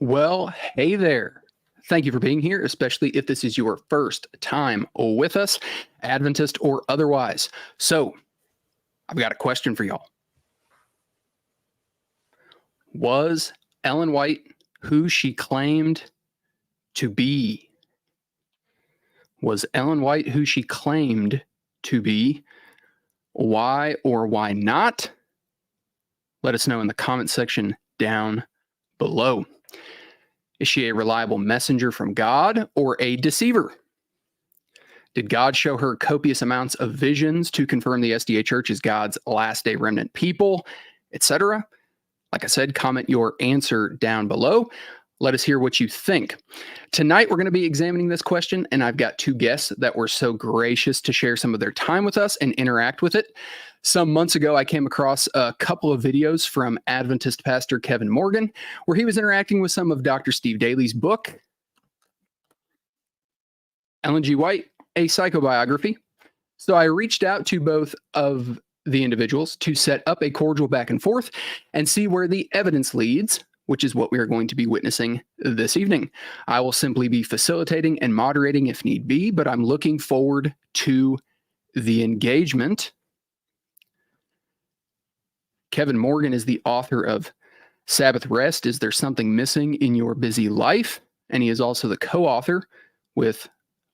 Well, hey there. Thank you for being here, especially if this is your first time with us, Adventist or otherwise. So, I've got a question for y'all. Was Ellen White who she claimed to be? Was Ellen White who she claimed to be? Why or why not? Let us know in the comment section down below. Is she a reliable messenger from God or a deceiver? Did God show her copious amounts of visions to confirm the SDA Church is God's last day remnant people, etc.? Like I said, comment your answer down below. Let us hear what you think. Tonight, we're going to be examining this question, and I've got two guests that were so gracious to share some of their time with us and interact with it. Some months ago, I came across a couple of videos from Adventist pastor Kevin Morgan, where he was interacting with some of Dr. Steve Daly's book, Ellen G. White, a Psychobiography. So I reached out to both of the individuals to set up a cordial back and forth and see where the evidence leads, which is what we are going to be witnessing this evening. I will simply be facilitating and moderating if need be, but I'm looking forward to the engagement. Kevin Morgan is the author of Sabbath Rest, Is There Something Missing in Your Busy Life? And he is also the co-author with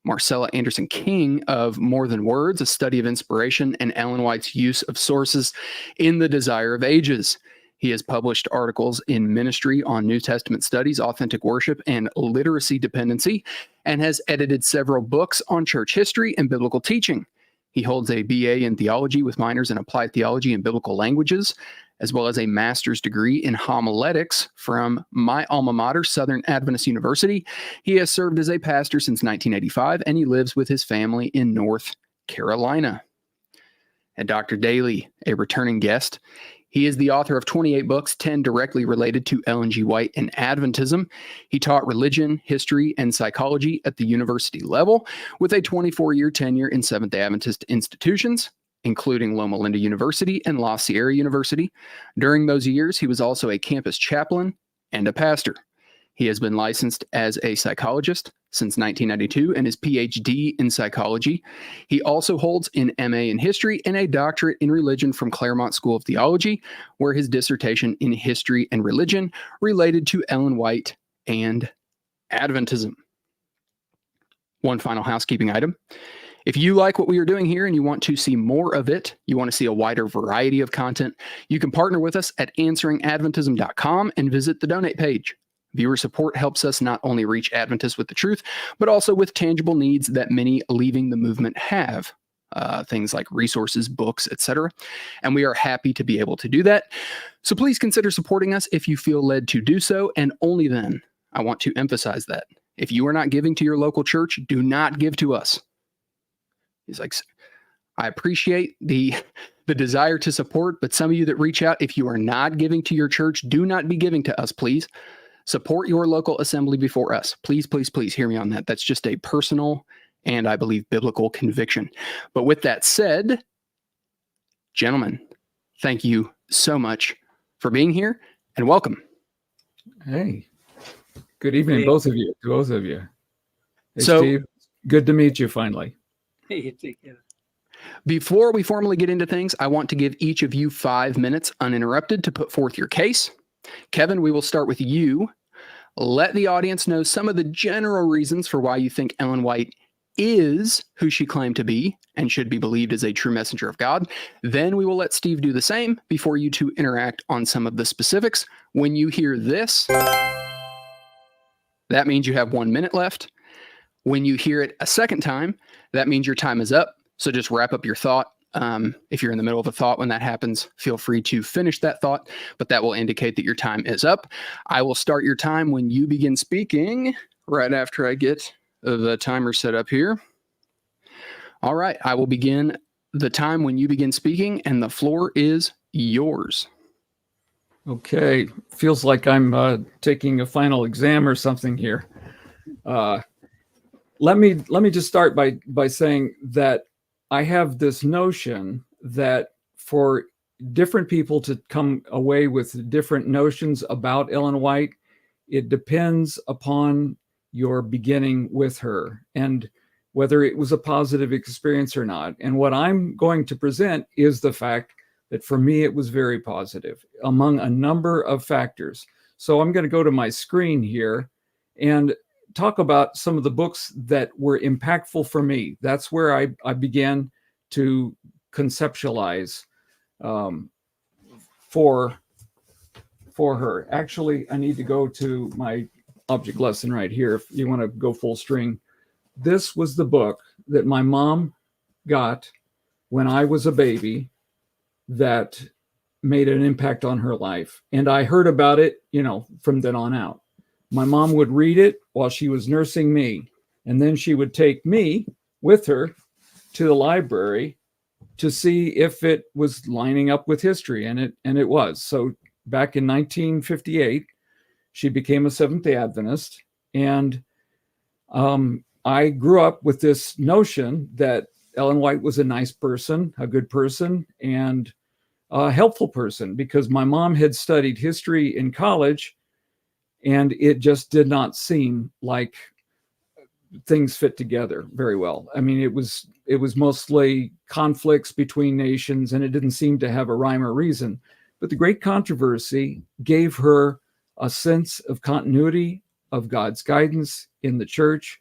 Marcella Anderson King of More Than Words, A Study of Inspiration, and Ellen White's Use of Sources in the Desire of Ages. He has published articles in Ministry on New Testament studies, authentic worship, and literacy dependency, and has edited several books on church history and biblical teaching. He holds a BA in theology with minors in applied theology and biblical languages, as well as a master's degree in homiletics from my alma mater, Southern Adventist University. He has served as a pastor since 1985, and he lives with his family in North Carolina. And Dr. Daly, a returning guest. He is the author of 28 books, 10 directly related to Ellen G. White and Adventism. He taught religion, history, and psychology at the university level with a 24-year tenure in Seventh-day Adventist institutions, including Loma Linda University and La Sierra University. During those years, he was also a campus chaplain and a pastor. He has been licensed as a psychologist since 1992 and his PhD in psychology. He also holds an MA in history and a doctorate in religion from Claremont School of Theology, where his dissertation in history and religion related to Ellen White and Adventism. One final housekeeping item. If you like what we are doing here and you want to see more of it, you want to see a wider variety of content, you can partner with us at answeringadventism.com and visit the donate page. Viewer support helps us not only reach Adventists with the truth, but also with tangible needs that many leaving the movement have. Things like resources, books, etc. And we are happy to be able to do that. So please consider supporting us if you feel led to do so. And only then, I want to emphasize that. If you are not giving to your local church, do not give to us. He's like, I appreciate the desire to support, but some of you that reach out, if you are not giving to your church, do not be giving to us, please. Support your local assembly before us. Please, please, please hear me on that. That's just a personal and I believe biblical conviction. But with that said, gentlemen, thank you so much for being here and welcome. Hey, good evening, both of you. Hey, so, Steve, good to meet you finally. Hey, take care. Before we formally get into things, I want to give each of you 5 minutes uninterrupted to put forth your case. Kevin, we will start with you. Let the audience know some of the general reasons for why you think Ellen White is who she claimed to be and should be believed as a true messenger of God. Then we will let Steve do the same before you two interact on some of the specifics. When you hear this, that means you have 1 minute left. When you hear it a second time, that means your time is up. So just wrap up your thought. If you're in the middle of a thought when that happens, feel free to finish that thought, but that will indicate that your time is up. I will start your time when you begin speaking, right after I get the timer set up here. All right, I will begin the time when you begin speaking, and the floor is yours. Okay, feels like I'm taking a final exam or something here. Let me just start by saying that I have this notion that for different people to come away with different notions about Ellen White it depends upon your beginning with her and whether it was a positive experience or not. And what I'm going to present is the fact that for me, it was very positive among a number of factors. So I'm going to go to my screen here and talk about some of the books that were impactful for me. That's where I began to conceptualize for her. Actually, I need to go to my object lesson right here. If you want to go full string, this was the book that my mom got when I was a baby that made an impact on her life. And I heard about it, from then on out. My mom would read it while she was nursing me. And then she would take me with her to the library to see if it was lining up with history. And it was. So back in 1958, she became a Seventh-day Adventist. And I grew up with this notion that Ellen White was a nice person, a good person, and a helpful person, because my mom had studied history in college, and it just did not seem like things fit together very well. I mean, it was mostly conflicts between nations, and it didn't seem to have a rhyme or reason. But the Great Controversy gave her a sense of continuity of God's guidance in the church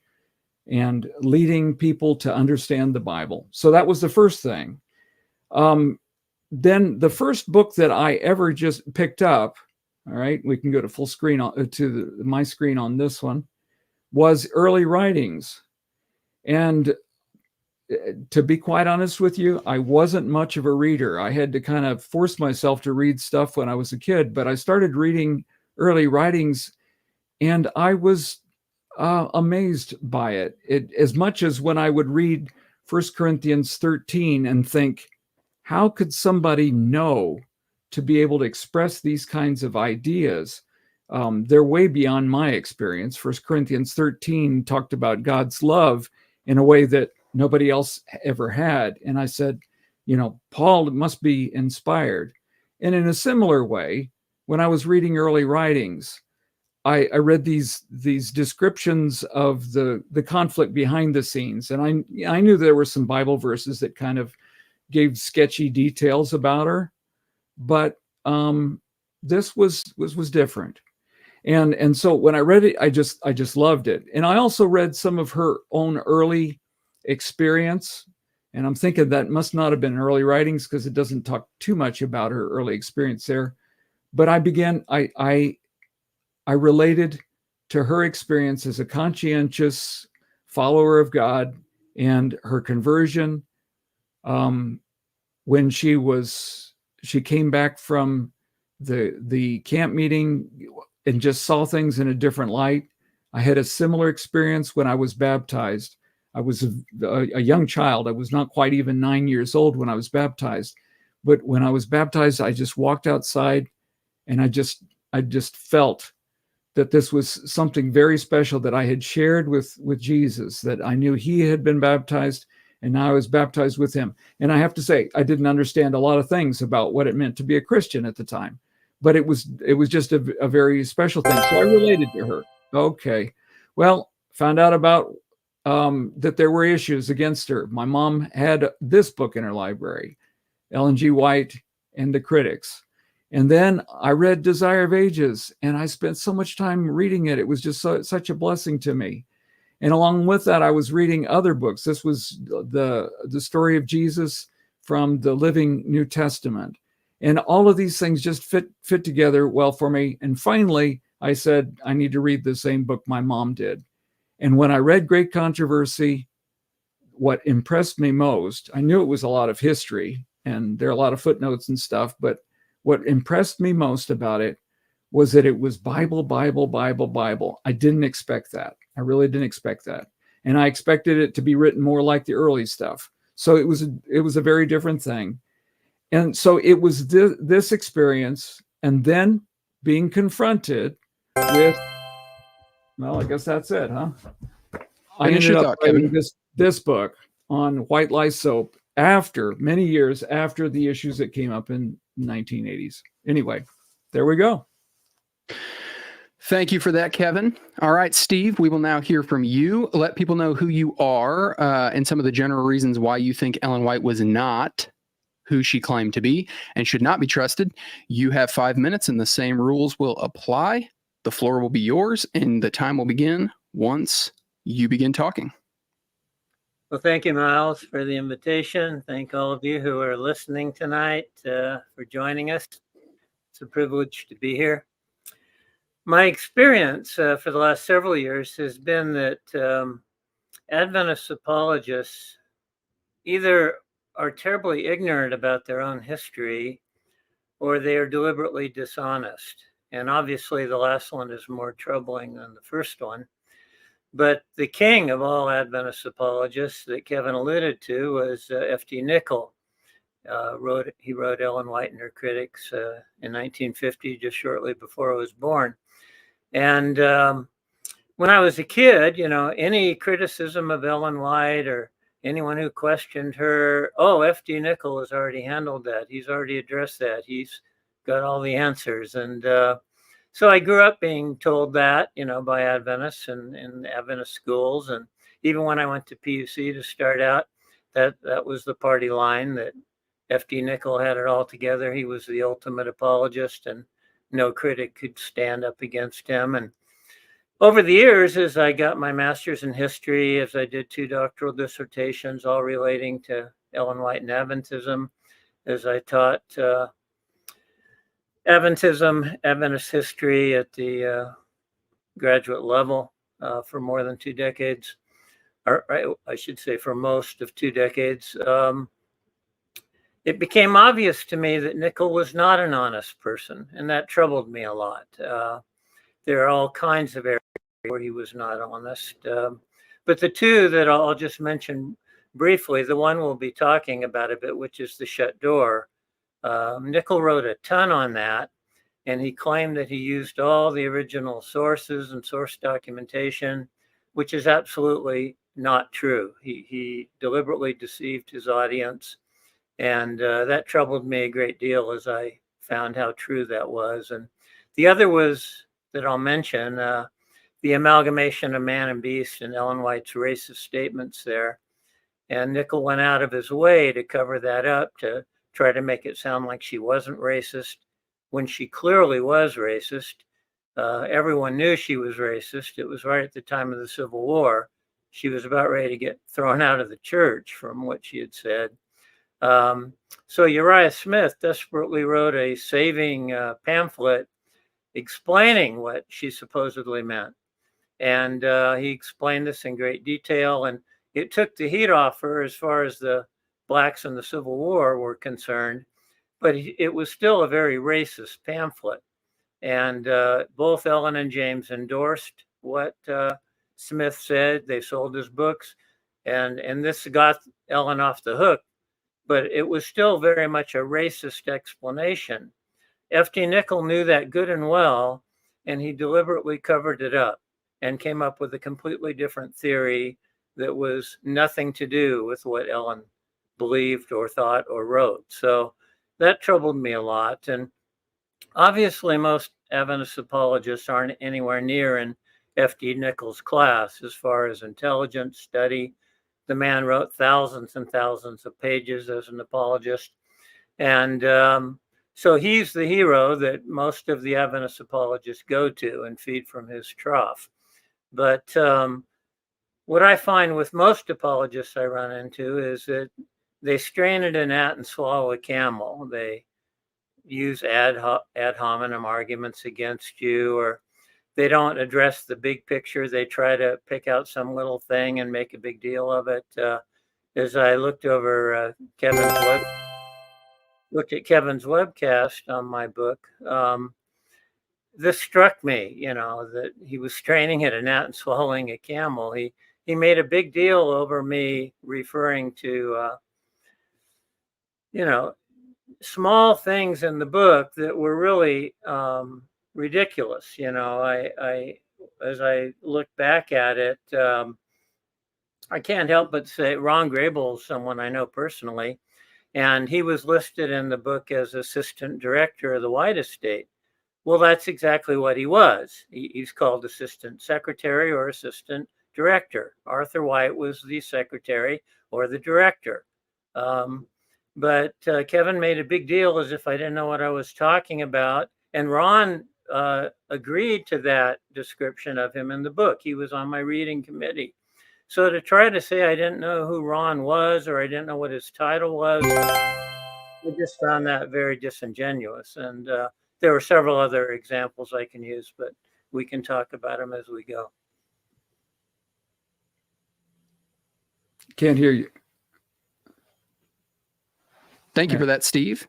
and leading people to understand the Bible. So that was the first thing. Then the first book that I ever just picked up, all right, we can go to full screen my screen on this one, was Early Writings. And to be quite honest with you, I wasn't much of a reader. I had to kind of force myself to read stuff when I was a kid, but I started reading Early Writings, and I was amazed by it. As much as when I would read 1 Corinthians 13 and think, how could somebody know to be able to express these kinds of ideas? They're way beyond my experience. 1 Corinthians 13 talked about God's love in a way that nobody else ever had. And I said, Paul must be inspired. And in a similar way, when I was reading Early Writings, I read these descriptions of the conflict behind the scenes. And I knew there were some Bible verses that kind of gave sketchy details about her, but this was different. And so when I read it, I just loved it. And I also read some of her own early experience. And I'm thinking that must not have been Early Writings, because it doesn't talk too much about her early experience there. But I related to her experience as a conscientious follower of God and her conversion when she came back from the camp meeting and just saw things in a different light. I had a similar experience when I was baptized. I was a young child. I was not quite even 9 years old when I was baptized. But when I was baptized, I just walked outside, and I just felt that this was something very special that I had shared with Jesus, that I knew he had been baptized, and now I was baptized with him. And I have to say, I didn't understand a lot of things about what it meant to be a Christian at the time, but it was just a very special thing. So I related to her. Okay. Well, found out about that there were issues against her. My mom had this book in her library, Ellen G. White and the Critics. And then I read Desire of Ages, and I spent so much time reading it. It was just such a blessing to me. And along with that, I was reading other books. This was the story of Jesus from the Living New Testament. And all of these things just fit together well for me. And finally, I said, I need to read the same book my mom did. And when I read Great Controversy, what impressed me most, I knew it was a lot of history, and there are a lot of footnotes and stuff, but what impressed me most about it was that it was Bible, Bible, Bible, Bible. I didn't expect that. I really didn't expect that. And I expected it to be written more like the early stuff. So it was a very different thing. And so it was this experience, and then being confronted with, well, I guess that's it, huh? I ended up writing this book on white lie soap many years after the issues that came up in 1980s. Anyway, there we go. Thank you for that, Kevin. All right, Steve, we will now hear from you. Let people know who you are and some of the general reasons why you think Ellen White was not who she claimed to be and should not be trusted. You have 5 minutes and the same rules will apply. The floor will be yours and the time will begin once you begin talking. Well, thank you, Miles, for the invitation. Thank all of you who are listening tonight for joining us. It's a privilege to be here. My experience for the last several years has been that Adventist apologists either are terribly ignorant about their own history or they are deliberately dishonest. And obviously, the last one is more troubling than the first one. But the king of all Adventist apologists that Kevin alluded to was F.D. Nicol. He wrote Ellen White and Her Critics in 1950, just shortly before I was born. And when I was a kid, any criticism of Ellen White or anyone who questioned her, F.D. Nicol has already handled that. He's already addressed that. He's got all the answers. And so I grew up being told that, by Adventists and in Adventist schools. And even when I went to PUC to start out, that was the party line, that F.D. Nicol had it all together. He was the ultimate apologist and no critic could stand up against him. And over the years, as I got my master's in history, as I did 2 doctoral dissertations, all relating to Ellen White and Adventism, as I taught Adventism, Adventist history at the graduate level for more than 2 decades, or I should say for most of 2 decades, it became obvious to me that Nicol was not an honest person, and that troubled me a lot. There are all kinds of areas where he was not honest, but the 2 that I'll just mention briefly, the one we'll be talking about a bit, which is the shut door. Nicol wrote a ton on that, and he claimed that he used all the original sources and source documentation, which is absolutely not true. He deliberately deceived his audience, and that troubled me a great deal as I found how true that was. And the other was, that I'll mention, the amalgamation of man and beast and Ellen White's racist statements there. And Nicol went out of his way to cover that up, to try to make it sound like she wasn't racist when she clearly was racist. Everyone knew she was racist. It was right at the time of the Civil War. She was about ready to get thrown out of the church from what she had said. So Uriah Smith desperately wrote a saving pamphlet explaining what she supposedly meant. And he explained this in great detail, and it took the heat off her as far as the blacks in the Civil War were concerned, but it was still a very racist pamphlet. And both Ellen and James endorsed what Smith said. They sold his books, and this got Ellen off the hook, but it was still very much a racist explanation. F.D. Nicol knew that good and well, and he deliberately covered it up and came up with a completely different theory that was nothing to do with what Ellen believed or thought or wrote. So that troubled me a lot. And obviously, most Adventist apologists aren't anywhere near in F.D. Nicol's class as far as intelligence, study. The man wrote thousands and thousands of pages as an apologist. And so he's the hero that most of the Adventist apologists go to and feed from his trough. But what I find with most apologists I run into is that they strain at a gnat and swallow a camel. They use ad hominem arguments against you, or they don't address the big picture. They try to pick out some little thing and make a big deal of it. As I looked over Kevin's webcast on my book, this struck me, that he was straining at a gnat and swallowing a camel. He made a big deal over me referring to, small things in the book that were really ridiculous. I as I look back at it, I can't help but say Ron Grable is someone I know personally, and he was listed in the book as assistant director of the White Estate. Well, that's exactly what he was. He's called assistant secretary or assistant director. Arthur White was the secretary or the director. But Kevin made a big deal as if I didn't know what I was talking about. And Ron agreed to that description of him in the book. He was on my reading committee. So to try to say I didn't know who Ron was or I didn't know what his title was, I just found that very disingenuous. And there were several other examples I can use, but we can talk about them as we go. Can't hear you. Thank you for that, Steve.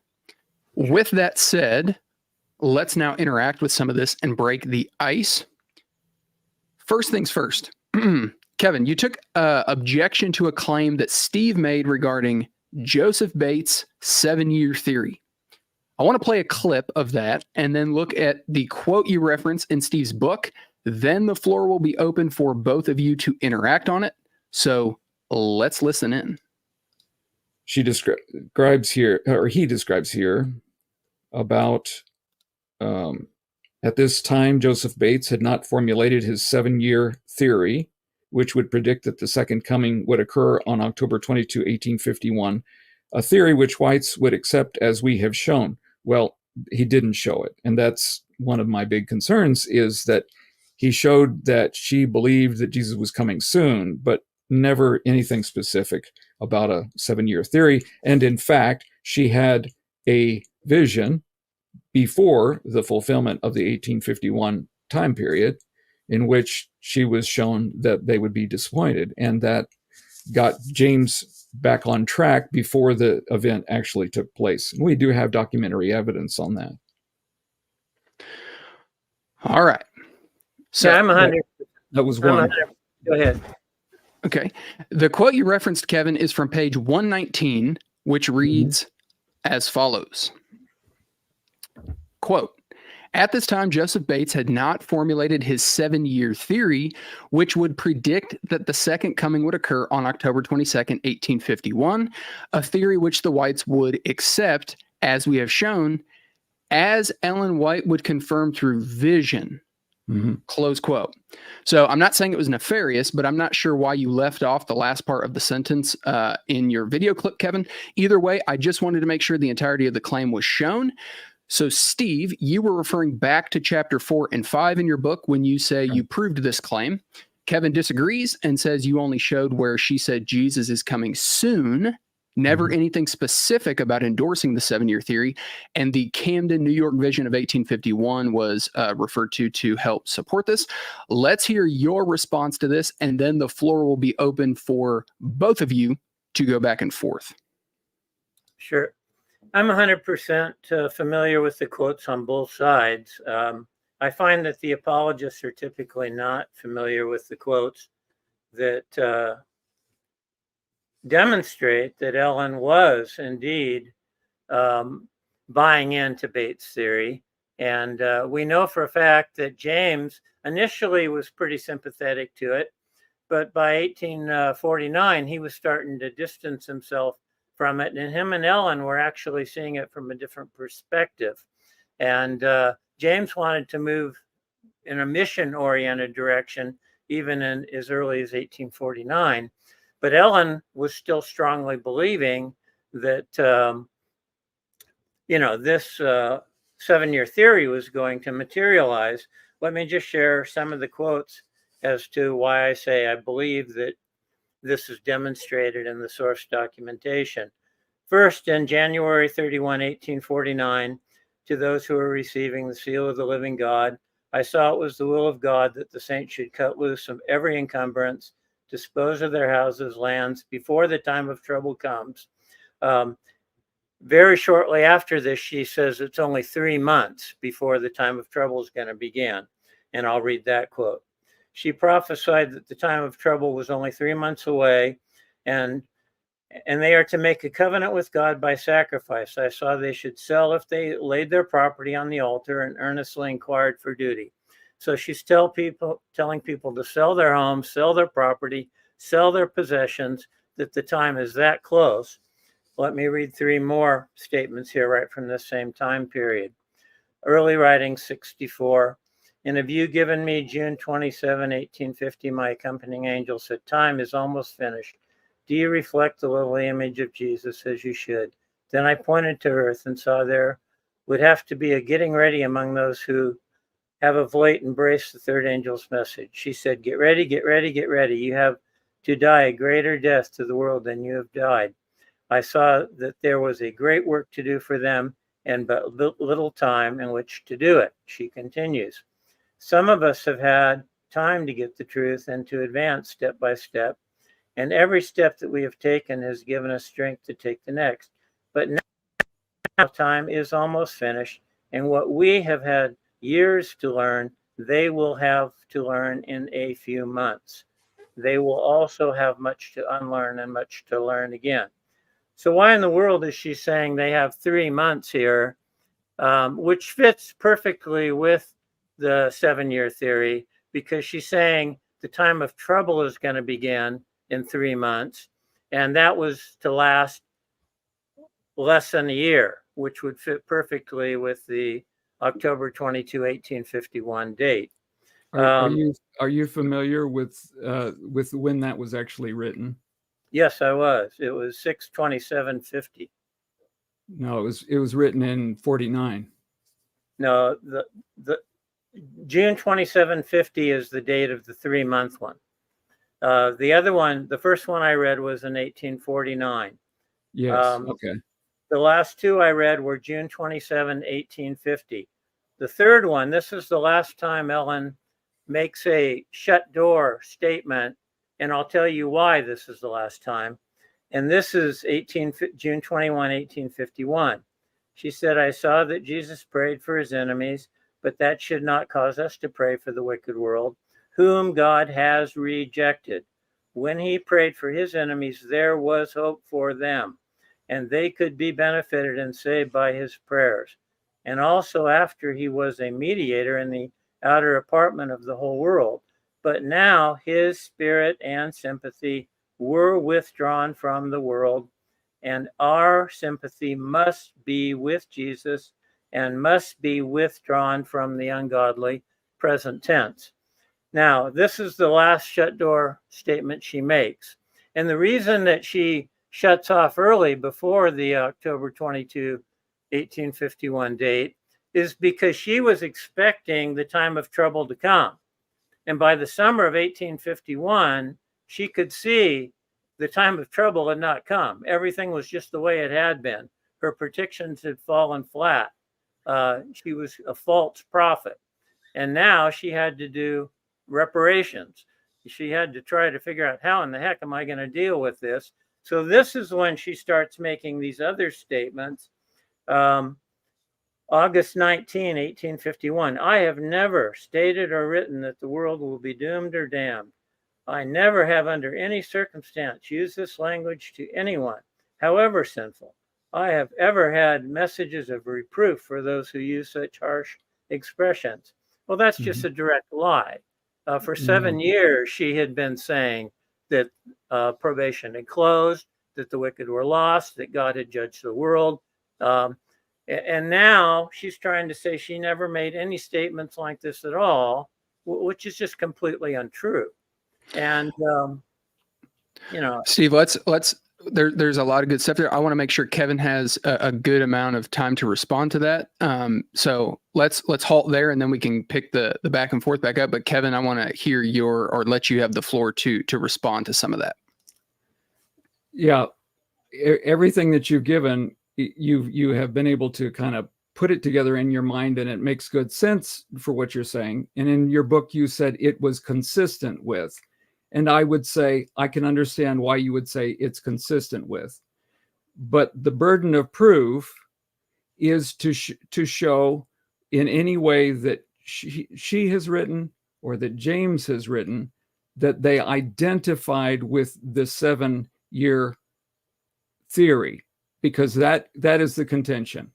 With that said, let's now interact with some of this and break the ice. First things first. Kevin, you took objection to a claim that Steve made regarding Joseph Bates' 7-year theory. I want to play a clip of that and then look at the quote you reference in Steve's book. Then the floor will be open for both of you to interact on it. So let's listen in. She describes here, or he describes here, about at this time, Joseph Bates had not formulated his 7-year theory, which would predict that the second coming would occur on October 22, 1851, a theory which whites would accept as we have shown. Well, he didn't show it. And that's one of my big concerns, is that he showed that she believed that Jesus was coming soon, but never anything specific about a 7-year theory. And in fact, she had a vision before the fulfillment of the 1851 time period in which she was shown that they would be disappointed. And that got James back on track before the event actually took place. And we do have documentary evidence on that. All right. So yeah, I'm 100. That was one. Go ahead. Okay. The quote you referenced, Kevin, is from page 119, which reads as follows. Quote, at this time, Joseph Bates had not formulated his 7-year theory, which would predict that the second coming would occur on October 22nd, 1851, a theory which the whites would accept, as we have shown, as Ellen White would confirm through vision. Close quote. So I'm not saying it was nefarious, but I'm not sure why you left off the last part of the sentence in your video clip, Kevin. Either way, I just wanted to make sure the entirety of the claim was shown. So Steve, you were referring back to chapter 4 and 5 in your book when you say you proved this claim. Kevin disagrees and says you only showed where she said Jesus is coming soon. Never anything specific about endorsing the 7-year theory. And the Camden, New York vision of 1851 was referred to help support this. Let's hear your response to this, and then the floor will be open for both of you to go back and forth. Sure. I'm 100% familiar with the quotes on both sides. I find that the apologists are typically not familiar with the quotes that demonstrate that Ellen was indeed buying into Bates' theory. And we know for a fact that James initially was pretty sympathetic to it, but by 1849, he was starting to distance himself from it. And him and Ellen were actually seeing it from a different perspective. And James wanted to move in a mission-oriented direction, even in as early as 1849. But Ellen was still strongly believing that, this 7-year theory was going to materialize. Let me just share some of the quotes as to why I say I believe that this is demonstrated in the source documentation. First, in January 31, 1849, to those who are receiving the seal of the living God, I saw it was the will of God that the saints should cut loose from every encumbrance, dispose of their houses, lands, before the time of trouble comes. Very shortly after this, she says it's only 3 months before the time of trouble is going to begin. And I'll read that quote. She prophesied that the time of trouble was only 3 months away, and they are to make a covenant with God by sacrifice. I saw they should sell if they laid their property on the altar and earnestly inquired for duty. So she's telling people to sell their homes, sell their property, sell their possessions, that the time is that close. Let me read 3 more statements here right from this same time period. Early writing 64. In a view given me June 27, 1850, my accompanying angel said, time is almost finished. Do you reflect the lovely image of Jesus as you should? Then I pointed to earth and saw there would have to be a getting ready among those who have of late embraced the third angel's message. She said, get ready, get ready, get ready. You have to die a greater death to the world than you have died. I saw that there was a great work to do for them and but little time in which to do it. She continues, some of us have had time to get the truth and to advance step by step, and every step that we have taken has given us strength to take the next. But now time is almost finished, and what we have had years to learn, they will have to learn in a few months. They will also have much to unlearn and much to learn again. So why in the world is she saying they have 3 months here, which fits perfectly with the 7-year theory, because she's saying the time of trouble is going to begin in 3 months, and that was to last less than a year, which would fit perfectly with the October 22, 1851 date. Are you familiar with when that was actually written? Yes, I was. It was 6/27/50. No, it was written in 49. No, the June 27/50 is the date of the 3-month one. The other one, the first one I read was in 1849. Yes. Okay. The last two I read were June 27, 1850. The third one, this is the last time Ellen makes a shut door statement, and I'll tell you why this is the last time. And this is June 21, 1851. She said, I saw that Jesus prayed for his enemies, but that should not cause us to pray for the wicked world, whom God has rejected. When he prayed for his enemies, there was hope for them, and they could be benefited and saved by his prayers. And also after he was a mediator in the outer apartment of the whole world. But now his spirit and sympathy were withdrawn from the world, and our sympathy must be with Jesus and must be withdrawn from the ungodly, present tense. Now, this is the last shut door statement she makes. And the reason that she shuts off early before the October 22, 1851 date is because she was expecting the time of trouble to come. And by the summer of 1851, she could see the time of trouble had not come. Everything was just the way it had been. Her predictions had fallen flat. She was a false prophet. And now she had to do reparations. She had to try to figure out, how in the heck am I going to deal with this? So this is when she starts making these other statements. August 19, 1851, I have never stated or written that the world will be doomed or damned. I never have under any circumstance used this language to anyone, however sinful. I have ever had messages of reproof for those who use such harsh expressions. Well, that's just a direct lie. For 7 years, she had been saying that probation had closed, that the wicked were lost, that God had judged the world. And now she's trying to say she never made any statements like this at all, which is just completely untrue. And, Steve, there's a lot of good stuff there. I want to make sure Kevin has a good amount of time to respond to that. So let's halt there, and then we can pick the back and forth back up. But Kevin, I want to hear or let you have the floor to respond to some of that. Yeah. Everything that you've given, you have been able to kind of put it together in your mind, and it makes good sense for what you're saying. And in your book, you said it was consistent with, and I would say, I can understand why you would say it's consistent with, but the burden of proof is to show in any way that she has written or that James has written that they identified with the 7-year theory, because that is the contention.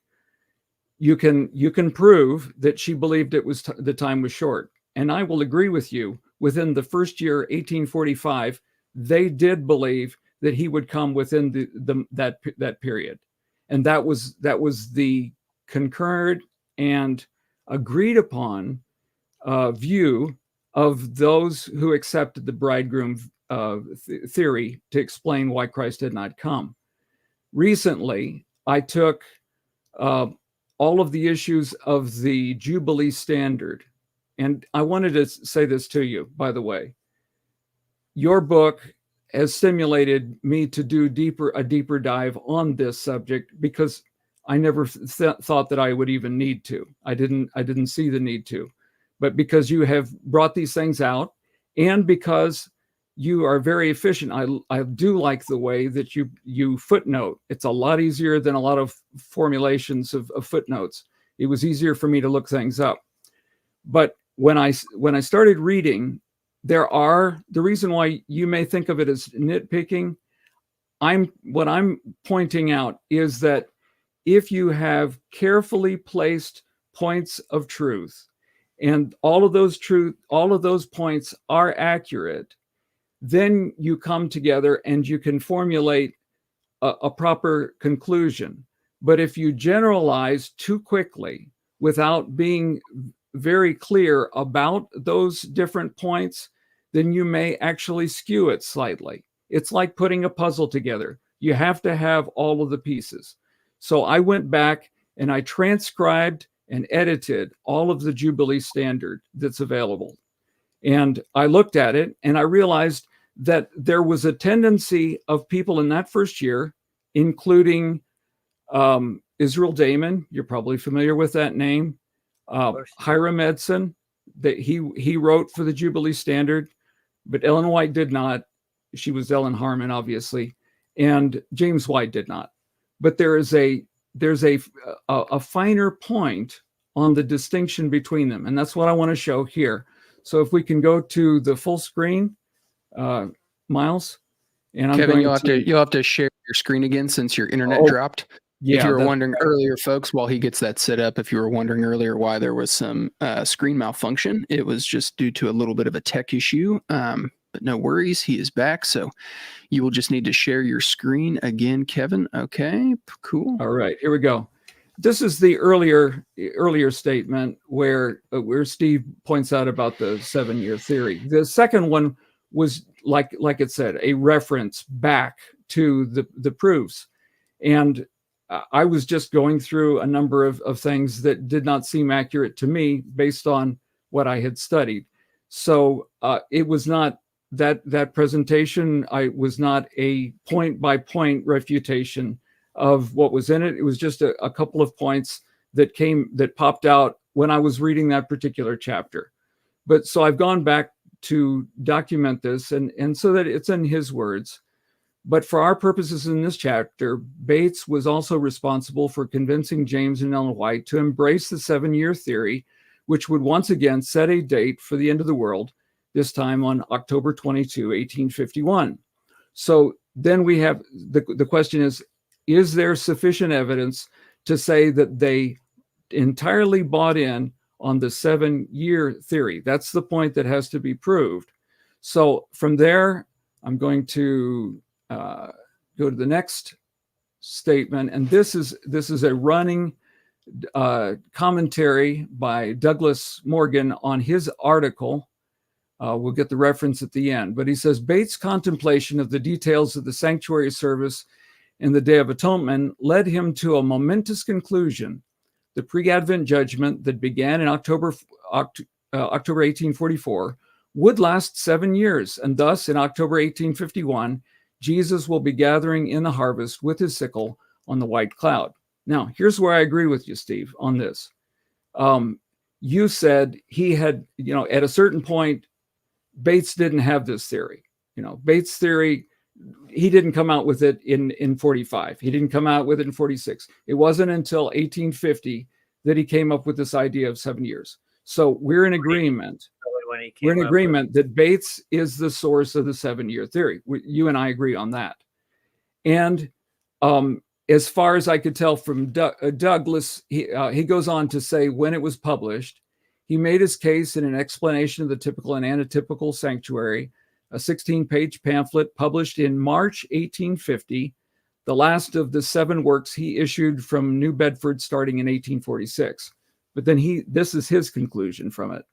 You can prove that she believed it was the time was short, and I will agree with you. Within the first year, 1845, they did believe that he would come within that period, and that was the concurred and agreed upon view of those who accepted the bridegroom theory to explain why Christ had not come. Recently, I took all of the issues of the Jubilee standard. And I wanted to say this to you, by the way. Your book has stimulated me to do a deeper dive on this subject, because I never thought that I would even need to. I didn't see the need to. But because you have brought these things out, and because you are very efficient, I do like the way that you footnote. It's a lot easier than a lot of formulations of footnotes. It was easier for me to look things up. But when I started reading, the reason why you may think of it as nitpicking, what I'm pointing out is that if you have carefully placed points of truth, and all of those points are accurate, then you come together and you can formulate a proper conclusion. But if you generalize too quickly without being very clear about those different points, then you may actually skew it slightly. It's like putting a puzzle together. You have to have all of the pieces. So I went back and I transcribed and edited all of the Jubilee standard that's available. And I looked at it and I realized that there was a tendency of people in that first year, including Israel Damon, you're probably familiar with that name, Hiram Edson, that he wrote for the Jubilee Standard, but Ellen White did not. She was Ellen Harmon, obviously, and James White did not. But there's a finer point on the distinction between them, and that's what I want to show here. So if we can go to the full screen, Miles, and Kevin, you'll have to share your screen again since your internet dropped. Yeah, if you were wondering earlier, folks, while he gets that set up, if you were wondering earlier why there was some screen malfunction, it was just due to a little bit of a tech issue. But no worries, he is back. So you will just need to share your screen again, Kevin. Okay, cool. All right, here we go. This is the earlier statement where Steve points out about the 7-year theory. The second one was, like it said, a reference back to the proofs. And I was just going through a number of things that did not seem accurate to me based on what I had studied. So it was not that presentation. I was not a point-by-point refutation of what was in it. It was just a couple of points that popped out when I was reading that particular chapter. But so I've gone back to document this and so that it's in his words. But for our purposes in this chapter, Bates was also responsible for convincing James and Ellen White to embrace the 7-year theory, which would once again set a date for the end of the world, this time on October 22, 1851. So then we have the question is there sufficient evidence to say that they entirely bought in on the 7-year theory? Is the point that has to be proved. So from there, I'm going to go to the next statement, and this is a running commentary by Douglas Morgan on his article. We'll get the reference at the end, but he says Bates' contemplation of the details of the sanctuary service in the Day of Atonement led him to a momentous conclusion. The pre-Advent judgment that began in October 1844 would last 7 years, and thus in October 1851, Jesus will be gathering in the harvest with his sickle on the white cloud. Now, here's where I agree with you, Steve, on this. You said he had, at a certain point, Bates didn't have this theory. Bates' theory, he didn't come out with it in 45. He didn't come out with it in 46. It wasn't until 1850 that he came up with this idea of 7 years. So we're in agreement. We're in agreement that Bates is the source of the 7-year theory. You and I agree on that. And as far as I could tell from Douglas, he goes on to say when it was published, he made his case in an explanation of the typical and anatypical sanctuary, a 16-page pamphlet published in March 1850, the last of the 7 works he issued from New Bedford starting in 1846. But then this is his conclusion from it.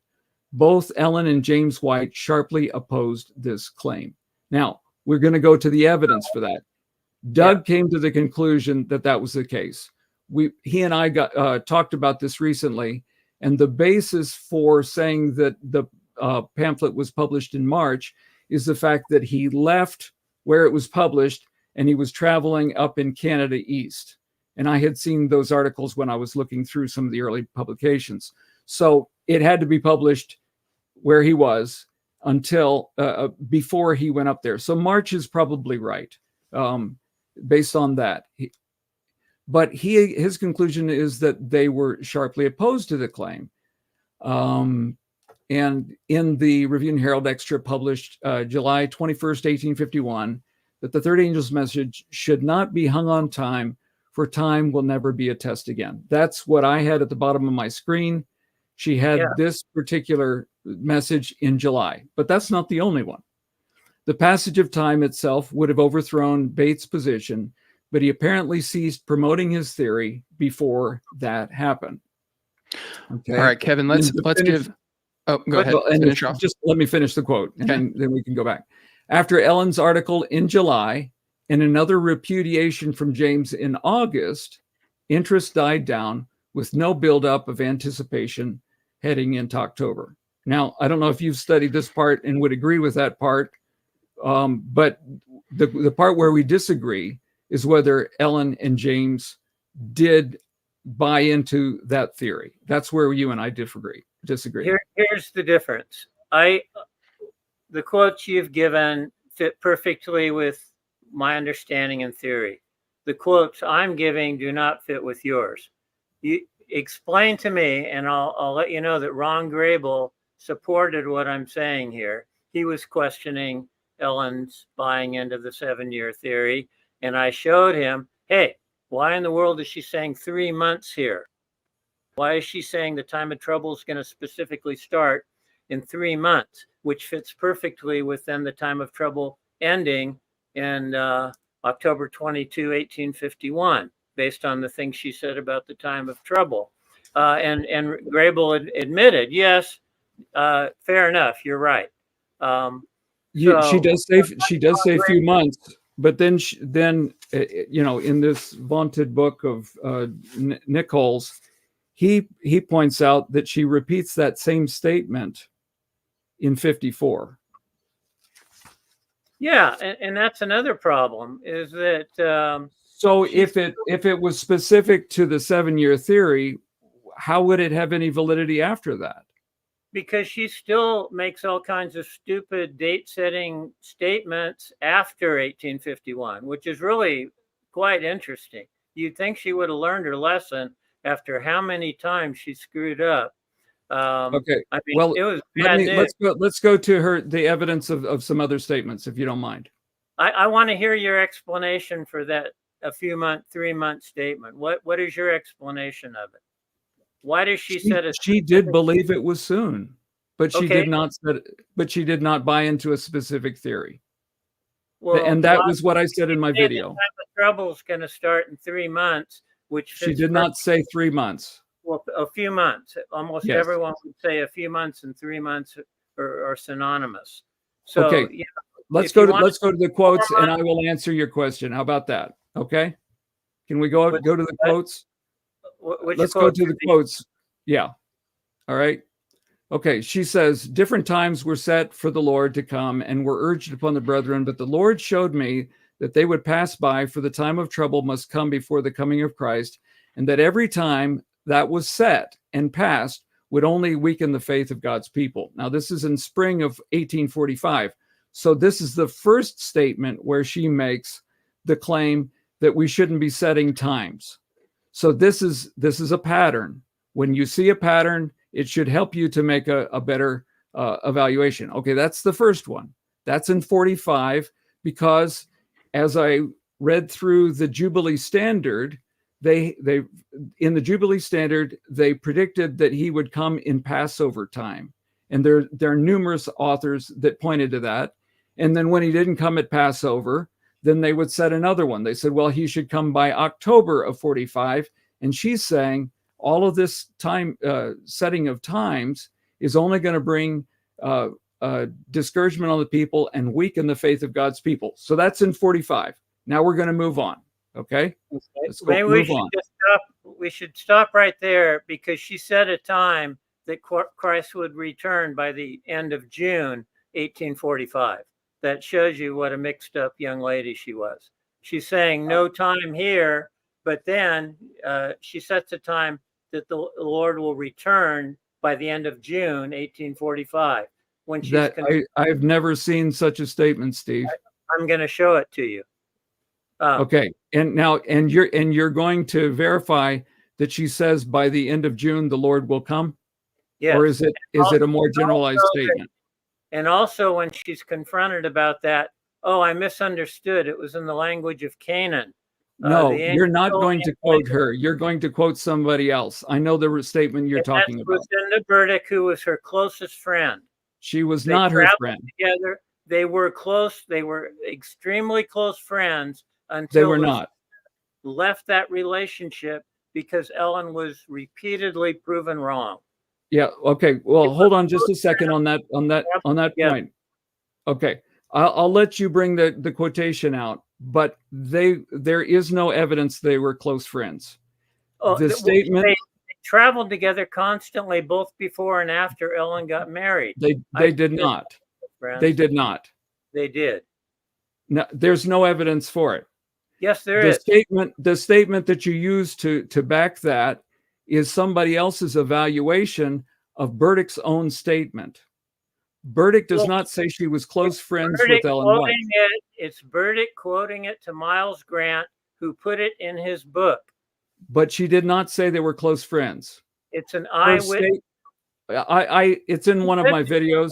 Both Ellen and James White sharply opposed this claim. Now, we're going to go to the evidence for that. Doug came to the conclusion that that was the case. He and I talked about this recently, and the basis for saying that the pamphlet was published in March is the fact that he left where it was published and he was traveling up in Canada East. And I had seen those articles when I was looking through some of the early publications. So it had to be published where he was until before he went up there. So March is probably right based on that. But his conclusion is that they were sharply opposed to the claim. And in the Review and Herald extra published July 21st, 1851, that the third angel's message should not be hung on time, for time will never be a test again. That's what I had at the bottom of my screen. She had this particular message in July, but that's not the only one. The passage of time itself would have overthrown Bates' position, but he apparently ceased promoting his theory before that happened. Okay. All right, Kevin, let's give. Oh, go ahead. Finish off. Just let me finish the quote, and then we can go back. After Ellen's article in July and another repudiation from James in August, interest died down with no buildup of anticipation heading into October. Now, I don't know if you've studied this part and would agree with that part, but the part where we disagree is whether Ellen and James did buy into that theory. That's where you and I disagree. Here's the difference. The quotes you've given fit perfectly with my understanding and theory. The quotes I'm giving do not fit with yours. You explain to me, and I'll let you know that Ron Grable supported what I'm saying here. He was questioning Ellen's buying into the 7-year theory, and I showed him, hey, why in the world is she saying 3 months here? Why is she saying the time of trouble is going to specifically start in 3 months, which fits perfectly within the time of trouble ending in October 22, 1851, based on the things she said about the time of trouble. And Grable admitted, yes, fair enough, you're right. She does say a few months, but then in this vaunted book of Nichols, he points out that she repeats that same statement in 54. Yeah, and that's another problem, is that so if it was specific to the 7-year theory, how would it have any validity after that? Because she still makes all kinds of stupid date-setting statements after 1851, which is really quite interesting. You'd think she would have learned her lesson after how many times she screwed up. Okay. I mean, well, it was bad news. Let's go to the evidence of some other statements, if you don't mind. I want to hear your explanation for that 3-month statement. What is your explanation of it? Why does she set it? She did believe it was soon, but she did not. But she did not buy into a specific theory. Well, and that was what I said in my video. The trouble is going to start in 3 months, which she did not say 3 months. Well, a few months. Almost everyone would say a few months and 3 months are synonymous. So, okay, let's go to the quotes, and I will answer your question. How about that? Okay, can we go to the quotes? Let's go to the quotes. Yeah. All right. Okay. She says, different times were set for the Lord to come and were urged upon the brethren, but the Lord showed me that they would pass by, for the time of trouble must come before the coming of Christ, and that every time that was set and passed would only weaken the faith of God's people. Now, this is in spring of 1845. So this is the first statement where she makes the claim that we shouldn't be setting times. So this is a pattern. When you see a pattern, it should help you to make a better evaluation. Okay, that's the first one. That's in 45, because as I read through the Jubilee Standard, they in the Jubilee Standard, they predicted that he would come in Passover time. And there are numerous authors that pointed to that. And then when he didn't come at Passover, then they would set another one. They said, well, he should come by October of 45. And she's saying, all of this time setting of times is only going to bring discouragement on the people and weaken the faith of God's people. So that's in 45. Now we're going to move on. Okay. Let's go, Maybe we should stop right there, because she said a time that Christ would return by the end of June 1845. That shows you what a mixed up young lady she was. She's saying no time here, but then she sets a time that the Lord will return by the end of June 1845. When she's I've never seen such a statement, Steve. I'm going to show it to you. Okay, and you're going to verify that she says by the end of June the Lord will come? Yes. Or is it a more generalized statement? And also when she's confronted about that, oh, I misunderstood. It was in the language of Canaan. No, you're not going to quote her. You're going to quote somebody else. I know the statement you're talking about. Lucinda Burdick, who was her closest friend. She was not her friend. Together. They were close. They were extremely close friends until they were not. Left that relationship because Ellen was repeatedly proven wrong. Yeah. Okay. Well, hold on just a second on that point. Okay. I'll let you bring the quotation out, but there is no evidence they were close friends. The statement they traveled together constantly, both before and after Ellen got married. They did not. They did not. They did. No, there's no evidence for it. Yes, there is. The statement that you use to back that is somebody else's evaluation of Burdick's own statement. Burdick does not say she was close friends with Ellen White. It's Burdick quoting it to Miles Grant, who put it in his book. But she did not say they were close friends. It's an eyewitness. It's in one of my videos.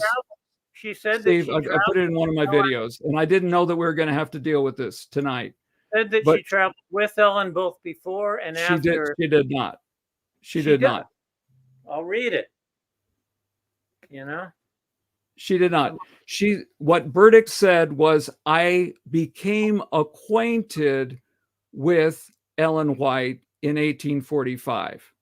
She said Steve, that I put it in one of my videos, and I didn't know that we were going to have to deal with this tonight. Said that she traveled with Ellen both before and after. She did not. She did not. I'll read it. You know? She did not. What Burdick said was, I became acquainted with Ellen White in 1845.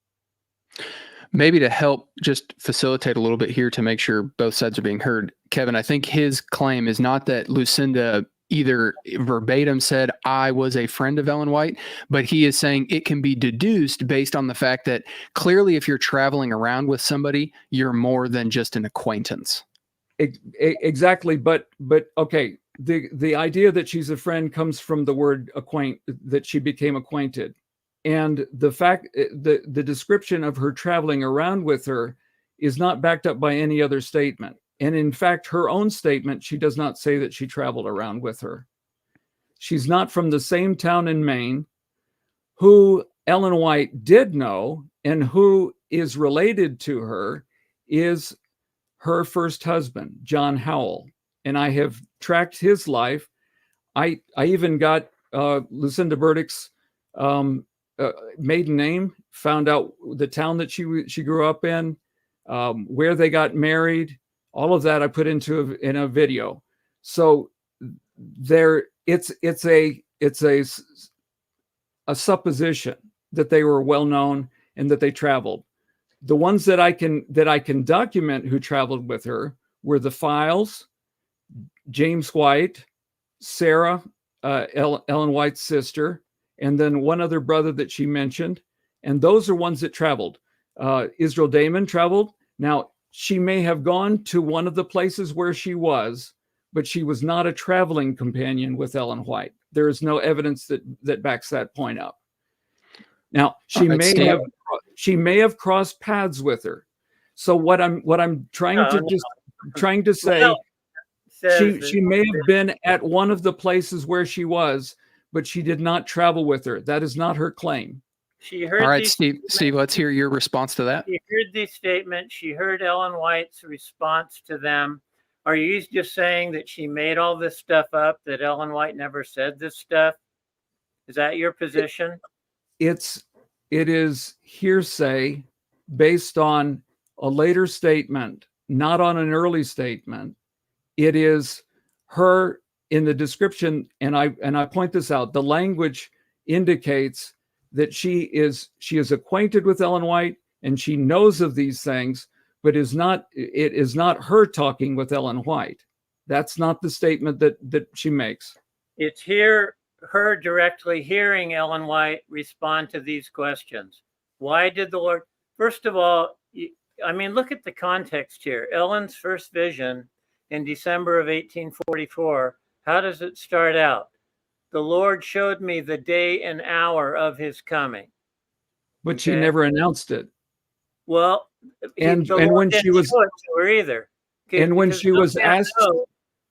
Maybe to help just facilitate a little bit here to make sure both sides are being heard, Kevin, I think his claim is not that Lucinda either verbatim said, I was a friend of Ellen White, but he is saying it can be deduced based on the fact that clearly if you're traveling around with somebody, you're more than just an acquaintance. Exactly. But okay, the idea that she's a friend comes from the word that she became acquainted. And the fact, the description of her traveling around with her is not backed up by any other statement. And in fact, her own statement, she does not say that she traveled around with her. She's not from the same town in Maine. Who Ellen White did know and who is related to her is her first husband, John Howell. And I have tracked his life. I even got Lucinda Burdick's maiden name, found out the town that she grew up in, where they got married. All of that I put in a video. So it's a supposition that they were well known and that they traveled. The ones that I can document who traveled with her were the Files, James White, Sarah, Ellen White's sister, and then one other brother that she mentioned. And those are ones that traveled. Israel Damon traveled. Now, she may have gone to one of the places where she was, but she was not a traveling companion with Ellen White. There is no evidence that backs that point up. Now, she may have crossed paths with her. So what I'm trying to say, she may have been at one of the places where she was, but she did not travel with her. That is not her claim. She heard. All right, Steve, let's hear your response to that. She heard these statements. She heard Ellen White's response to them. Are you just saying that she made all this stuff up, that Ellen White never said this stuff? Is that your position? It is hearsay based on a later statement, not on an early statement. It is her in the description, and I point this out. The language indicates that she is acquainted with Ellen White and she knows of these things, but it is not her talking with Ellen White. That's not the statement that she makes. It's her directly hearing Ellen White respond to these questions. Why did the Lord, first of all, I mean, look at the context here. Ellen's first vision in December of 1844, how does it start out? The Lord showed me the day and hour of his coming. But she never announced it. Well, and when she was show it to her either. And when she was asked,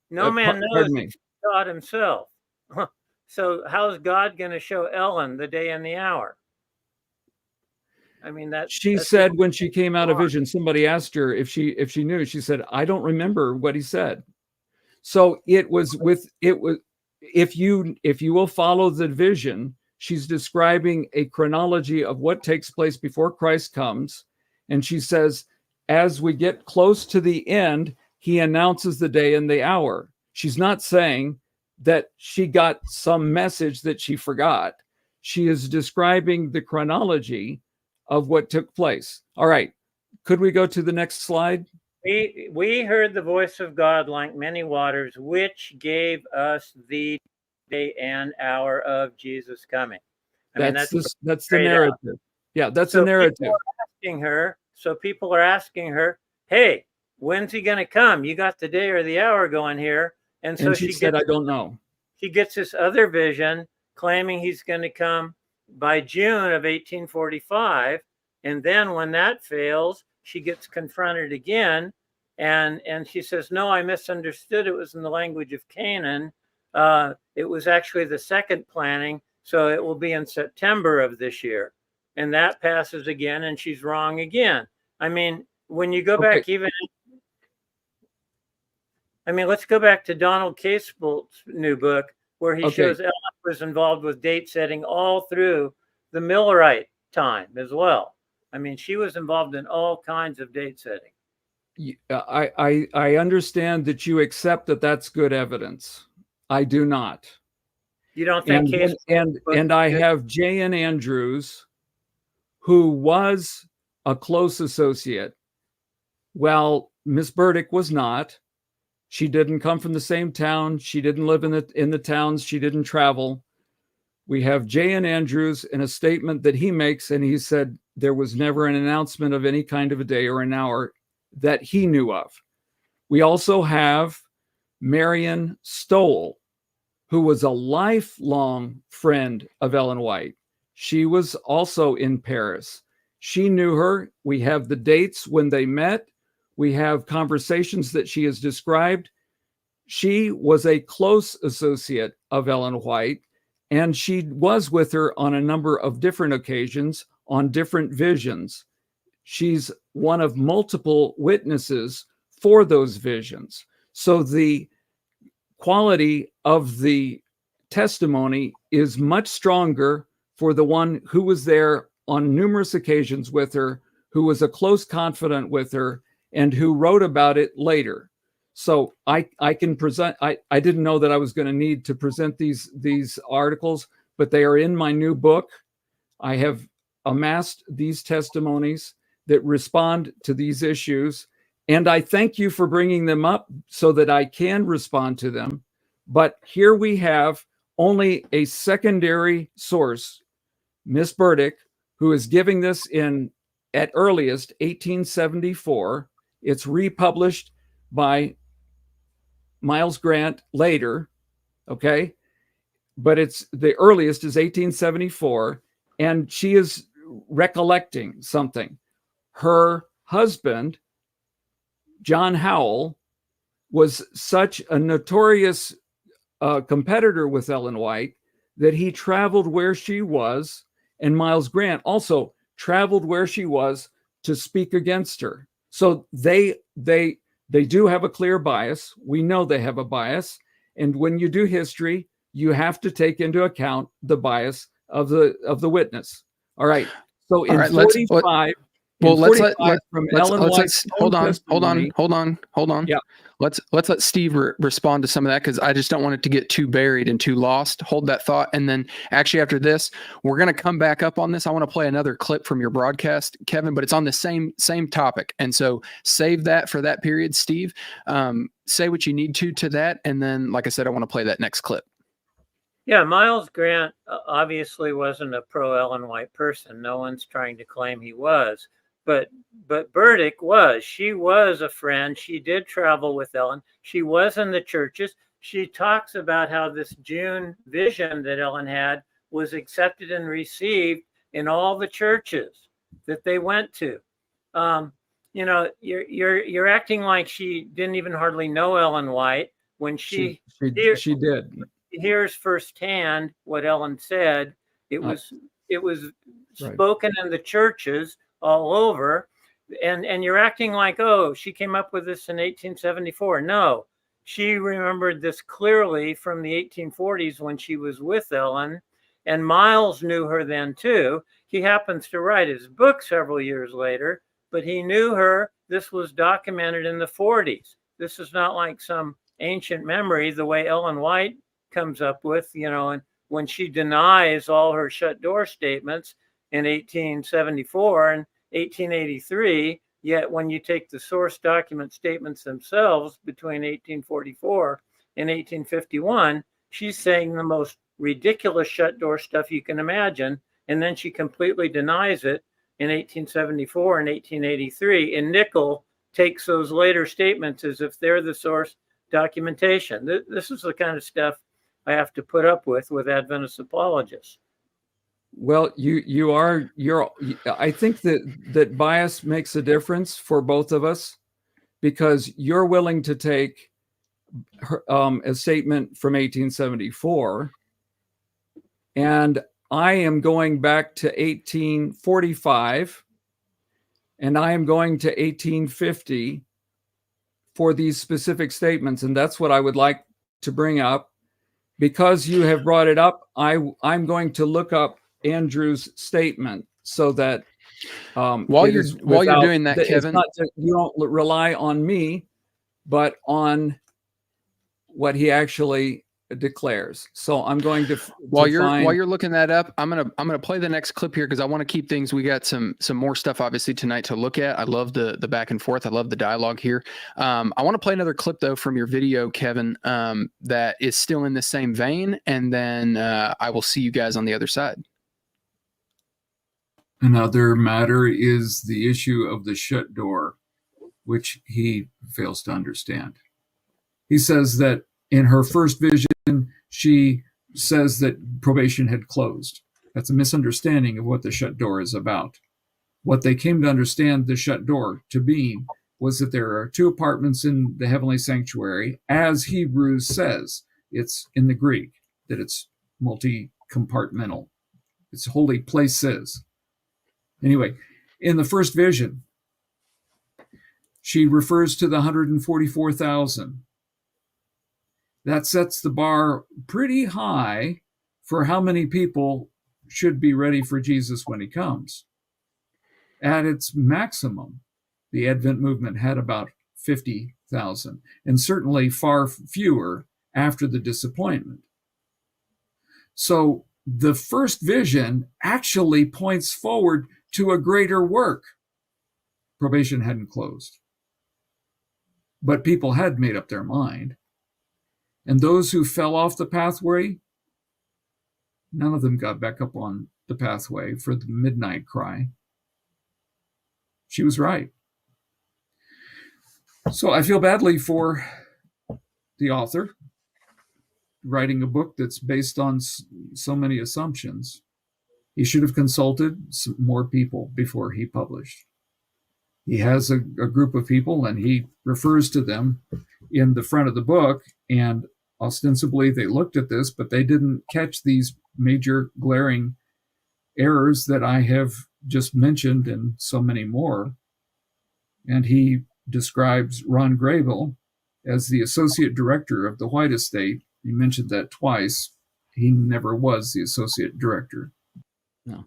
no man knows God himself. So how's God going to show Ellen the day and the hour? I mean, she said when she came out of vision, somebody asked her if she knew. She said, I don't remember what he said. So if you will follow the vision, she's describing a chronology of what takes place before Christ comes. And she says, as we get close to the end, he announces the day and the hour. She's not saying that she got some message that she forgot. She is describing the chronology of what took place. All right. Could we go to the next slide? We heard the voice of God like many waters, which gave us the day and hour of Jesus coming. That's the narrative. Yeah, that's the narrative. People are asking her, hey, when's he going to come? You got the day or the hour going here. And so she said, I don't know. She gets this other vision claiming he's going to come by June of 1845. And then when that fails, she gets confronted again. And she says, no, I misunderstood. It was in the language of Canaan. It was actually the second planning. So it will be in September of this year. And that passes again, and she's wrong again. I mean, when you go back let's go back to Donald Casebolt's new book, where he shows Ellen was involved with date setting all through the Millerite time as well. I mean, she was involved in all kinds of date setting. I understand that you accept that that's good evidence. I do not. You don't think and I have J.N. Andrews, who was a close associate. Well, Miss Burdick was not. She didn't come from the same town. She didn't live in the towns. She didn't travel. We have J.N. Andrews in a statement that he makes, and he said there was never an announcement of any kind of a day or an hour that he knew of. We also have Marion Stowell, who was a lifelong friend of Ellen White. She was also in Paris. She knew her. We have the dates when they met. We have conversations that she has described. She was a close associate of Ellen White, and she was with her on a number of different occasions on different visions. She's one of multiple witnesses for those visions. So the quality of the testimony is much stronger for the one who was there on numerous occasions with her, who was a close confidant with her, and who wrote about it later. So I can present, I didn't know that I was going to need to present these articles, but they are in my new book. I have amassed these testimonies that respond to these issues. And I thank you for bringing them up so that I can respond to them. But here we have only a secondary source, Miss Burdick, who is giving this in, at earliest, 1874. It's republished by Miles Grant later, okay? But it's the earliest is 1874, and she is recollecting something. Her husband, John Howell, was such a notorious competitor with Ellen White that he traveled where she was, and Miles Grant also traveled where she was to speak against her. So they do have a clear bias. We know they have a bias, and when you do history, you have to take into account the bias of the witness. All right. So in 45, Well, let's 45 from Ellen White's own testimony. hold on. Yeah. Let's let Steve respond to some of that, because I just don't want it to get too buried and too lost. Hold that thought, and then actually after this, we're going to come back up on this. I want to play another clip from your broadcast, Kevin, but it's on the same topic, and so save that for that period, Steve. Say what you need to that, and then, like I said, I want to play that next clip. Yeah, Miles Grant obviously wasn't a pro Ellen White person. No one's trying to claim he was. But Burdick was. She was a friend. She did travel with Ellen. She was in the churches. She talks about how this June vision that Ellen had was accepted and received in all the churches that they went to. You know, you're acting like she didn't even hardly know Ellen White when she did. Hears firsthand what Ellen said. It was Right. spoken in the churches all over, and you're acting like, oh, she came up with this in 1874. No, she remembered this clearly from the 1840s when she was with Ellen, and Miles knew her then too. He happens to write his book several years later, but he knew her. This was documented in the 40s. This is not like some ancient memory the way Ellen White comes up with, you know, and when she denies all her shut door statements in 1874 and 1883, yet when you take the source document statements themselves between 1844 and 1851, she's saying the most ridiculous shut door stuff you can imagine, and then she completely denies it in 1874 and 1883, and Nickel takes those later statements as if they're the source documentation. This is the kind of stuff I have to put up with Adventist apologists. Well, I think that bias makes a difference for both of us, because you're willing to take a statement from 1874, and I am going back to 1845, and I am going to 1850 for these specific statements. And that's what I would like to bring up. Because you have brought it up, I'm going to look up Andrew's statement so that while you're doing that, Kevin, you don't rely on me, but on what he actually declares. So I'm going to while you're looking that up, I'm gonna play the next clip here, because I want to keep things. We got some more stuff obviously tonight to look at. I love the back and forth. I love the dialogue here. I want to play another clip though from your video, Kevin, that is still in the same vein, and then I will see you guys on the other side. Another matter is the issue of the shut door, which he fails to understand. He says that in her first vision, she says that probation had closed. That's a misunderstanding of what the shut door is about. What they came to understand the shut door to be was that there are two apartments in the heavenly sanctuary, as Hebrews says. It's in the Greek, that it's multi-compartmental. It's holy places. Anyway, in the first vision, she refers to the 144,000. That sets the bar pretty high for how many people should be ready for Jesus when he comes. At its maximum, the Advent movement had about 50,000, and certainly far fewer after the disappointment. So the first vision actually points forward to a greater work. Probation hadn't closed, but people had made up their mind. And those who fell off the pathway, none of them got back up on the pathway for the midnight cry. She was right. So I feel badly for the author writing a book that's based on so many assumptions. He should have consulted some more people before he published. He has a group of people, and he refers to them in the front of the book, and ostensibly they looked at this, but they didn't catch these major glaring errors that I have just mentioned and so many more. And he describes Ron Grable as the associate director of the White Estate. He mentioned that twice. He never was the associate director. No.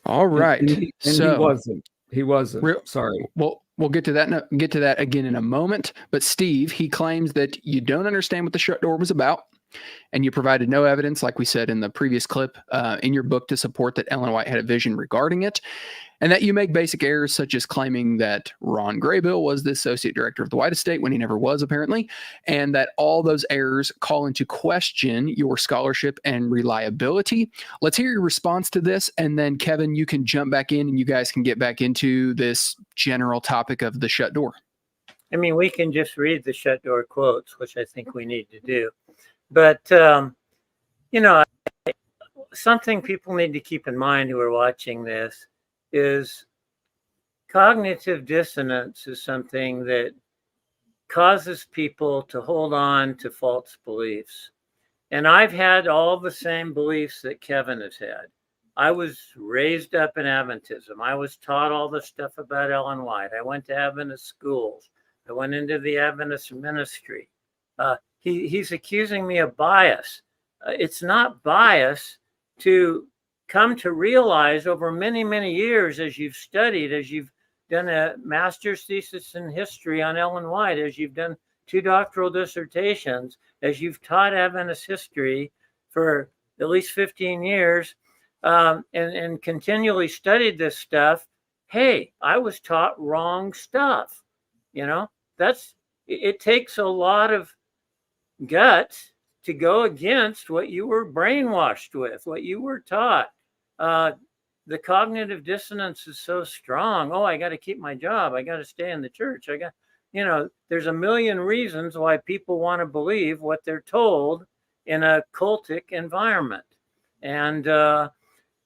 All right. And he wasn't. He wasn't. Sorry. We'll get to that again in a moment. But Steve, he claims that you don't understand what the shut door was about, and you provided no evidence, like we said in the previous clip, in your book to support that Ellen White had a vision regarding it, and that you make basic errors such as claiming that Ron Graybill was the associate director of the White Estate when he never was, apparently, and that all those errors call into question your scholarship and reliability. Let's hear your response to this, and then Kevin, you can jump back in and you guys can get back into this general topic of the shut door. I mean, we can just read the shut door quotes, which I think we need to do. But, something people need to keep in mind who are watching this is cognitive dissonance is something that causes people to hold on to false beliefs. And I've had all the same beliefs that Kevin has had. I was raised up in Adventism. I was taught all the stuff about Ellen White. I went to Adventist schools. I went into the Adventist ministry. He's accusing me of bias. It's not bias to come to realize over many, many years as you've studied, as you've done a master's thesis in history on Ellen White, as you've done 2 doctoral dissertations, as you've taught Adventist history for at least 15 years, and continually studied this stuff. Hey, I was taught wrong stuff. It takes a lot of guts to go against what you were brainwashed with, what you were taught. The cognitive dissonance is so strong. Oh, I got to keep my job. I got to stay in the church. There's a million reasons why people want to believe what they're told in a cultic environment. And,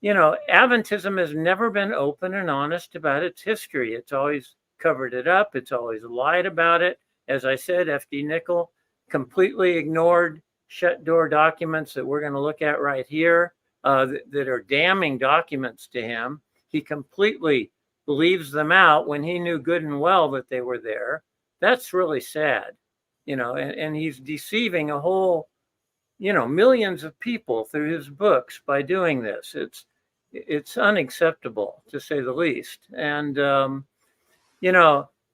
Adventism has never been open and honest about its history. It's always covered it up. It's always lied about it. As I said, F.D. Nickel completely ignored shut door documents that we're going to look at right here that are damning documents to him. He completely leaves them out when he knew good and well that they were there. That's really sad, and he's deceiving a whole, millions of people through his books by doing this. It's unacceptable, to say the least. And,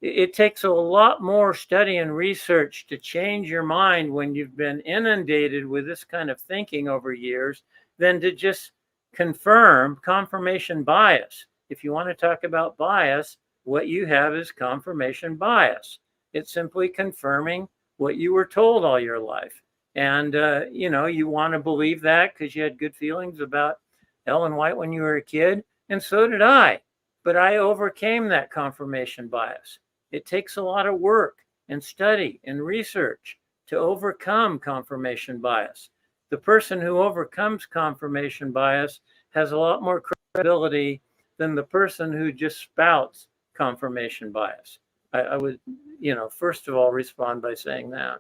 it takes a lot more study and research to change your mind when you've been inundated with this kind of thinking over years than to just confirmation bias. If you want to talk about bias, what you have is confirmation bias. It's simply confirming what you were told all your life. And, you want to believe that because you had good feelings about Ellen White when you were a kid. And so did I. But I overcame that confirmation bias. It takes a lot of work and study and research to overcome confirmation bias. The person who overcomes confirmation bias has a lot more credibility than the person who just spouts confirmation bias. I would, first of all, respond by saying that.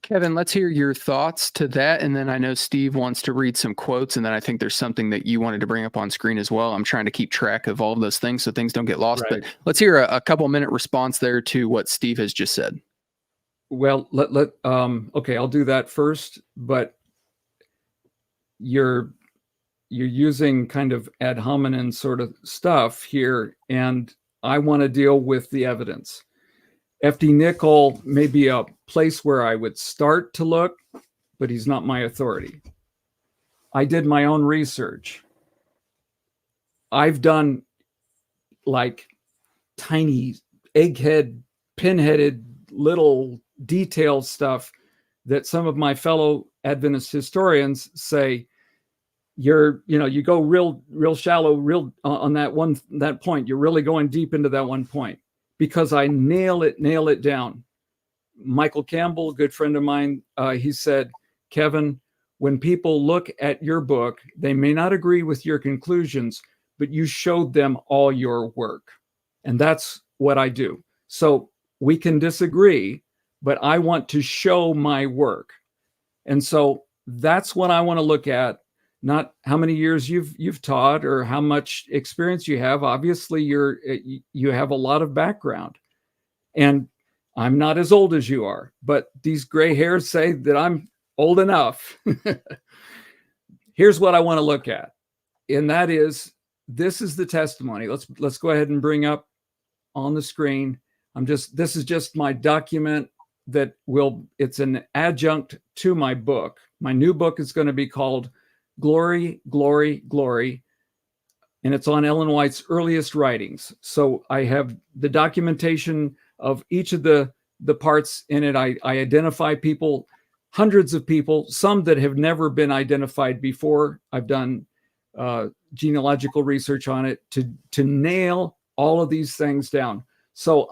Kevin, let's hear your thoughts to that. And then I know Steve wants to read some quotes. And then I think there's something that you wanted to bring up on screen as well. I'm trying to keep track of all of those things so things don't get lost. Right. But let's hear a couple-minute response there to what Steve has just said. Well, okay, I'll do that first. But you're using kind of ad hominem sort of stuff here, and I want to deal with the evidence. F.D. Nickel may be a place where I would start to look, but he's not my authority. I did my own research. I've done like tiny egghead, pinheaded little detailed stuff that some of my fellow Adventist historians say you go real shallow, on that point. You're really going deep into that one point. Because I nail it down. Michael Campbell, a good friend of mine, he said, Kevin, when people look at your book, they may not agree with your conclusions, but you showed them all your work. And that's what I do. So we can disagree, but I want to show my work. And so that's what I want to look at, not how many years you've taught or how much experience you have. Obviously, you have a lot of background, and I'm not as old as you are, but these gray hairs say that I'm old enough. Here's what I want to look at, and that is this is the testimony. Let's go ahead and bring up on the screen. This is just my document that it's an adjunct to my book. My new book is going to be called Glory, Glory, Glory. And it's on Ellen White's earliest writings. So I have the documentation of each of the parts in it. I identify people, hundreds of people, some that have never been identified before. I've done genealogical research on it to nail all of these things down. So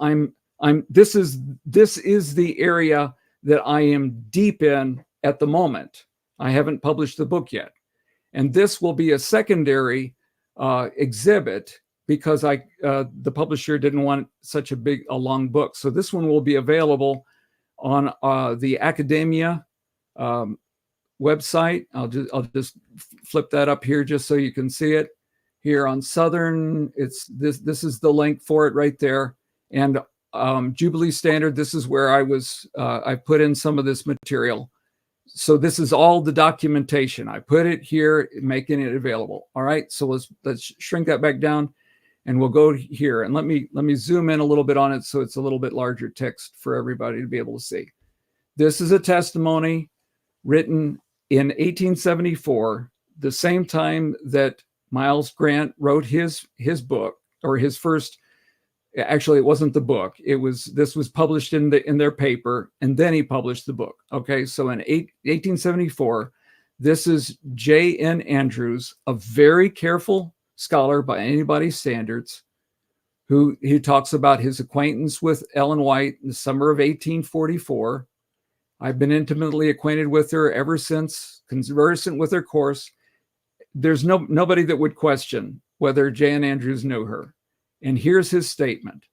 this is the area that I am deep in at the moment. I haven't published the book yet. And this will be a secondary exhibit because the publisher didn't want such a long book. So this one will be available on the Academia website. I'll just flip that up here just so you can see it. Here on Southern, this is the link for it right there. And Jubilee Standard, this is where I put in some of this material. So this is all the documentation. I put it here, making it available. All right, so let's shrink that back down, and we'll go here. And let me zoom in a little bit on it so it's a little bit larger text for everybody to be able to see. This is a testimony written in 1874, the same time that Miles Grant wrote his book, or his first. Actually, it wasn't the book. This was published in their paper, and then he published the book. Okay, so in 1874, this is J.N. Andrews, a very careful scholar by anybody's standards, who talks about his acquaintance with Ellen White in the summer of 1844. I've been intimately acquainted with her ever since, conversant with her course. There's nobody that would question whether J.N. Andrews knew her. And here's his statement.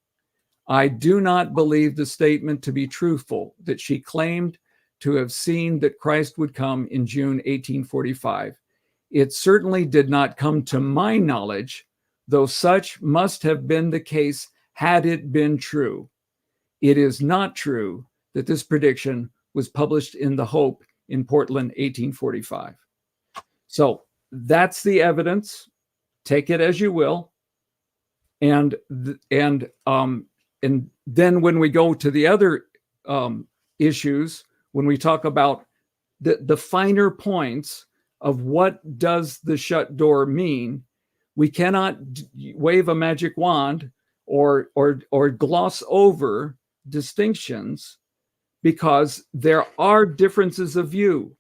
I do not believe the statement to be truthful that she claimed to have seen that Christ would come in June 1845. It certainly did not come to my knowledge, though such must have been the case had it been true. It is not true that this prediction was published in The Hope in Portland, 1845. So that's the evidence. Take it as you will. And then when we go to the other issues, when we talk about the finer points of what does the shut door mean, we cannot wave a magic wand or gloss over distinctions, because there are differences of view.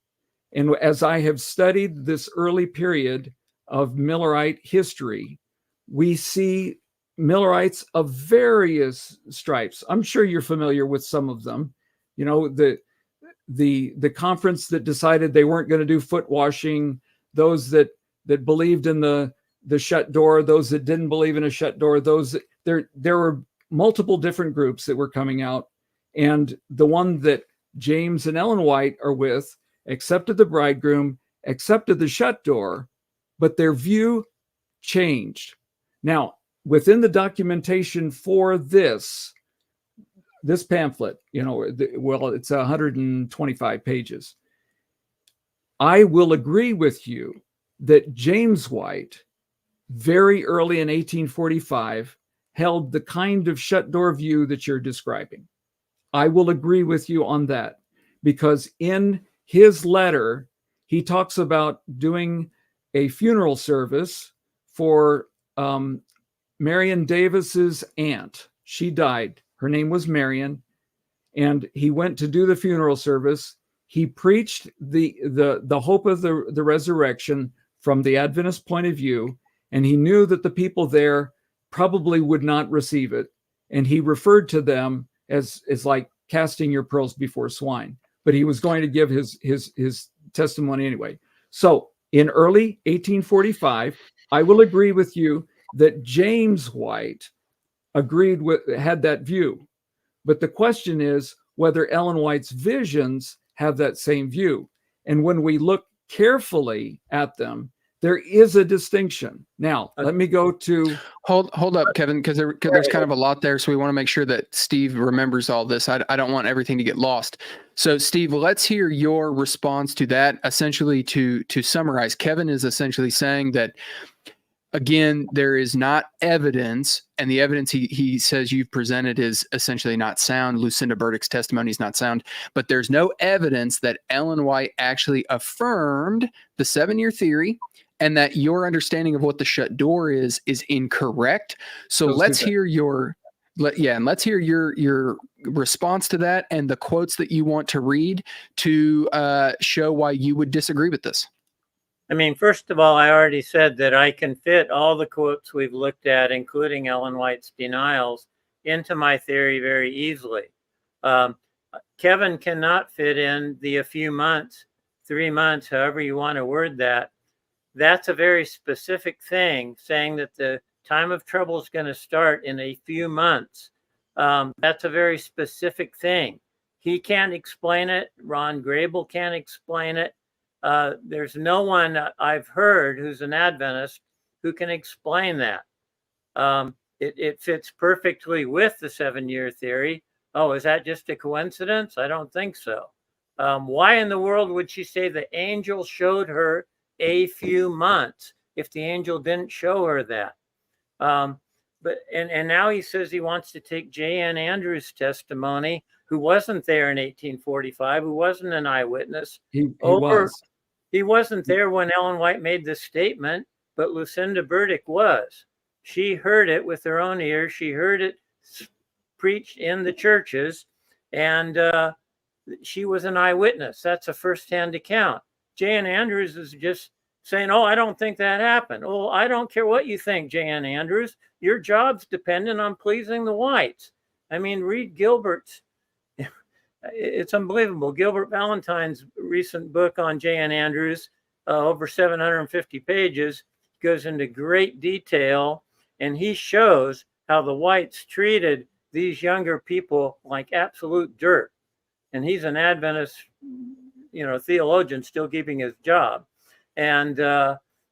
And as I have studied this early period of Millerite history, we see Millerites of various stripes. I'm sure you're familiar with some of them. You know, the conference that decided they weren't going to do foot washing, those that believed in the shut door, those that didn't believe in a shut door, there were multiple different groups that were coming out. And the one that James and Ellen White are with accepted the bridegroom, accepted the shut door, but their view changed. Now, within the documentation for this pamphlet, it's 125 pages. I will agree with you that James White, very early in 1845, held the kind of shut door view that you're describing. I will agree with you on that, because in his letter, he talks about doing a funeral service for Marion Davis's aunt. She died. Her name was Marion, and he went to do the funeral service. He preached the hope of the resurrection from the Adventist point of view, and he knew that the people there probably would not receive it, and he referred to them as like casting your pearls before swine. But he was going to give his testimony anyway. So in early 1845, I will agree with you that James White had that view. But the question is whether Ellen White's visions have that same view. And when we look carefully at them, there is a distinction. Now, let me go to... Hold up, Kevin, because there's kind of a lot there. So we want to make sure that Steve remembers all this. I don't want everything to get lost. So Steve, let's hear your response to that. Essentially, to summarize, Kevin is essentially saying that again, there is not evidence, and the evidence he says you've presented is essentially not sound. Lucinda Burdick's testimony is not sound, but there's no evidence that Ellen White actually affirmed the 7-year theory and that your understanding of what the shut door is incorrect. So let's hear your response to that and the quotes that you want to read to show why you would disagree with this. I mean, first of all, I already said that I can fit all the quotes we've looked at, including Ellen White's denials, into my theory very easily. Kevin cannot fit in a few months, 3 months, however you want to word that. That's a very specific thing, saying that the time of trouble is going to start in a few months. That's a very specific thing. He can't explain it. Ron Grable can't explain it. There's no one I've heard who's an Adventist who can explain that. It fits perfectly with the 7-year theory. Oh, is that just a coincidence? I don't think so. Why in the world would she say the angel showed her a few months if the angel didn't show her that? But now he says he wants to take J.N. Andrews' testimony, who wasn't there in 1845, who wasn't an eyewitness. He wasn't there when Ellen White made this statement, but Lucinda Burdick was. She heard it with her own ears. She heard it preached in the churches, and she was an eyewitness. That's a firsthand account. J.N. Andrews is just saying, oh, I don't think that happened. Oh, I don't care what you think, J.N. Andrews. Your job's dependent on pleasing the whites. I mean, read Gilbert's. It's unbelievable. Gilbert Valentine's recent book on J.N. Andrews, over 750 pages, goes into great detail, and he shows how the whites treated these younger people like absolute dirt. And he's an Adventist, theologian still keeping his job. And,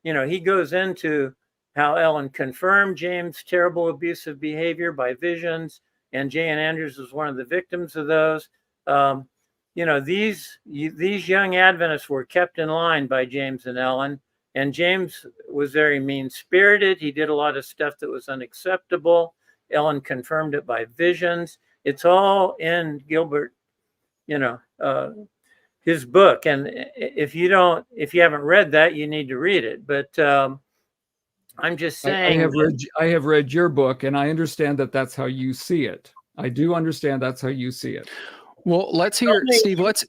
he goes into how Ellen confirmed James' terrible abusive behavior by visions, and J.N. Andrews was one of the victims of those. These young Adventists were kept in line by James and Ellen, and James was very mean-spirited. He did a lot of stuff that was unacceptable. Ellen confirmed it by visions. It's all in Gilbert, his book. And if you haven't read that, you need to read it. But I'm just saying, I have read your book, and I understand that that's how you see it. I do understand that's how you see it. Well, let's hear, Steve. Let's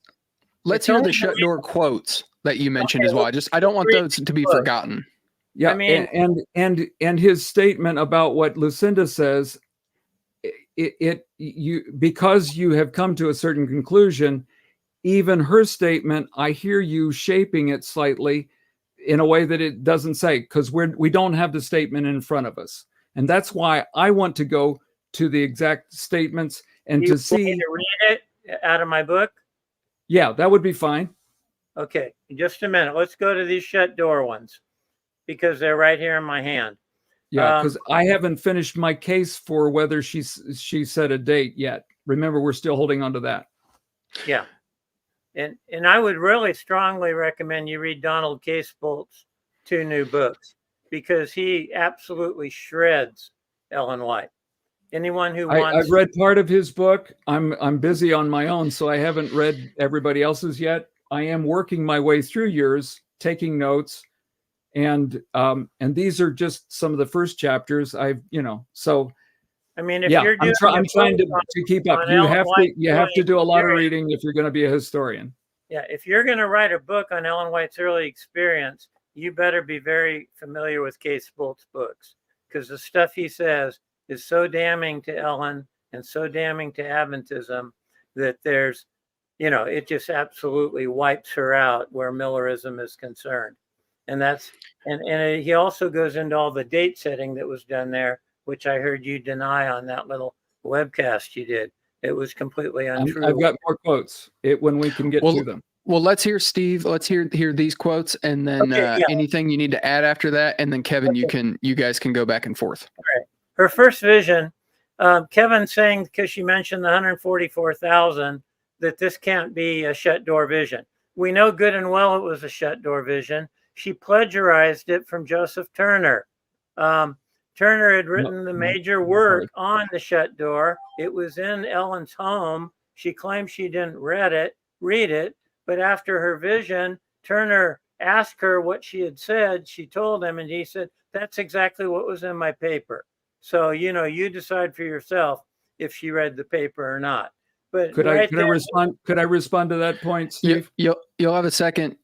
hear the shut door quotes that you mentioned as well. I don't want those to be forgotten. Yeah, I mean, and his statement about what Lucinda says, because you have come to a certain conclusion. Even her statement, I hear you shaping it slightly in a way that it doesn't say, because we don't have the statement in front of us, and that's why I want to go to the exact statements and to see. To read it out of my book? Yeah, that would be fine. Okay, just a minute. Let's go to these shut door ones because they're right here in my hand. Yeah, because I haven't finished my case for whether she set a date yet. Remember, we're still holding on to that. Yeah, and I would really strongly recommend you read Donald Casebolt's 2 new books, because he absolutely shreds Ellen White. Anyone who wants, I've read part of his book. I'm busy on my own, so I haven't read everybody else's yet. I am working my way through yours, taking notes, and these are just some of the first chapters. So I mean, if you're doing, I'm trying to keep up. You have to do a lot of reading if you're going to be a historian. Yeah, if you're going to write a book on Ellen White's early experience, you better be very familiar with Casebolt's books, because the stuff he says is so damning to Ellen and so damning to Adventism that there's, it just absolutely wipes her out where Millerism is concerned. And he also goes into all the date setting that was done there, which I heard you deny on that little webcast you did. It was completely untrue. I've got more quotes when we can get to them. Well, let's hear Steve. Let's hear these quotes, and then anything you need to add after that, and then Kevin, you guys can go back and forth. All right. Her first vision, Kevin saying, because she mentioned the 144,000, that this can't be a shut door vision. We know good and well it was a shut door vision. She plagiarized it from Joseph Turner. Turner had written the major sorry. work on the shut door. It was in Ellen's home. She claimed she didn't read it, but after her vision, Turner asked her what she had said. She told him, and he said, "That's exactly what was in my paper." So, you decide for yourself if she read the paper or not. But Could I respond? Could I respond to that point, Steve? You'll have a second,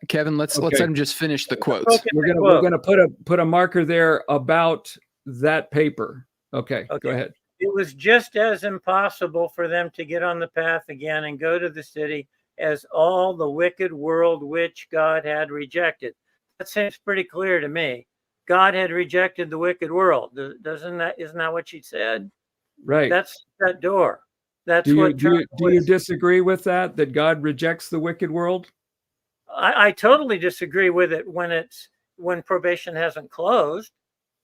Kevin. Let's let him just finish the quotes. We're gonna put a marker there about that paper. Okay, go ahead. It was just as impossible for them to get on the path again and go to the city as all the wicked world which God had rejected. That seems pretty clear to me. God had rejected the wicked world. Isn't that what she said? Right. That's that door. That's do what. You disagree with that that God rejects the wicked world? I totally disagree with it when probation hasn't closed.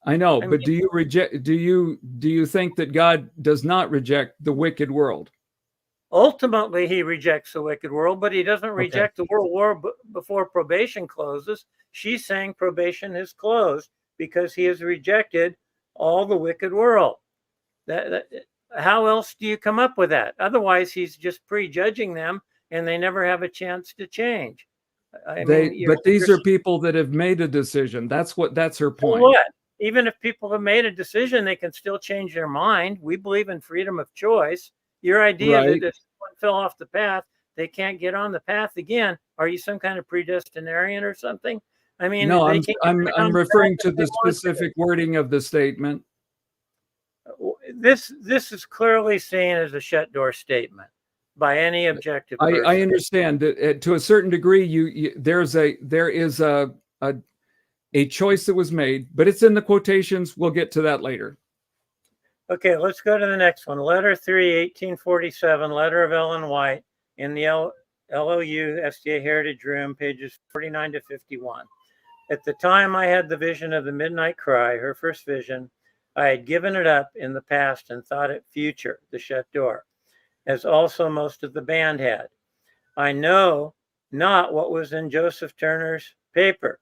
I know, but do you think that God does not reject the wicked world? Ultimately, he rejects the wicked world, but he doesn't reject the world war before probation closes. She's saying probation has closed because he has rejected all the wicked world. How else do you come up with that? Otherwise, he's just prejudging them, and they never have a chance to change. But these are people that have made a decision. That's her point. What? Even if people have made a decision, they can still change their mind. We believe in freedom of choice. Your idea that if someone fell off the path, they can't get on the path again. Are you some kind of predestinarian or something? I mean, no, I'm referring to the specific wording of the statement. This is clearly seen as a shut door statement by any objective person. I understand that to a certain degree, there is a choice that was made, but it's in the quotations. We'll get to that later. Okay, let's go to the next one. Letter 3, 1847, letter of Ellen White in the LOU SDA Heritage Room, pages 49 to 51. At the time I had the vision of the midnight cry, her first vision, I had given it up in the past and thought it future, the shut door, as also most of the band had. I know not what was in Joseph Turner's paper.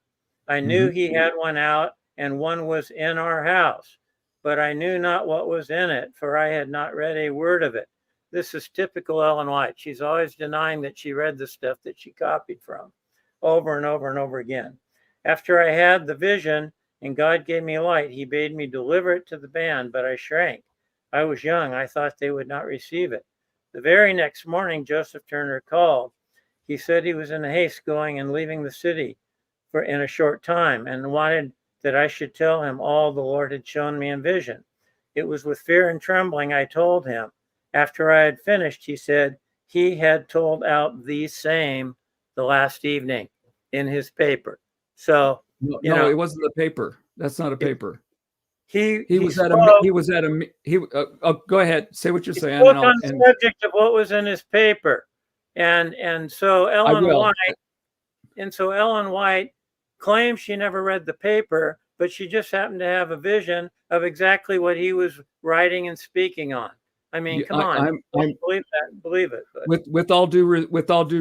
I knew he had one out and one was in our house, but I knew not what was in it, for I had not read a word of it. This is typical Ellen White. She's always denying that she read the stuff that she copied from over and over and over again. After I had the vision and God gave me light, he bade me deliver it to the band, but I shrank. I was young. I thought they would not receive it. The very next morning, Joseph Turner called. He said he was in haste going and leaving the city in a short time and wanted that I should tell him all the Lord had shown me in vision. It was with fear and trembling I told him. After I had finished, he said he had told out the same the last evening in his paper. So, no, it wasn't the paper. That's not a paper. He was at a go ahead, say what you're saying. Spoke on the subject of what was in his paper, and so Ellen White claims she never read the paper, but she just happened to have a vision of exactly what he was writing and speaking on. I mean, come on, believe it. But. With all due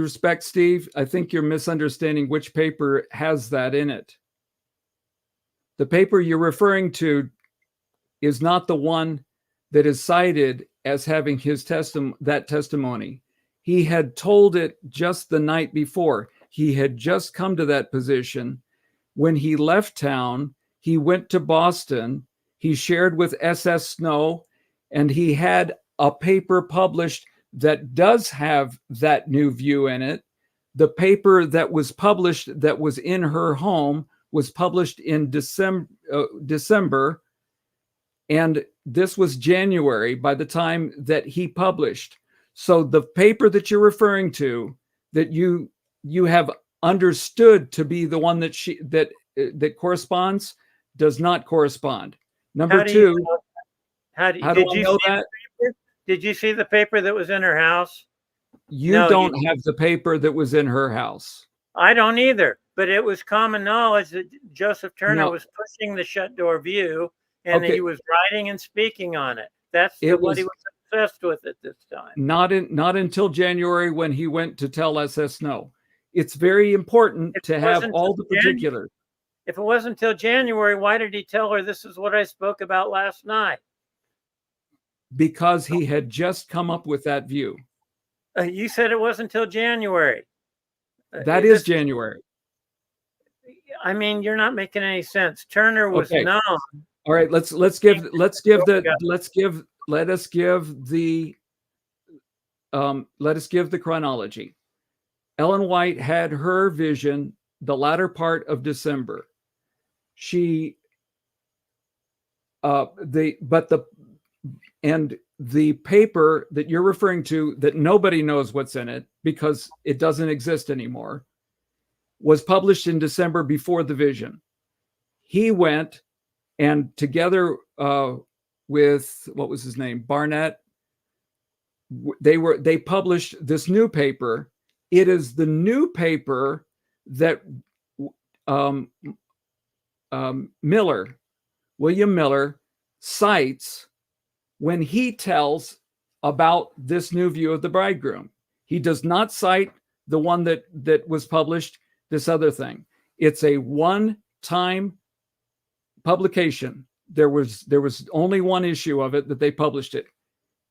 respect, Steve, I think you're misunderstanding which paper has that in it. The paper you're referring to is not the one that is cited as having that testimony. He had told it just the night before. He had just come to that position. When he left town, he went to Boston. He shared with SS Snow, and he had a paper published that does have that new view in it. The paper that was published that was in her home was published in December, and this was January by the time that he published. So the paper that you're referring to, that you have understood to be the one that corresponds, does not correspond. Number two, how do you know that? Did you see the paper that was in her house? You don't have the paper that was in her house. I don't either, but it was common knowledge that Joseph Turner was pushing the shut door view, and he was writing and speaking on it. That's what he was obsessed with at this time. Not until January, when he went to tell SS Snow. It's very important to have all the particulars. If it wasn't until January, why did he tell her this is what I spoke about last night? Because he had just come up with that view. You said it wasn't until January. That is January. I mean, you're not making any sense. Turner was known. All right, let us give the chronology. Ellen White had her vision the latter part of December. The paper that you're referring to, that nobody knows what's in it because it doesn't exist anymore, was published in December before the vision. He went and together with, what was his name, Barnett, they published this new paper. It is the new paper that William Miller cites when he tells about this new view of the bridegroom. He does not cite the one that was published, this other thing. It's a one-time publication. There was only one issue of it that they published it.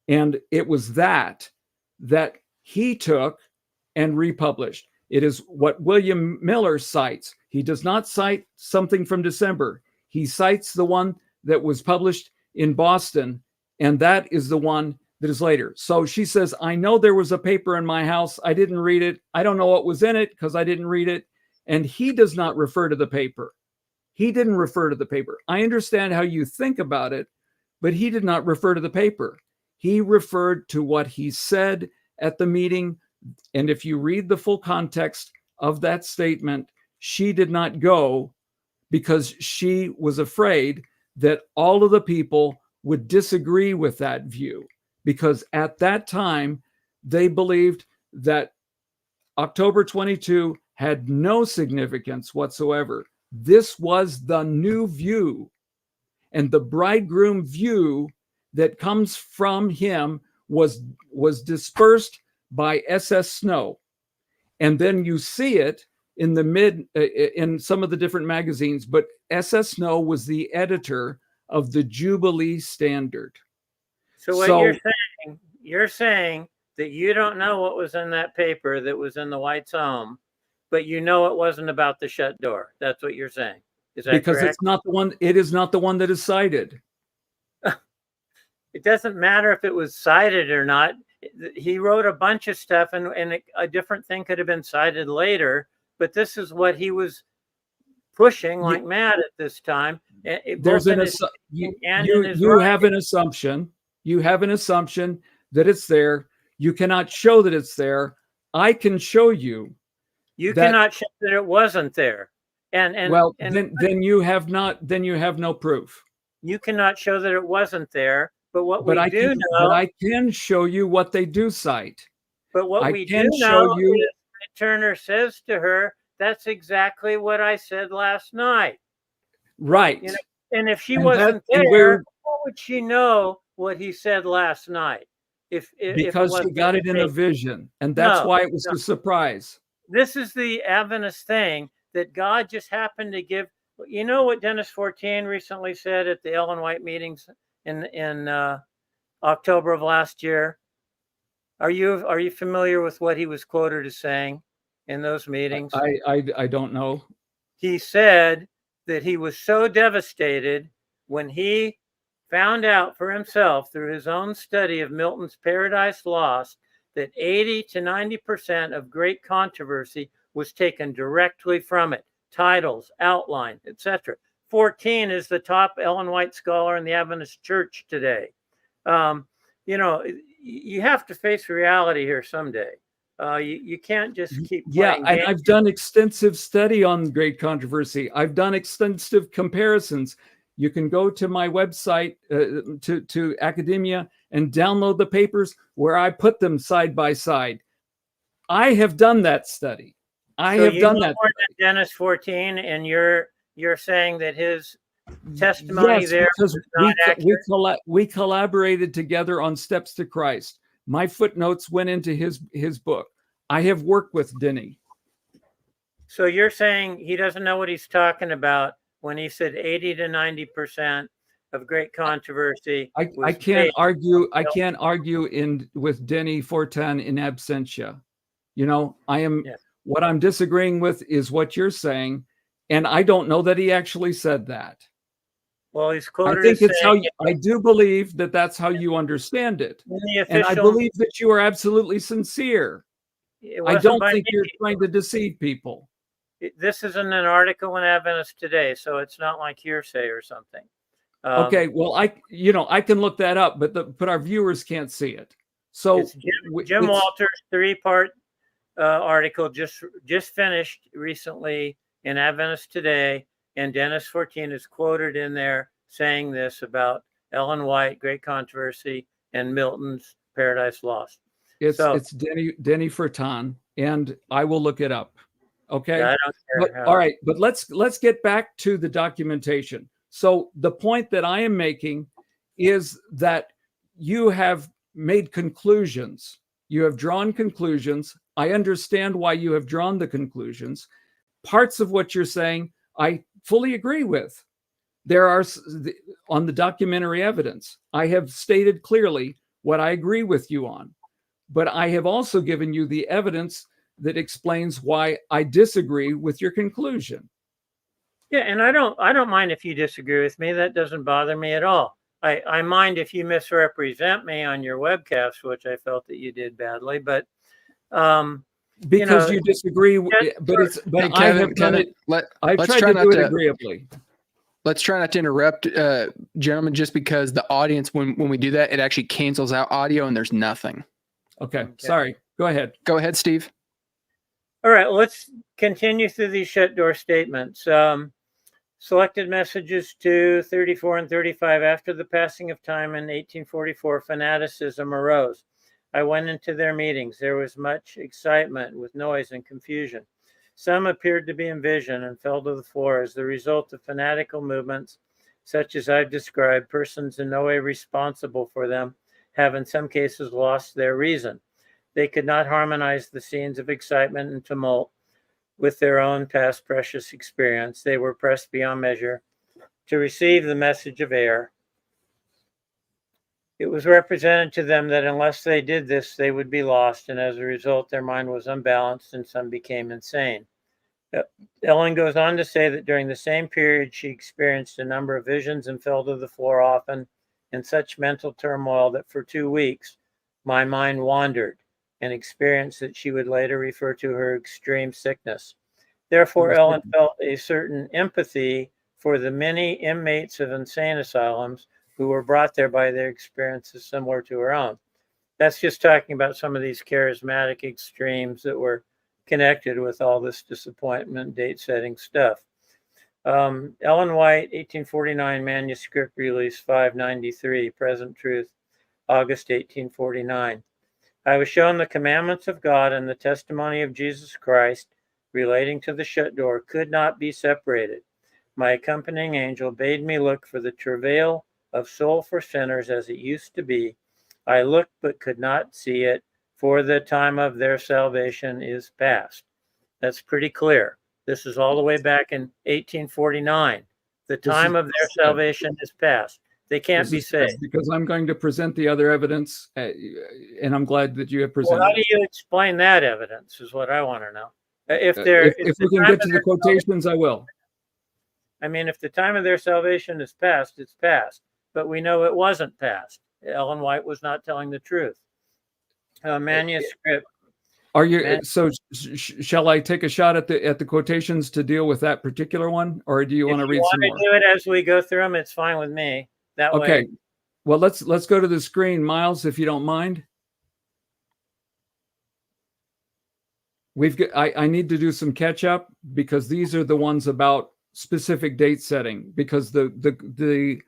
And it was that he took and republished. It is what William Miller cites. He does not cite something from December. He cites the one that was published in Boston, and that is the one that is later. So she says, I know there was a paper in my house. I didn't read it. I don't know what was in it because I didn't read it. And he does not refer to the paper. He didn't refer to the paper. I understand how you think about it, but he did not refer to the paper. He referred to what he said at the meeting. And if you read the full context of that statement, she did not go because she was afraid that all of the people would disagree with that view, because at that time, they believed that October 22 had no significance whatsoever. This was the new view, and the bridegroom view that comes from him was dispersed by S.S. Snow. And then you see it in in some of the different magazines, but S.S. Snow was the editor of the Jubilee Standard. So what you're saying that you don't know what was in that paper that was in the White's home, but you know it wasn't about the shut door. That's what you're saying. Is that because correct? It's not the one. It is not the one that is cited. It doesn't matter if it was cited or not. He wrote a bunch of stuff, and a different thing could have been cited later. But this is what he was pushing like mad at this time. You have an assumption. You have an assumption that it's there. You cannot show that it's there. I can show you. You cannot show that it wasn't there. Then you have no proof. You cannot show that it wasn't there. But I can show you what they do cite. But what we do know is that Turner says to her, that's exactly what I said last night. Right. You know, and if she wasn't there, how would she know what he said last night? Because she got it in a vision. And that's why it was a surprise. This is the Adventist thing that God just happened to give. You know what Dennis Fortin recently said at the Ellen White meetings in October of last year? Are you familiar with what he was quoted as saying in those meetings? I don't know. He said that he was so devastated when he found out for himself through his own study of Milton's Paradise Lost that 80 to 90% of great controversy was taken directly from it. Titles, outline, etc. Fortin is the top Ellen White scholar in the Adventist Church today. You have to face reality here someday. You can't just keep playing games. I've done extensive study on great controversy. I've done extensive comparisons. You can go to my website, to academia, and download the papers where I put them side by side. I have done that study. I have done that. More than Dennis Fortin, and you're saying that his testimony there was not accurate? We collaborated together on Steps to Christ. My footnotes went into his book. I have worked with Denny. So you're saying he doesn't know what he's talking about when he said 80 to 90% of great controversy. I can't argue. I can't argue with Denny Fortin in absentia. You know, what I'm disagreeing with is what you're saying, and I don't know that he actually said that. Well, he's quoted. I think it's how I do believe that that's how you understand it, and I believe that you are absolutely sincere. I don't think you're trying to deceive people. This isn't an article in Adventist Today, so it's not like hearsay or something. Okay, well, I can look that up, but our viewers can't see it. So it's Jim Walters' 3-part article just finished recently in Adventist Today, and Dennis Fortin is quoted in there saying this about Ellen White, Great Controversy, and Milton's Paradise Lost. It's Denny Fortin, and I will look it up. Okay. Yeah, I don't care. All right, but let's get back to the documentation. So the point that I am making is that you have made conclusions. You have drawn conclusions. I understand why you have drawn the conclusions. Parts of what you're saying, I fully agree with. There are, on the documentary evidence, I have stated clearly what I agree with you on. But I have also given you the evidence that explains why I disagree with your conclusion. Yeah, and I don't mind if you disagree with me. That doesn't bother me at all. I mind if you misrepresent me on your webcast, which I felt that you did badly. But because you disagree, I have done it. I've tried to do it agreeably. Let's try not to interrupt, gentlemen, just because the audience, when we do that, it actually cancels out audio and there's nothing. Okay. Sorry. Go ahead. Go ahead, Steve. All right, let's continue through these shut door statements. Selected messages 2, 34, and 35. After the passing of time in 1844, fanaticism arose. I went into their meetings. There was much excitement with noise and confusion. Some appeared to be in vision and fell to the floor as the result of fanatical movements, such as I've described. Persons in no way responsible for them have in some cases lost their reason. They could not harmonize the scenes of excitement and tumult with their own past precious experience. They were pressed beyond measure to receive the message of air. It was represented to them that unless they did this, they would be lost, and as a result, their mind was unbalanced and some became insane. Ellen goes on to say that during the same period, she experienced a number of visions and fell to the floor often in such mental turmoil that for 2 weeks, my mind wandered, an experience that she would later refer to her extreme sickness. Therefore, Ellen felt a certain empathy for the many inmates of insane asylums who were brought there by their experiences similar to her own. That's just talking about some of these charismatic extremes that were connected with all this disappointment, date-setting stuff. Ellen White, 1849, Manuscript release 593, Present Truth, August 1849. I was shown the commandments of God and the testimony of Jesus Christ relating to the shut door could not be separated. My accompanying angel bade me look for the travail of soul for sinners as it used to be. I looked but could not see it, for the time of their salvation is past. That's pretty clear. This is all the way back in 1849. The time of their salvation is past. They can't be saved. Because I'm going to present the other evidence, and I'm glad that you have presented. Well, how do you explain that evidence is what I want to know. If we can get to the quotations, I will. I mean, if the time of their salvation is past, it's past. But we know it wasn't past. Ellen White was not telling the truth. Manuscript. Are you so? Shall I take a shot at the quotations to deal with that particular one, or do you want to read some more? If you want to do it as we go through them, it's fine with me. That way. Okay. Well, let's go to the screen, Miles, if you don't mind. I need to do some catch up because these are the ones about specific date setting, because the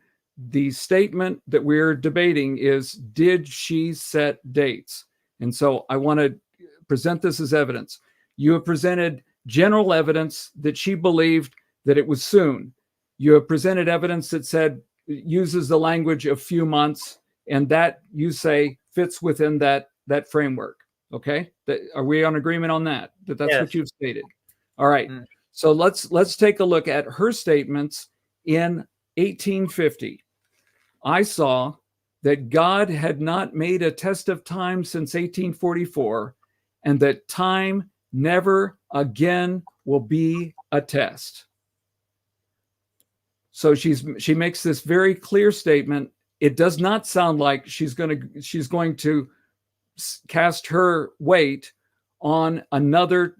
statement that we're debating is, did she set dates? And so I want to present this as evidence. You have presented general evidence that she believed that it was soon. You have presented evidence that uses the language of few months, and that you say fits within that framework. Okay, are we on agreement on that? That's yes. What you've stated. All right. Mm. So let's take a look at her statements in 1850. I saw that God had not made a test of time since 1844, and that time never again will be a test. So she makes this very clear statement. It does not sound like she's going to cast her weight on another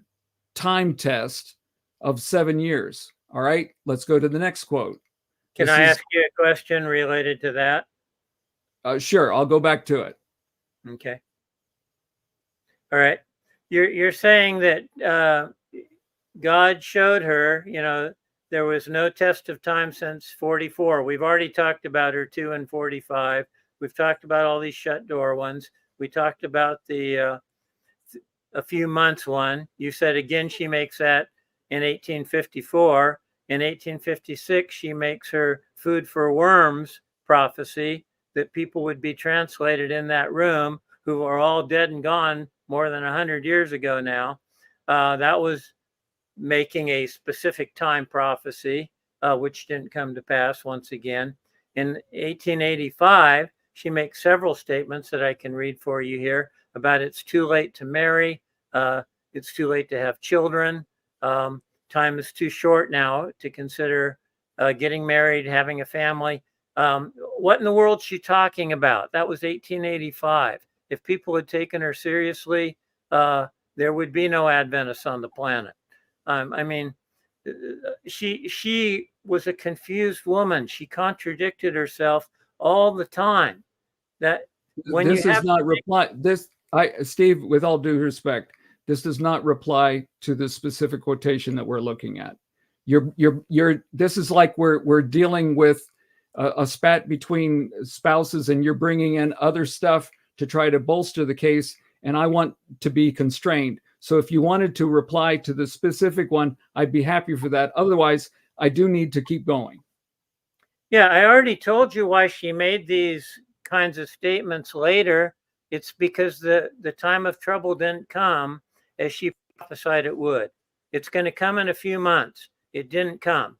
time test of 7 years. All right, let's go to the next quote. Can I ask you a question related to that? Sure, I'll go back to it. Okay. All right. You're saying that God showed her, there was no test of time since 44. We've already talked about her 2 and 45. We've talked about all these shut door ones. We talked about the a few months one. You said again she makes that in 1854. In 1856, she makes her food for worms prophecy that people would be translated in that room who are all dead and gone more than 100 years ago now. That was making a specific time prophecy, which didn't come to pass once again. In 1885, she makes several statements that I can read for you here about it's too late to marry, it's too late to have children, time is too short now to consider getting married, having a family. What in the world is she talking about? That was 1885. If people had taken her seriously, there would be no Adventists on the planet. I mean, she was a confused woman. She contradicted herself all the time. That when this you does have not reply. Steve, with all due respect, this does not reply to the specific quotation that we're looking at. This is like we're dealing with a spat between spouses, and you're bringing in other stuff to try to bolster the case, and I want to be constrained. So if you wanted to reply to the specific one, I'd be happy for that. Otherwise, I do need to keep going. Yeah, I already told you why she made these kinds of statements later. It's because the time of trouble didn't come as she prophesied it would. It's going to come in a few months. It didn't come.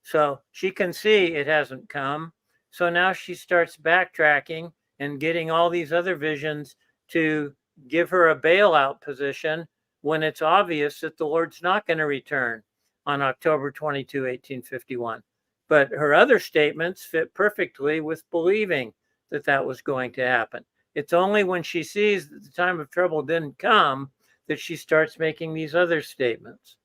So she can see it hasn't come. So now she starts backtracking and getting all these other visions to give her a bailout position when it's obvious that the Lord's not going to return on October 22, 1851. But her other statements fit perfectly with believing that that was going to happen. It's only when she sees that the time of trouble didn't come that she starts making these other statements.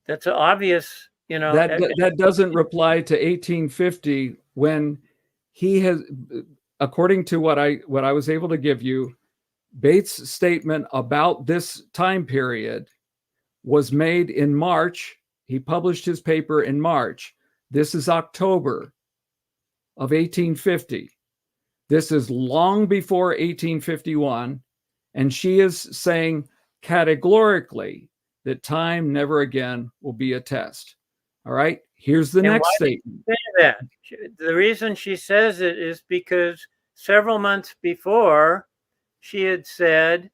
That's obvious, That doesn't reply to 1850 when he has, according to what I was able to give you, Bates' statement about this time period was made in March. He published his paper in March. This is October of 1850. This is long before 1851. And she is saying categorically that time never again will be a test. All right, here's the next statement. Say that? The reason she says it is because several months before, she had said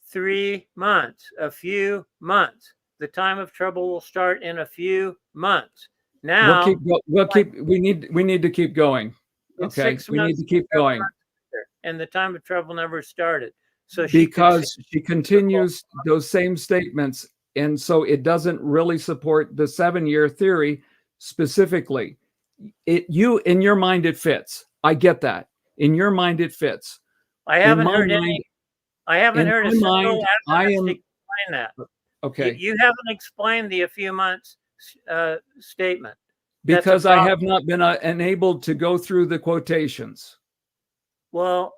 3 months, a few months. The time of trouble will start in a few months. Now we need to keep going. Okay, we need to keep going. And the time of trouble never started. So because she continues those same statements, and so it doesn't really support the 7-year theory specifically. In your mind it fits. I get that. In your mind it fits. I haven't heard a single Adventist explain that. Okay. You haven't explained the a few months statement. Because I have not been enabled to go through the quotations. Well,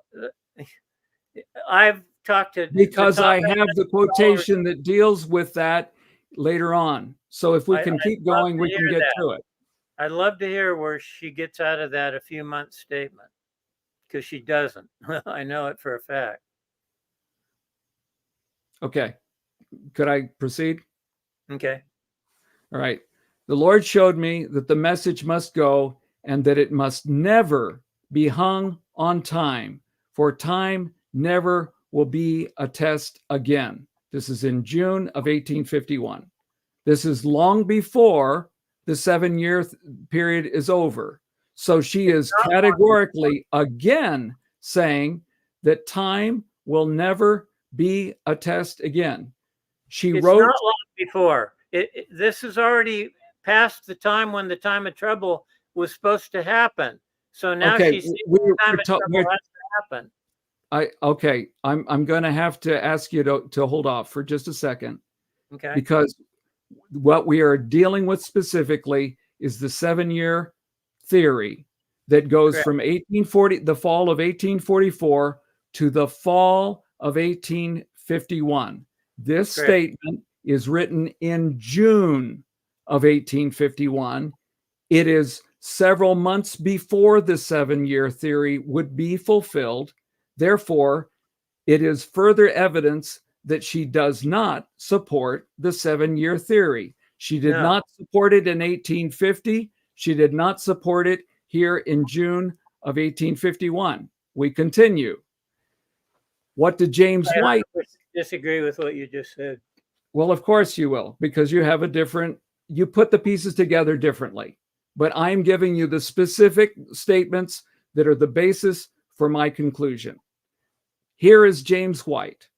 I've talked to... Because I have the quotation that deals with that later on. So if we can keep going, we can get to it. I'd love to hear where she gets out of that a few months statement. Because she doesn't. I know it for a fact. Okay. Could I proceed? Okay. All right. The Lord showed me that the message must go and that it must never be hung on time, for time never will be a test again. This is in June of 1851. This is long before the 7-year period is over. So she is categorically again saying that time will never be a test again. It's not long before. This is already past the time when the time of trouble was supposed to happen. So now she's saying the time of trouble has to happen. I'm going to have to ask you to hold off for just a second. Okay. Because what we are dealing with specifically is the 7-year theory that goes from the fall of 1844 to the fall of 1851. This statement is written in June of 1851. It is several months before the 7-year theory would be fulfilled. Therefore, it is further evidence that she does not support the 7-year theory. She did not support it in 1850. She did not support it here in June of 1851. We continue. What did James White disagree with what you just said? Well, of course you will, because you have you put the pieces together differently. But I'm giving you the specific statements that are the basis for my conclusion. Here is James White.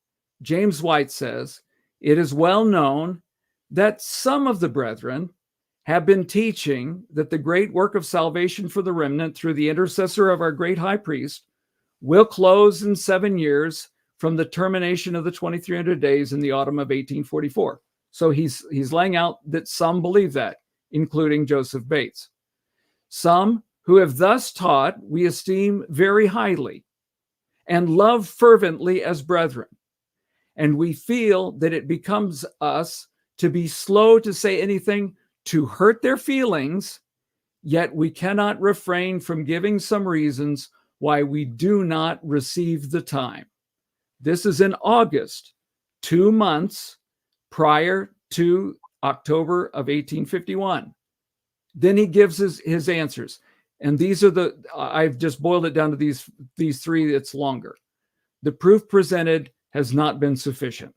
James White says, "It is well known that some of the brethren have been teaching that the great work of salvation for the remnant through the intercessor of our great high priest will close in 7 years from the termination of the 2300 days in the autumn of 1844. So he's laying out that some believe that, including Joseph Bates. Some who have thus taught we esteem very highly and love fervently as brethren. And we feel that it becomes us to be slow to say anything to hurt their feelings, yet we cannot refrain from giving some reasons why we do not receive the time." This is in August, 2 months prior to October of 1851. Then he gives his answers. And these are I've just boiled it down to these three. It's longer. The proof presented has not been sufficient.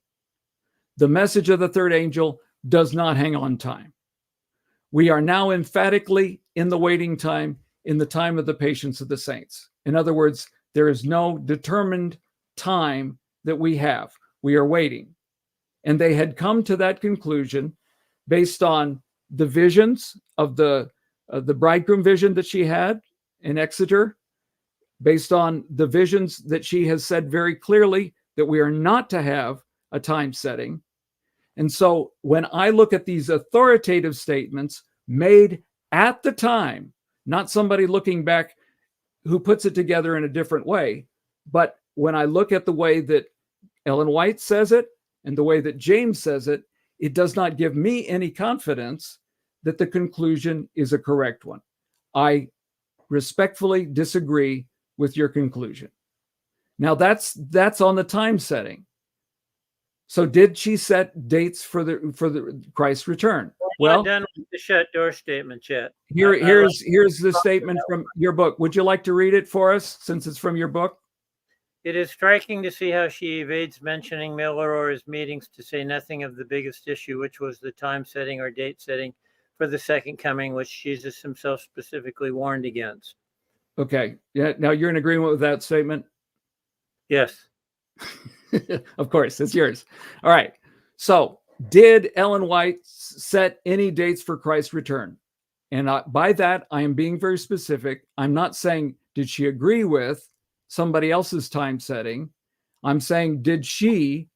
The message of the third angel does not hang on time. We are now emphatically in the waiting time, in the time of the patience of the saints. In other words, there is no determined time that we have. We are waiting. And they had come to that conclusion based on the visions of the bridegroom vision that she had in Exeter, based on the visions that she has said very clearly that we are not to have a time setting. And so when I look at these authoritative statements made at the time, not somebody looking back who puts it together in a different way, but when I look at the way that Ellen White says it and the way that James says it, it does not give me any confidence that the conclusion is a correct one. I respectfully disagree with your conclusion. Now that's on the time setting. So did she set dates for the Christ's return? Well, not done with the shut door statement yet. Here's the statement from your book. Would you like to read it for us, since it's from your book? "It is striking to see how she evades mentioning Miller or his meetings, to say nothing of the biggest issue, which was the time setting or date setting for the second coming, which Jesus himself specifically warned against." Okay. Yeah. Now you're in agreement with that statement? Yes. Of course, it's yours. All right. So did Ellen White set any dates for Christ's return? And by that, I am being very specific. I'm not saying, did she agree with somebody else's time setting? I'm saying, did she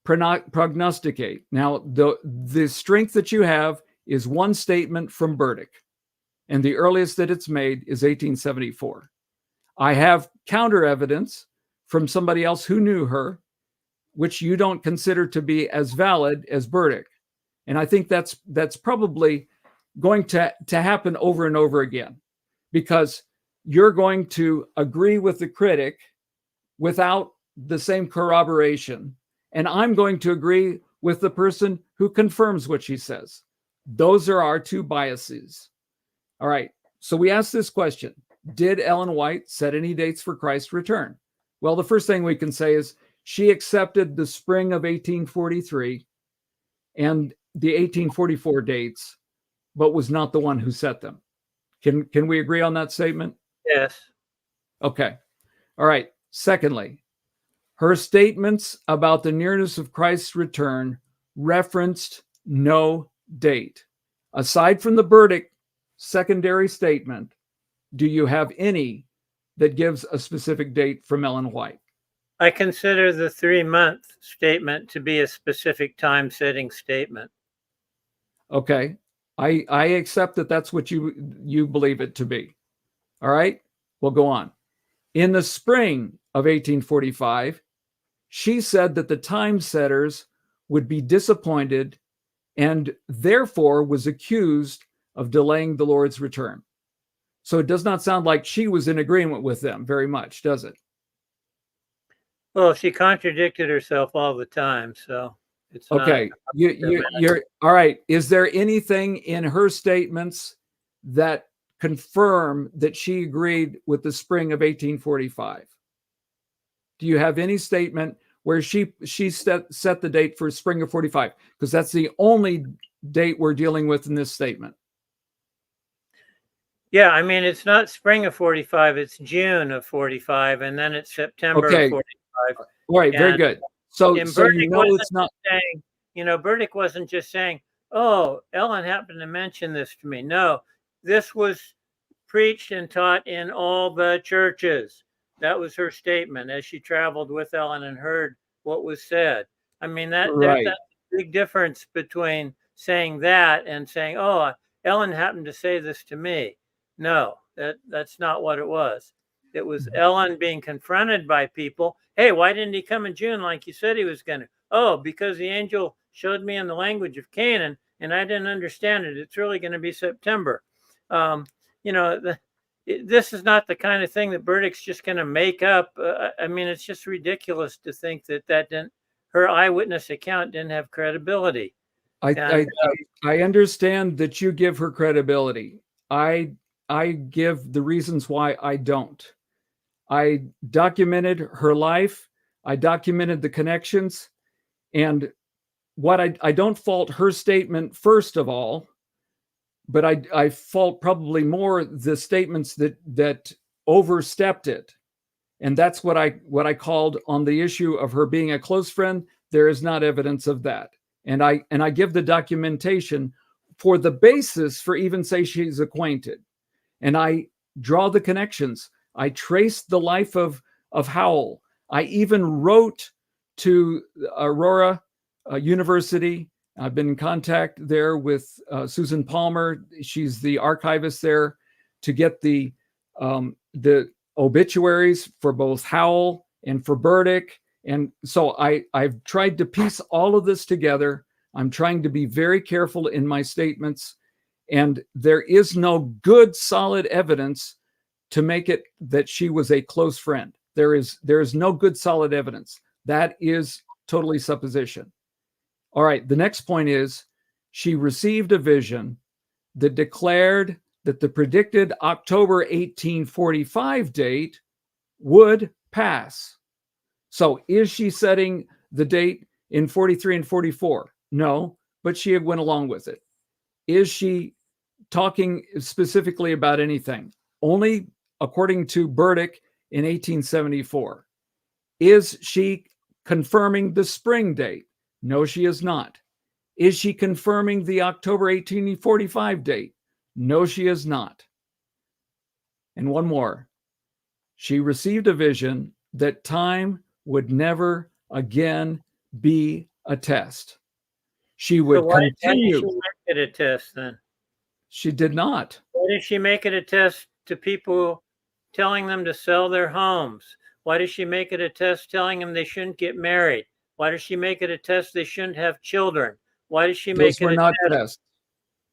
prognosticate? Now, the strength that you have is one statement from Burdick, and the earliest that it's made is 1874. I have counter evidence from somebody else who knew her, which you don't consider to be as valid as Burdick. And I think that's probably going to happen over and over again, because you're going to agree with the critic without the same corroboration, and I'm going to agree with the person who confirms what she says. Those are our two biases. All right, so we asked this question: did Ellen White set any dates for Christ's return? Well, the first thing we can say is she accepted the spring of 1843 and the 1844 dates, but was not the one who set them. Can we agree on that statement? Yes. Okay. All right. Secondly, her statements about the nearness of Christ's return referenced no date. Aside from the Burdick secondary statement, do you have any that gives a specific date from Ellen White? I consider the 3-month statement to be a specific time-setting statement. Okay. I accept that that's what you believe it to be. All right. We'll go on. In the spring of 1845, she said that the time setters would be disappointed and therefore was accused of delaying the Lord's return. So it does not sound like she was in agreement with them very much, does it? Well, she contradicted herself all the time, so it's okay. You're all right. Is there anything in her statements that confirm that she agreed with the spring of 1845? Do you have any statement where she set the date for spring of 45? Because that's the only date we're dealing with in this statement. Yeah, I mean, it's not spring of 45, it's June of 45, and then it's September of 45. All right, very good. So you know it's not saying, Burdick wasn't just saying, oh, Ellen happened to mention this to me. No, this was preached and taught in all the churches. That was her statement as she traveled with Ellen and heard what was said. I mean, that's a big difference between saying that and saying, oh, Ellen happened to say this to me. No, that's not what it was. It was Ellen being confronted by people. Hey, why didn't he come in June like you said he was going to? Oh, because the angel showed me in the language of Canaan and I didn't understand it. It's really going to be September. This is not the kind of thing that Burdick's just going to make up. I mean, it's just ridiculous to think that her eyewitness account didn't have credibility. I understand that you give her credibility. I give the reasons why I don't. I documented her life. I documented the connections. And what I don't fault her statement, first of all, but I fault probably more the statements that overstepped it. And that's what I called on the issue of her being a close friend. There is not evidence of that. And I give the documentation for the basis for even say she's acquainted. And I draw the connections. I traced the life of Howell. I even wrote to Aurora University. I've been in contact there with Susan Palmer. She's the archivist there to get the obituaries for both Howell and for Burdick. And so I've tried to piece all of this together. I'm trying to be very careful in my statements. And there is no good, solid evidence to make it that she was a close friend. There is no good, solid evidence. That is totally supposition. All right, the next point is she received a vision that declared that the predicted October 1845 date would pass. So is she setting the date in 43 and 44? No, but she went along with it. Is she talking specifically about anything? Only according to Burdick in 1874. Is she confirming the spring date? No, she is not. Is she confirming the October 1845 date? No, she is not. And one more. She received a vision that time would never again be a test. She would continue. Why did she make it a test then? She did not. Why did she make it a test to people telling them to sell their homes? Why does she make it a test telling them they shouldn't get married? Why does she make it a test they shouldn't have children? Why does she make it a test?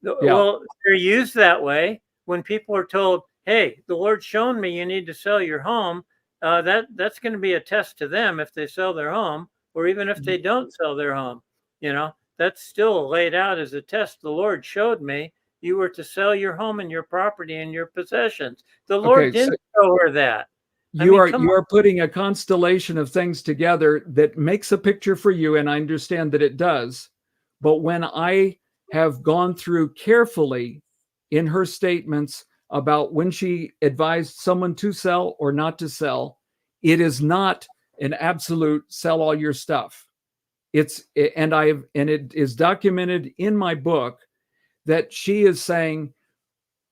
Well, they're used that way when people are told, hey, the Lord's shown me you need to sell your home. That's going to be a test to them if they sell their home, or even if they don't sell their home. That's still laid out as a test. The Lord showed me you were to sell your home and your property and your possessions. The Lord didn't show her that. You are putting a constellation of things together that makes a picture for you, and I understand that it does. But when I have gone through carefully in her statements about when she advised someone to sell or not to sell, it is not an absolute sell all your stuff. And it is documented in my book that she is saying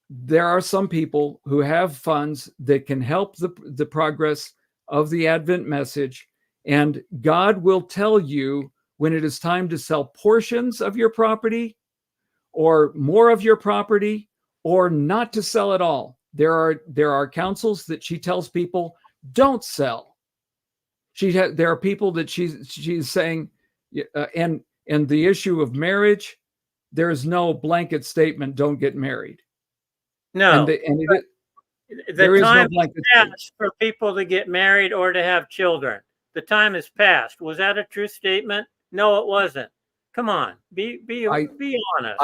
there are some people who have funds that can help the progress of the Advent message, and God will tell you when it is time to sell portions of your property or more of your property, or not to sell at all. There are counsels that she tells people don't sell. There are people that she's saying, and the issue of marriage, there is no blanket statement, don't get married. No, the time has passed for people to get married or to have children. The time has passed. Was that a true statement? No, it wasn't. Come on, be honest.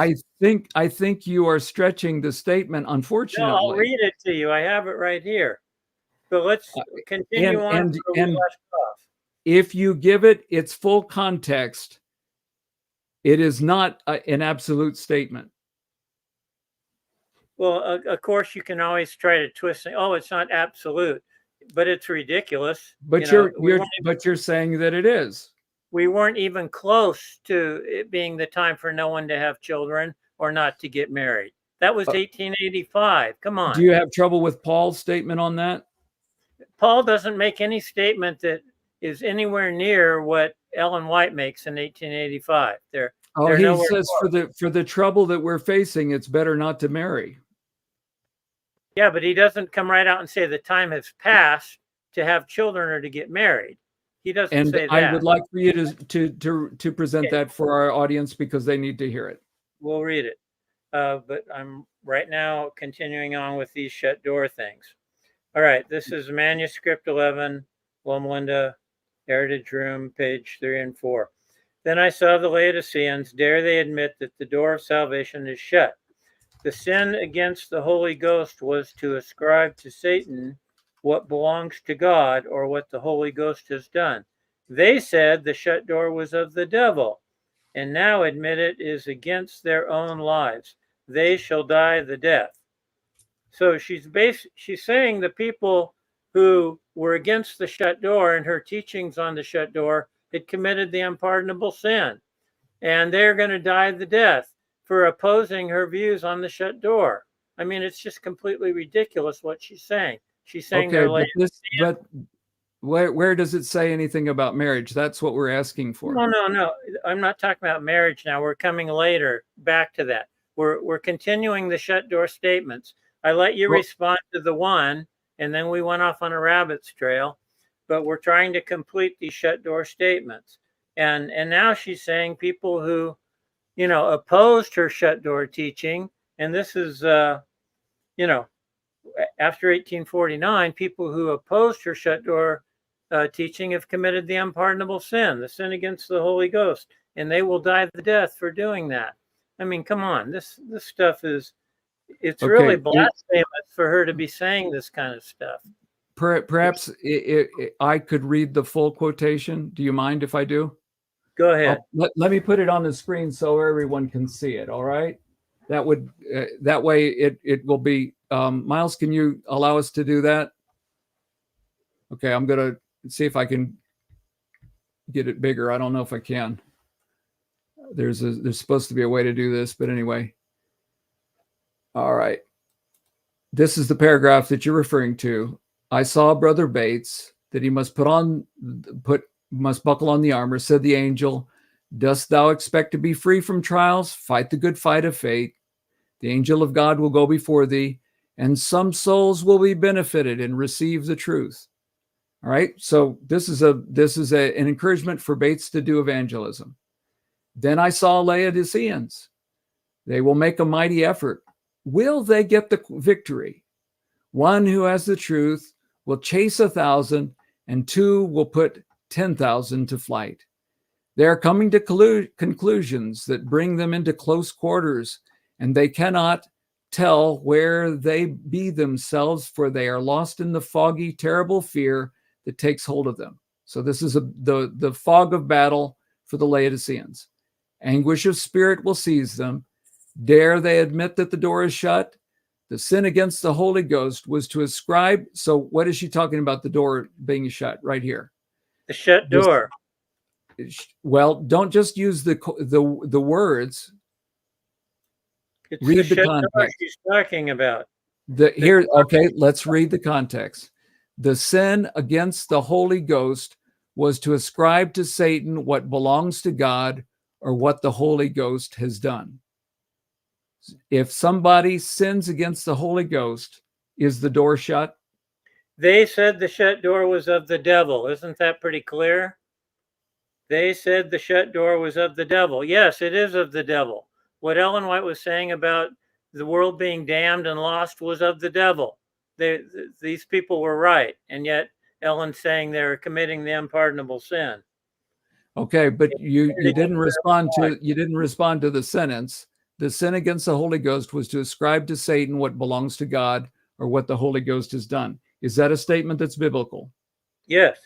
I think you are stretching the statement, unfortunately. No, I'll read it to you. I have it right here. So let's continue on. And if you give it its full context, it is not an absolute statement. Well, of course, you can always try to twist it. Oh, it's not absolute, but it's ridiculous. But you're saying that it is. We weren't even close to it being the time for no one to have children or not to get married. That was 1885. Come on. Do you have trouble with Paul's statement on that? Paul doesn't make any statement that is anywhere near what Ellen White makes in 1885. He says for the trouble that we're facing, it's better not to marry. Yeah, but he doesn't come right out and say the time has passed to have children or to get married. He doesn't say that. I would like for you to present that for our audience because they need to hear it. We'll read it. But I'm right now continuing on with these shut door things. All right, this is Manuscript 11, Loma Linda, Heritage Room, page 3 and 4. Then I saw the Laodiceans, dare they admit that the door of salvation is shut. The sin against the Holy Ghost was to ascribe to Satan what belongs to God or what the Holy Ghost has done. They said the shut door was of the devil, and now admit it is against their own lives. They shall die the death. So she's saying the people who were against the shut door and her teachings on the shut door had committed the unpardonable sin, and they're going to die the death for opposing her views on the shut door. I mean, it's just completely ridiculous what she's saying. She's saying but where does it say anything about marriage? That's what we're asking for. No. I'm not talking about marriage now. We're coming later back to that. We're continuing the shut door statements. I let you respond to the one, and then we went off on a rabbit's trail. But we're trying to complete these shut door statements. And now she's saying people who, opposed her shut door teaching, and this is, after 1849, people who opposed her shut door teaching have committed the unpardonable sin, the sin against the Holy Ghost, and they will die the death for doing that. I mean, come on, this stuff it's really blasphemous for her to be saying this kind of stuff. Perhaps I could read the full quotation. Do you mind if I do? Go ahead. Let me put it on the screen so everyone can see it. All right. That way it will be. Miles, can you allow us to do that? Okay, I'm gonna see if I can get it bigger. I don't know if I can. There's supposed to be a way to do this, but anyway. All right. This is the paragraph that you're referring to. I saw Brother Bates that he must must buckle on the armor, said the angel. Dost thou expect to be free from trials? Fight the good fight of faith. The angel of God will go before thee, and some souls will be benefited and receive the truth. All right. So this is an encouragement for Bates to do evangelism. Then I saw Laodiceans. They will make a mighty effort. Will they get the victory? One who has the truth will chase 1,000, and 2 will put 10,000 to flight. They are coming to conclusions that bring them into close quarters, and they cannot tell where they be themselves, for they are lost in the foggy, terrible fear that takes hold of them. So this is the fog of battle for the Laodiceans. Anguish of spirit will seize them. Dare they admit that the door is shut? The sin against the Holy Ghost was to ascribe. So what is she talking about? The door being shut right here. The shut door. Well, don't just use the words. It's read the shut context. door she's talking about. Okay, let's read the context. The sin against the Holy Ghost was to ascribe to Satan what belongs to God or what the Holy Ghost has done. If somebody sins against the Holy Ghost, is the door shut? They said the shut door was of the devil. Isn't that pretty clear? They said the shut door was of the devil. Yes, it is of the devil. What Ellen White was saying about the world being damned and lost was of the devil. These people were right, and yet Ellen's saying they're committing the unpardonable sin. Okay, but you didn't respond to the sentence. The sin against the Holy Ghost was to ascribe to Satan what belongs to God or what the Holy Ghost has done. Is that a statement that's biblical? Yes.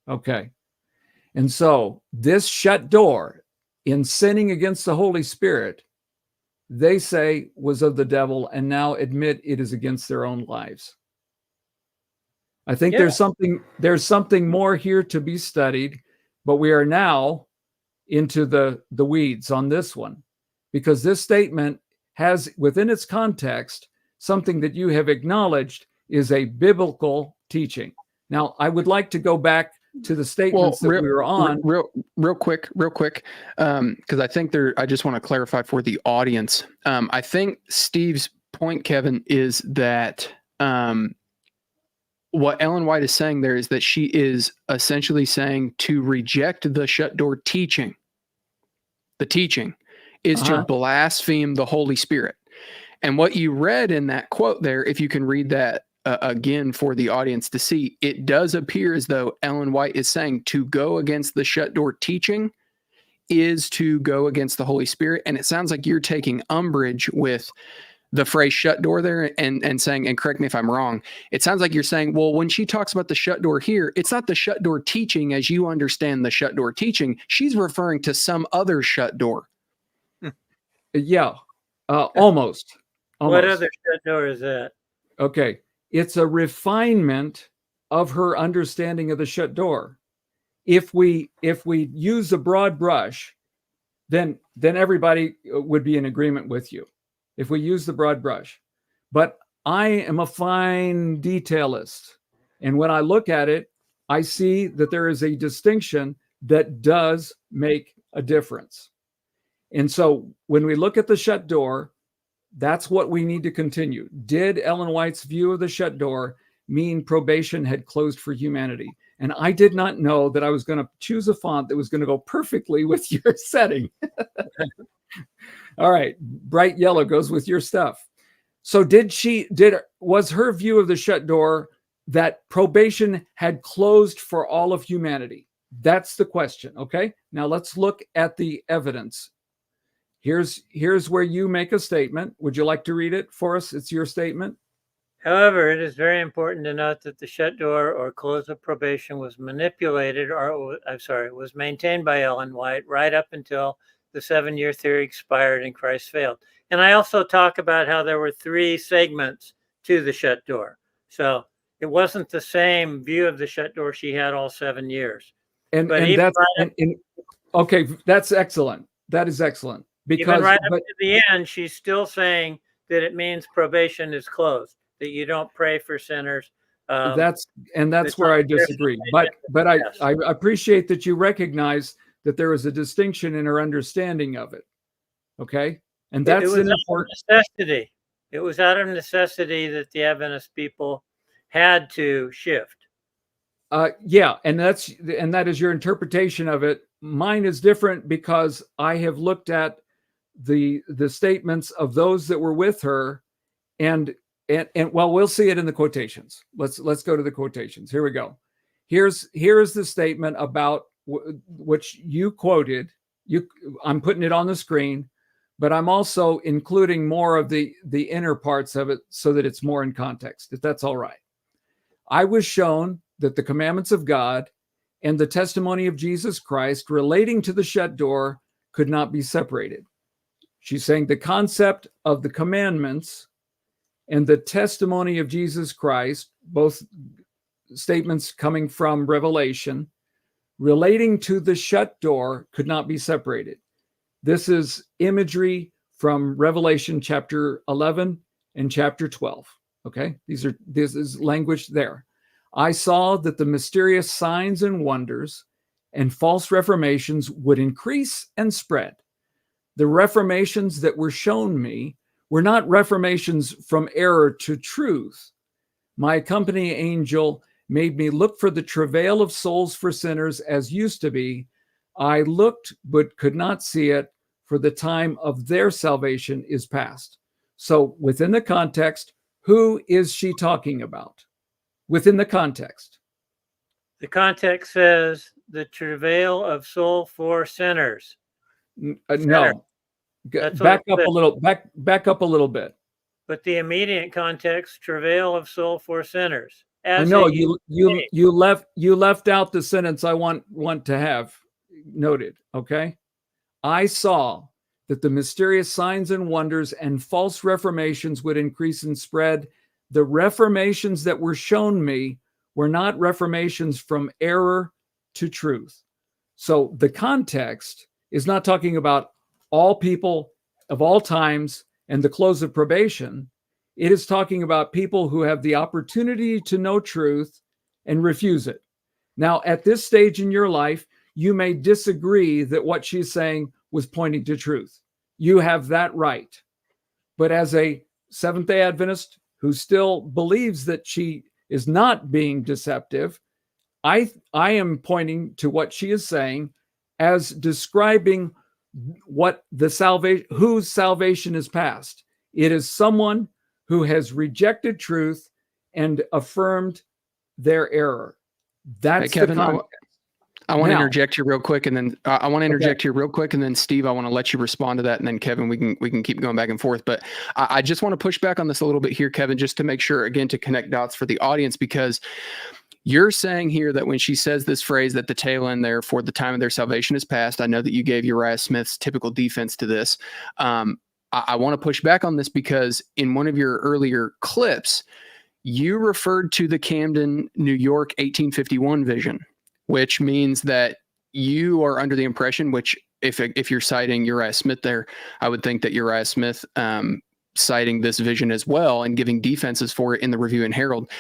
Okay. And so this shut door in sinning against the Holy Spirit, they say was of the devil, and now admit it is against their own lives. I think there's something more here to be studied, but we are now into the weeds on this one, because this statement has within its context something that you have acknowledged is a biblical teaching. Now, I would like to go back to the statements that we were on. Real quick, because I think I just want to clarify for the audience. I think Steve's point, Kevin, is that what Ellen White is saying there is that she is essentially saying to reject the shut door teaching. The teaching is to blaspheme the Holy Spirit. And what you read in that quote there, if you can read that again for the audience to see, it does appear as though Ellen White is saying to go against the shut door teaching is to go against the Holy Spirit. And it sounds like you're taking umbrage with the phrase shut door there and saying, and correct me if I'm wrong, it sounds like you're saying, well, when she talks about the shut door here, it's not the shut door teaching as you understand the shut door teaching. She's referring to some other shut door. Yeah, almost. What other shut door is that? Okay. It's a refinement of her understanding of the shut door. If we use a broad brush, then everybody would be in agreement with you. If we use the broad brush, but I am a fine detailist, and when I look at it, I see that there is a distinction that does make a difference. And so when we look at the shut door, that's what we need to continue. Did Ellen White's view of the shut door mean probation had closed for humanity? And I did not know that I was going to choose a font that was going to go perfectly with your setting. All right. Bright yellow goes with your stuff. So was her view of the shut door that probation had closed for all of humanity? That's the question. Okay. Now let's look at the evidence. Here's where you make a statement. Would you like to read it for us? It's your statement. However, it is very important to note that the shut door or close of probation was manipulated, was maintained by Ellen White right up until the 7-year theory expired and Christ failed. And I also talk about how there were 3 segments to the shut door. So it wasn't the same view of the shut door she had all 7 years. Okay, that's excellent. That is excellent. Because even right up to the end, she's still saying that it means probation is closed, that you don't pray for sinners. That's where I disagree. But I appreciate that you recognize that there is a distinction in her understanding of it. Okay, and that's an important necessity. It was out of necessity that the Adventist people had to shift. Yeah, and that is your interpretation of it. Mine is different because I have looked at the statements of those that were with her, and well, we'll see it in the quotations. Let's go to the quotations. Here we go. Here is the statement about which you quoted. I'm putting it on the screen. but I'm also including more of the inner parts of it so that it's more in context, if that's all right. I was shown that the commandments of God and the testimony of Jesus Christ relating to the shut door could not be separated. She's saying the concept of the commandments and the testimony of Jesus Christ, both statements coming from Revelation, relating to the shut door could not be separated. This is imagery from Revelation chapter 11 and chapter 12. Okay, this is language there. I saw that the mysterious signs and wonders and false reformations would increase and spread. The reformations that were shown me were not reformations from error to truth. My accompanying angel made me look for the travail of souls for sinners as used to be. I looked but could not see it, for the time of their salvation is past. So within the context, who is she talking about? Within the context. The context says the travail of soul for sinners. No. That's Back up a little. Back up a little bit. But the immediate context, travail of soul for sinners. I know you left out the sentence I want to have noted. Okay, I saw that the mysterious signs and wonders and false reformations would increase and spread. The reformations that were shown me were not reformations from error to truth. So the context is not talking about all people of all times and the close of probation. It is talking about people who have the opportunity to know truth and refuse it. Now, at this stage in your life, you may disagree that what she's saying was pointing to truth. You have that right. But as a Seventh-day Adventist who still believes that she is not being deceptive, I am pointing to what she is saying as describing what the salvation, whose salvation is past. It is someone who has rejected truth and affirmed their error. That's Kevin, the context. I want to Now- interject here real quick, and then Steve, I want to let you respond to that, and then Kevin, we can keep going back and forth. But I just want to push back on this a little bit here, Kevin, just to make sure, again, to connect dots for the audience, because you're saying here that when she says this phrase that the tail end there, for the time of their salvation is past, I know that you gave Uriah Smith's typical defense to this. I want to push back on this because in one of your earlier clips, you referred to the Camden, New York 1851 vision, which means that you are under the impression, which if you're citing Uriah Smith there, I would think that Uriah Smith citing this vision as well and giving defenses for it in the Review and Herald,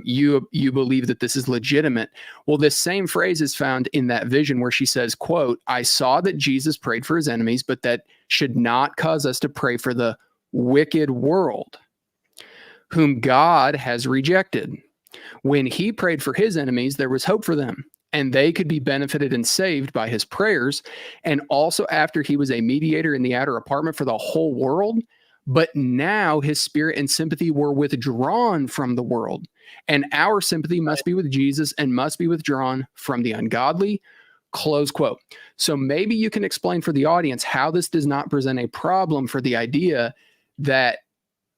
you believe that this is legitimate. Well, this same phrase is found in that vision where she says, quote, I saw that Jesus prayed for his enemies, but that should not cause us to pray for the wicked world, whom God has rejected. When he prayed for his enemies, there was hope for them, and they could be benefited and saved by his prayers. And also after he was a mediator in the outer apartment for the whole world, but now his spirit and sympathy were withdrawn from the world. And our sympathy must be with Jesus and must be withdrawn from the ungodly. Close quote. So maybe you can explain for the audience how this does not present a problem for the idea that,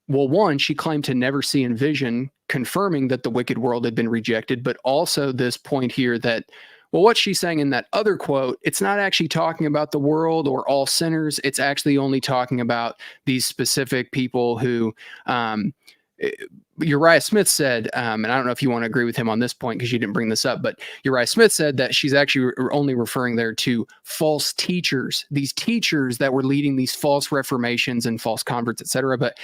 well, one, she claimed to never see in vision, confirming that the wicked world had been rejected, but also this point here that, well, what she's saying in that other quote, it's not actually talking about the world or all sinners. It's actually only talking about these specific people who Uriah Smith said, and I don't know if you want to agree with him on this point because you didn't bring this up, but Uriah Smith said that she's actually only referring there to false teachers, these teachers that were leading these false reformations and false converts, etc. But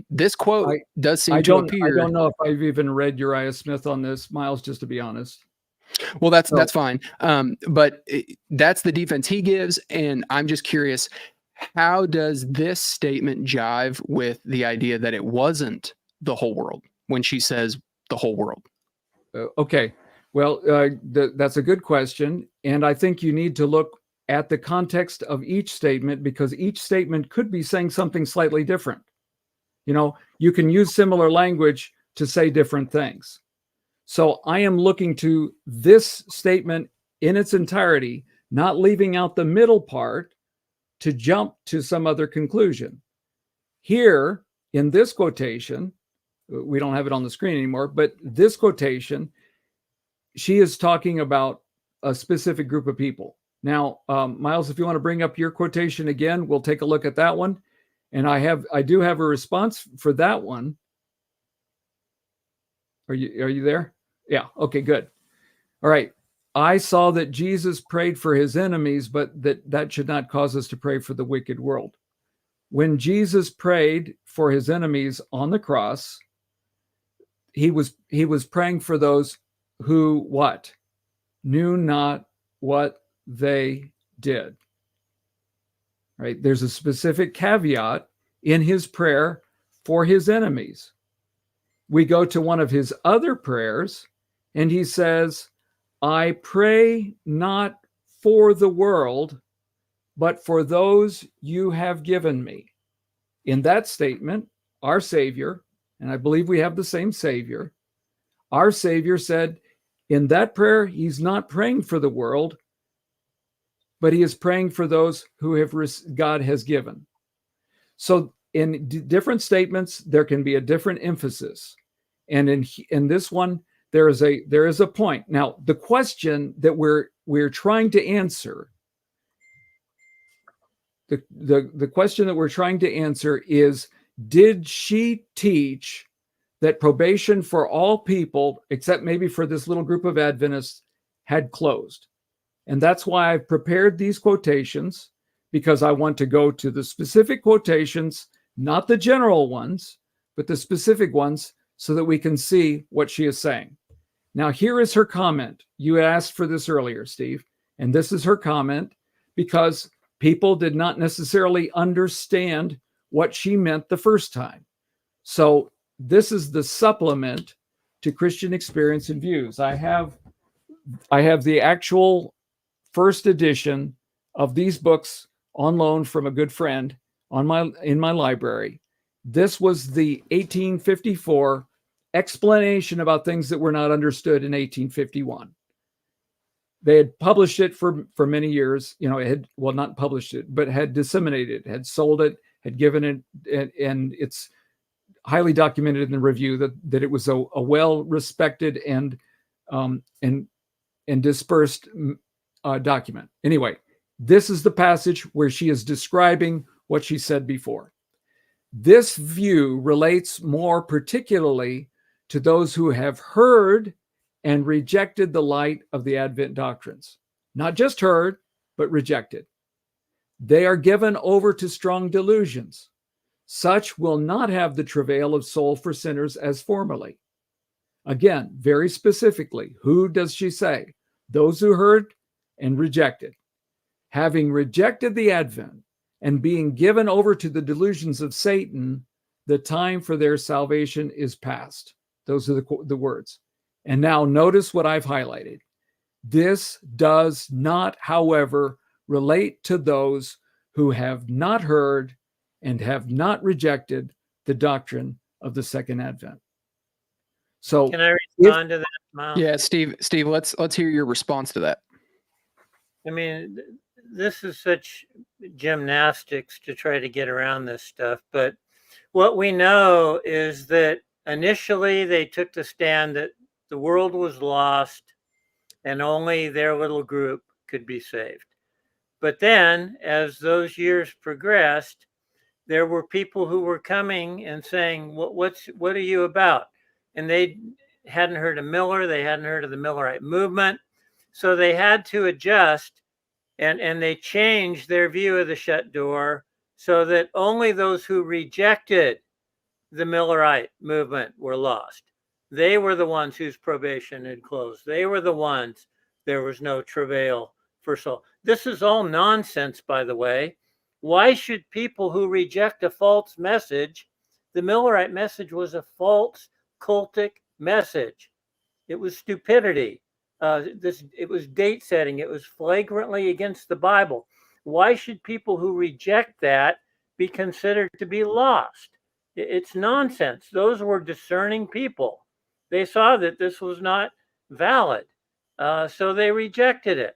this quote does seem to appear. I don't know if I've even read Uriah Smith on this, Miles, just to be honest. Well, that's fine. But that's the defense he gives. And I'm just curious, how does this statement jive with the idea that it wasn't the whole world when she says the whole world? Okay. Well, that's a good question. And I think you need to look at the context of each statement because each statement could be saying something slightly different. You know, you can use similar language to say different things. So I am looking to this statement in its entirety, not leaving out the middle part to jump to some other conclusion. Here, in this quotation, we don't have it on the screen anymore, but this quotation, she is talking about a specific group of people. Now, Miles, if you want to bring up your quotation again, we'll take a look at that one. And I do have a response for that one. Are you there? Yeah. Okay, good. All right. I saw that Jesus prayed for his enemies, but that should not cause us to pray for the wicked world. When Jesus prayed for his enemies on the cross, he was praying for those who what? Knew not what they did. Right? There's a specific caveat in his prayer for his enemies. We go to one of his other prayers, and he says, I pray not for the world, but for those you have given me. In that statement, our Savior, and I believe we have the same Savior, our Savior said in that prayer, he's not praying for the world, but he is praying for those who God has given. So in different statements, there can be a different emphasis. And in this one, there is a point. Now, the question that we're trying to answer, the question that we're trying to answer is, did she teach that probation for all people, except maybe for this little group of Adventists, had closed? And that's why I've prepared these quotations, because I want to go to the specific quotations, not the general ones, but the specific ones, so that we can see what she is saying. Now, here is her comment. You asked for this earlier, Steve, and this is her comment, because people did not necessarily understand what she meant the first time. So this is the supplement to Christian Experience and Views. I have the actual first edition of these books on loan from a good friend in my library. This was the 1854 explanation about things that were not understood in 1851. They had published it for many years, not published it, but had disseminated it, had sold it, had given it, and it's highly documented in the review that it was a well-respected and dispersed document. Anyway, this is the passage where she is describing what she said before. This view relates more particularly to those who have heard and rejected the light of the Advent doctrines. Not just heard, but rejected. They are given over to strong delusions. Such will not have the travail of soul for sinners as formerly. Again, very specifically, who does she say? Those who heard and rejected. Having rejected the Advent and being given over to the delusions of Satan, the time for their salvation is past. Those are the words. And now notice what I've highlighted. This does not, however, relate to those who have not heard and have not rejected the doctrine of the second Advent. So, can I respond to that, Miles? Yeah, Steve, let's hear your response to that. I mean, this is such gymnastics to try to get around this stuff. But what we know is that initially they took the stand that the world was lost and only their little group could be saved. But then, as those years progressed, there were people who were coming and saying, what are you about? And they hadn't heard of Miller. They hadn't heard of the Millerite movement. So they had to adjust, and they changed their view of the shut door so that only those who rejected the Millerite movement were lost. They were the ones whose probation had closed. They were the ones there was no travail for soul. This is all nonsense, by the way. Why should people who reject a false message? The Millerite message was a false cultic message. It was stupidity. It was date setting. It was flagrantly against the Bible. Why should people who reject that be considered to be lost? It's nonsense. Those were discerning people. They saw that this was not valid, so they rejected it.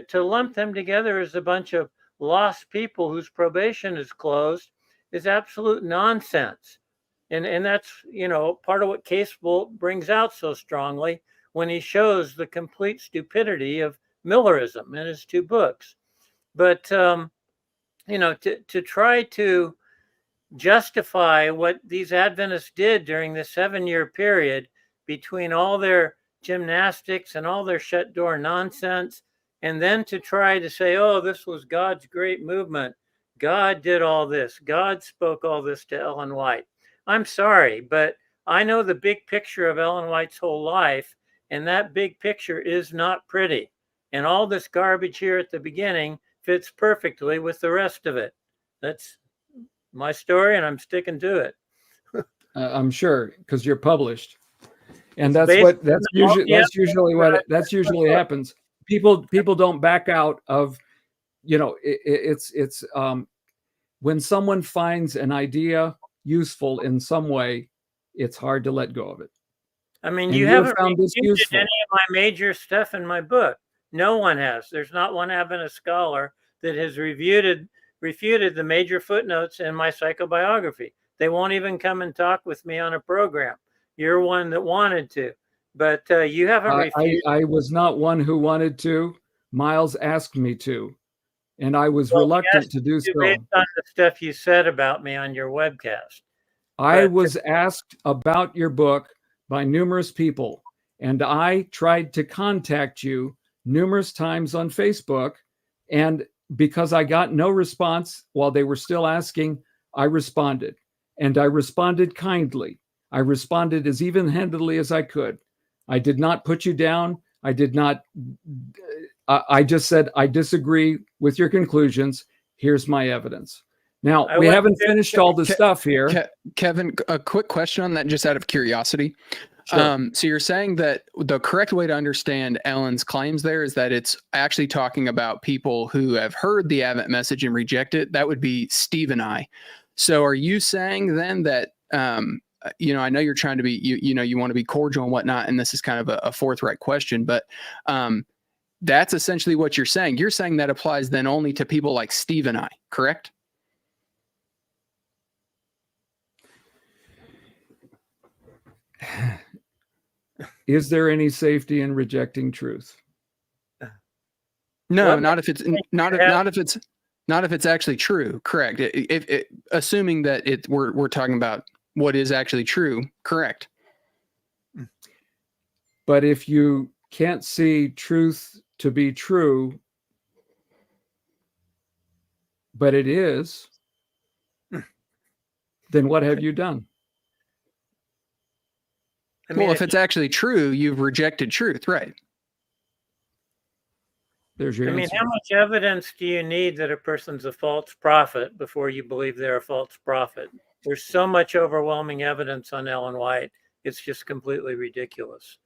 To lump them together as a bunch of lost people whose probation is closed is absolute nonsense. And that's, part of what Casebolt brings out so strongly when he shows the complete stupidity of Millerism in his 2 books. But, to try to justify what these Adventists did during the 7-year period between all their gymnastics and all their shut door nonsense, and then to try to say, oh, this was God's great movement. God did all this. God spoke all this to Ellen White. I'm sorry, but I know the big picture of Ellen White's whole life, and that big picture is not pretty. And all this garbage here at the beginning fits perfectly with the rest of it. That's my story, and I'm sticking to it. I'm sure, because you're published, and that's usually what happens. People don't back out of, it's when someone finds an idea useful in some way, it's hard to let go of it. I mean, And you haven't found this refuted useful. any of my major stuff in my book. No one has. There's not one Adventist scholar that has refuted the major footnotes in my psychobiography. They won't even come and talk with me on a program. You're one that wanted to, but you haven't refuted. I was not one who wanted to. Miles asked me to, and I was reluctant to do so. Based on the stuff you said about me on your webcast. I was asked about your book by numerous people, and I tried to contact you numerous times on Facebook, and because I got no response while they were still asking, I responded, and I responded kindly. I responded as even-handedly as I could. I did not put you down. I did not. I just said, I disagree with your conclusions. Here's my evidence. Now, we haven't finished all the stuff here. Kevin, a quick question on that, just out of curiosity. Sure. So you're saying that the correct way to understand Ellen's claims there is that it's actually talking about people who have heard the Advent message and reject it. That would be Steve and I. So are you saying then that, I know you're trying to be, you want to be cordial and whatnot, and this is kind of a forthright question, but that's essentially what you're saying. You're saying that applies then only to people like Steve and I, correct? Is there any safety in rejecting truth? No, not if it's actually true. Correct. Assuming that we're talking about what is actually true. Correct. But if you can't see truth to be true, but it is, then what have you done? Well, if it's actually true, you've rejected truth, right? There's your answer. How much evidence do you need that a person's a false prophet before you believe they're a false prophet? There's so much overwhelming evidence on Ellen White. It's just completely ridiculous.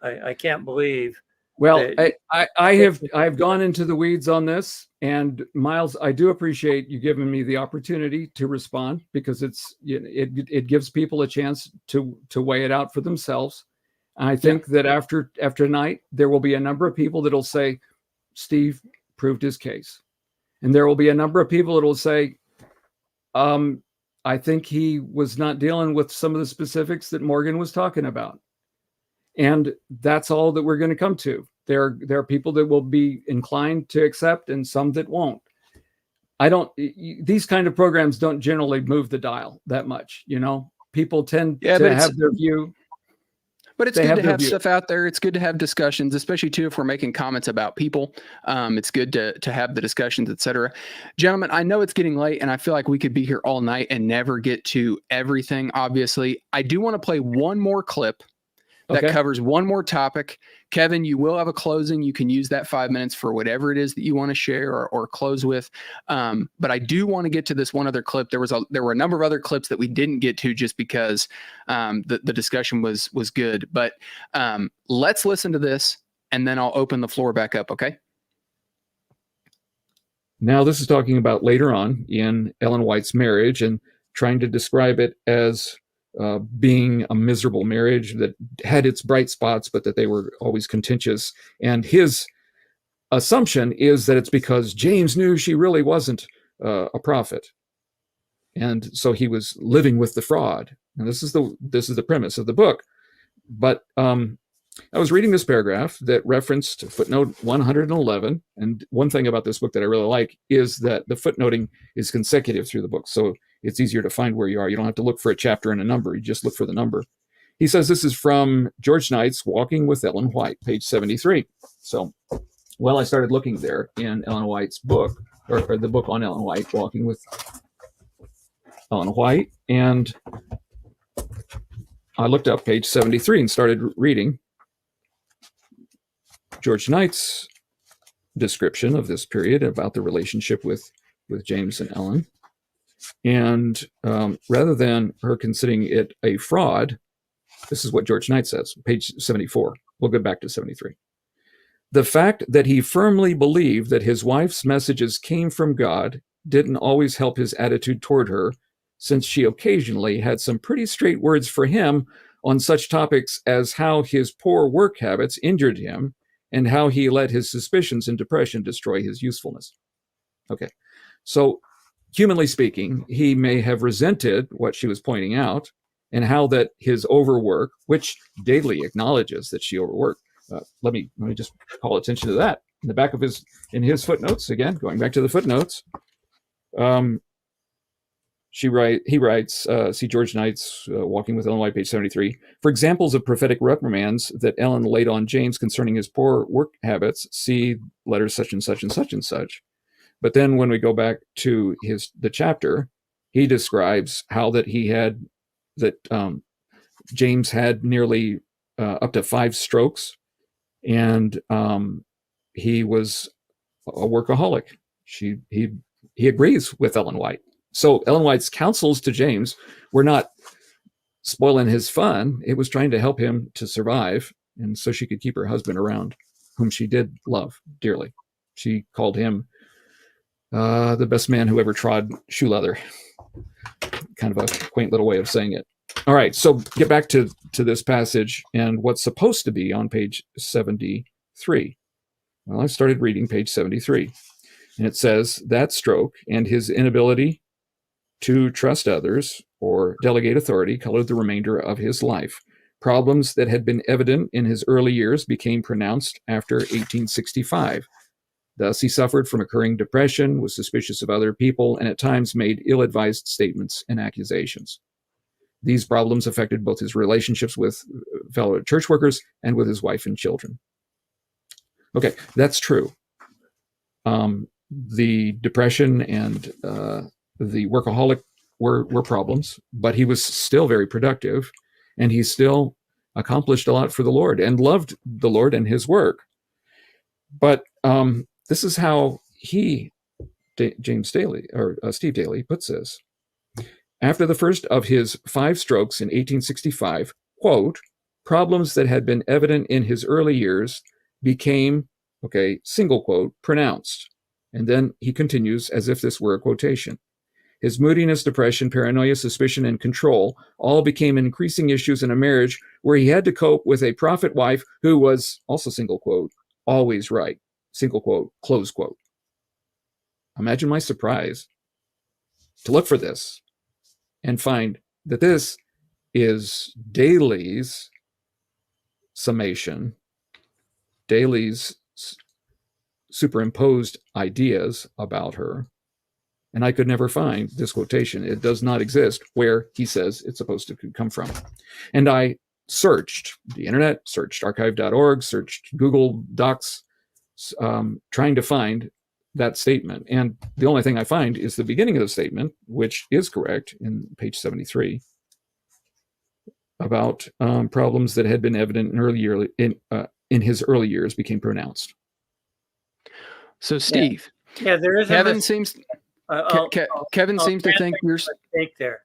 I can't believe. Well, I've gone into the weeds on this, and Miles, I do appreciate you giving me the opportunity to respond, because it gives people a chance to weigh it out for themselves. And I think that after tonight, there will be a number of people that'll say Steve proved his case, and there will be a number of people that'll say, I think he was not dealing with some of the specifics that Morgan was talking about. And that's all that we're going to come to. There are people that will be inclined to accept and some that won't. These kind of programs don't generally move the dial that much. People tend to have their view. But it's good to have stuff out there. It's good to have discussions, especially too, if we're making comments about people. It's good to have the discussions, etc. Gentlemen, I know it's getting late and I feel like we could be here all night and never get to everything. Obviously, I do want to play one more clip that covers one more topic. Kevin, you will have a closing. You can use that 5 minutes for whatever it is that you want to share or close with. But I do want to get to this one other clip. There were a number of other clips that we didn't get to just because the discussion was good. But let's listen to this, and then I'll open the floor back up, okay? Now, this is talking about later on in Ellen White's marriage and trying to describe it as being a miserable marriage that had its bright spots, but that they were always contentious. And his assumption is that it's because James knew she really wasn't a prophet, and so he was living with the fraud. And this is the premise of the book. But I was reading this paragraph that referenced footnote 111, and one thing about this book that I really like is that the footnoting is consecutive through the book, so it's easier to find where you are. You don't have to look for a chapter and a number. You just look for the number. He says this is from George Knight's Walking with Ellen White, page 73. So, well, I started looking there in Ellen White's book, or the book on Ellen White, Walking with Ellen White, and I looked up page 73 and started reading George Knight's description of this period about the relationship with James and Ellen. And rather than her considering it a fraud, this is what George Knight says, page 74. We'll go back to 73. The fact that he firmly believed that his wife's messages came from God didn't always help his attitude toward her, since she occasionally had some pretty straight words for him on such topics as how his poor work habits injured him and how he let his suspicions and depression destroy his usefulness. Okay, so humanly speaking, he may have resented what she was pointing out and how that his overwork, which Daly acknowledges that she overworked. Let me just call attention to that. In the back of in his footnotes, again, going back to the footnotes, he writes, see George Knight's Walking with Ellen White, page 73. For examples of prophetic reprimands that Ellen laid on James concerning his poor work habits, see letters such and such and such and such. But then when we go back to the chapter, he describes how that James had nearly up to 5 strokes, and he was a workaholic. He agrees with Ellen White. So Ellen White's counsels to James were not spoiling his fun. It was trying to help him to survive, and so she could keep her husband around, whom she did love dearly. She called him the best man who ever trod shoe leather. Kind of a quaint little way of saying it. All right, so get back to this passage and what's supposed to be on page 73. Well, I started reading page 73, and it says, that stroke and his inability to trust others or delegate authority colored the remainder of his life. Problems that had been evident in his early years became pronounced after 1865. Thus, he suffered from occurring depression, was suspicious of other people, and at times made ill-advised statements and accusations. These problems affected both his relationships with fellow church workers and with his wife and children. Okay, that's true. The depression and the workaholic were problems, but he was still very productive, and he still accomplished a lot for the Lord and loved the Lord and his work. But this is how James Daly, or Steve Daly, puts this. After the first of his 5 strokes in 1865, quote, problems that had been evident in his early years became, okay, single quote, pronounced. And then he continues as if this were a quotation. His moodiness, depression, paranoia, suspicion, and control all became increasing issues in a marriage where he had to cope with a prophet wife who was, also single quote, always right, single quote, close quote. Imagine my surprise to look for this and find that this is Daly's summation, Daly's superimposed ideas about her. And I could never find this quotation. It does not exist where he says it's supposed to come from. And I searched the internet, searched archive.org, searched Google Docs, trying to find that statement. And the only thing I find is the beginning of the statement, which is correct in page 73, about problems that had been evident in his early years became pronounced. So, Steve, yeah, there is Kevin seems Kevin seems to think you're mistake there.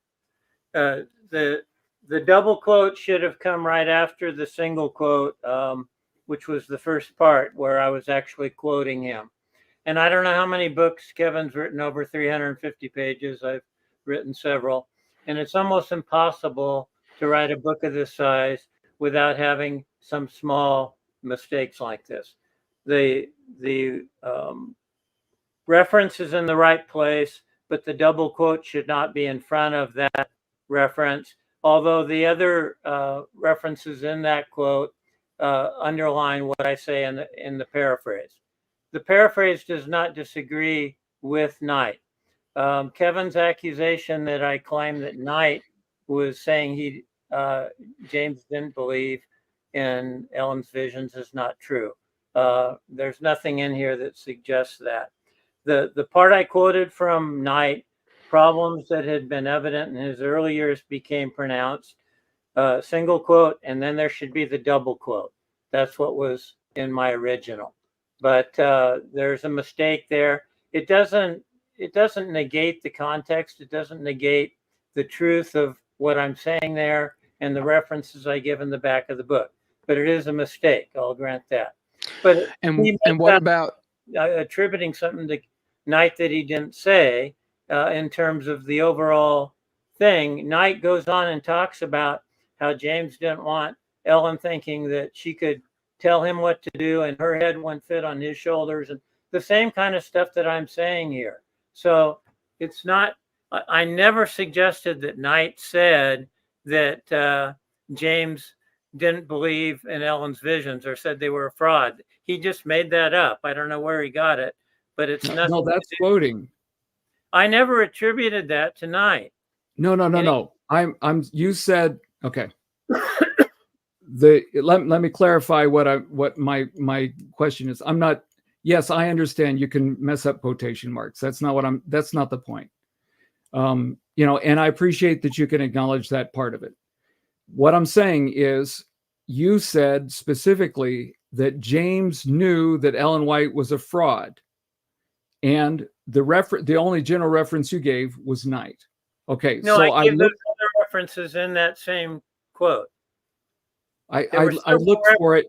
The double quote should have come right after the single quote, which was the first part where I was actually quoting him. And I don't know how many books Kevin's written, over 350 pages. I've written several, and it's almost impossible to write a book of this size without having some small mistakes like this. the reference is in the right place, but the double quote should not be in front of that reference. Although the other references in that quote underline what I say in the paraphrase. The paraphrase does not disagree with Knight. Kevin's accusation that I claim that Knight was saying James didn't believe in Ellen's visions is not true. There's nothing in here that suggests that. The part I quoted from Knight, problems that had been evident in his early years became pronounced, single quote, and then there should be the double quote. That's what was in my original. But there's a mistake there. It doesn't negate the context. It doesn't negate the truth of what I'm saying there and the references I give in the back of the book. But it is a mistake. I'll grant that. But what about attributing something to Knight that he didn't say in terms of the overall thing? Knight goes on and talks about how James didn't want Ellen thinking that she could tell him what to do and her head wouldn't fit on his shoulders, and the same kind of stuff that I'm saying here. So it's not, I never suggested that Knight said that James didn't believe in Ellen's visions or said they were a fraud. He just made that up. I don't know where he got it, but it's nothing. No, that's quoting. I never attributed that to Knight. No. You said, okay. Let me clarify what my question is. I'm not, yes, I understand you can mess up quotation marks. That's not the point. And I appreciate that you can acknowledge that part of it. What I'm saying is, you said specifically that James knew that Ellen White was a fraud, and the only general reference you gave was Knight. Okay, no, so I gave those other references in that same quote. I looked for it.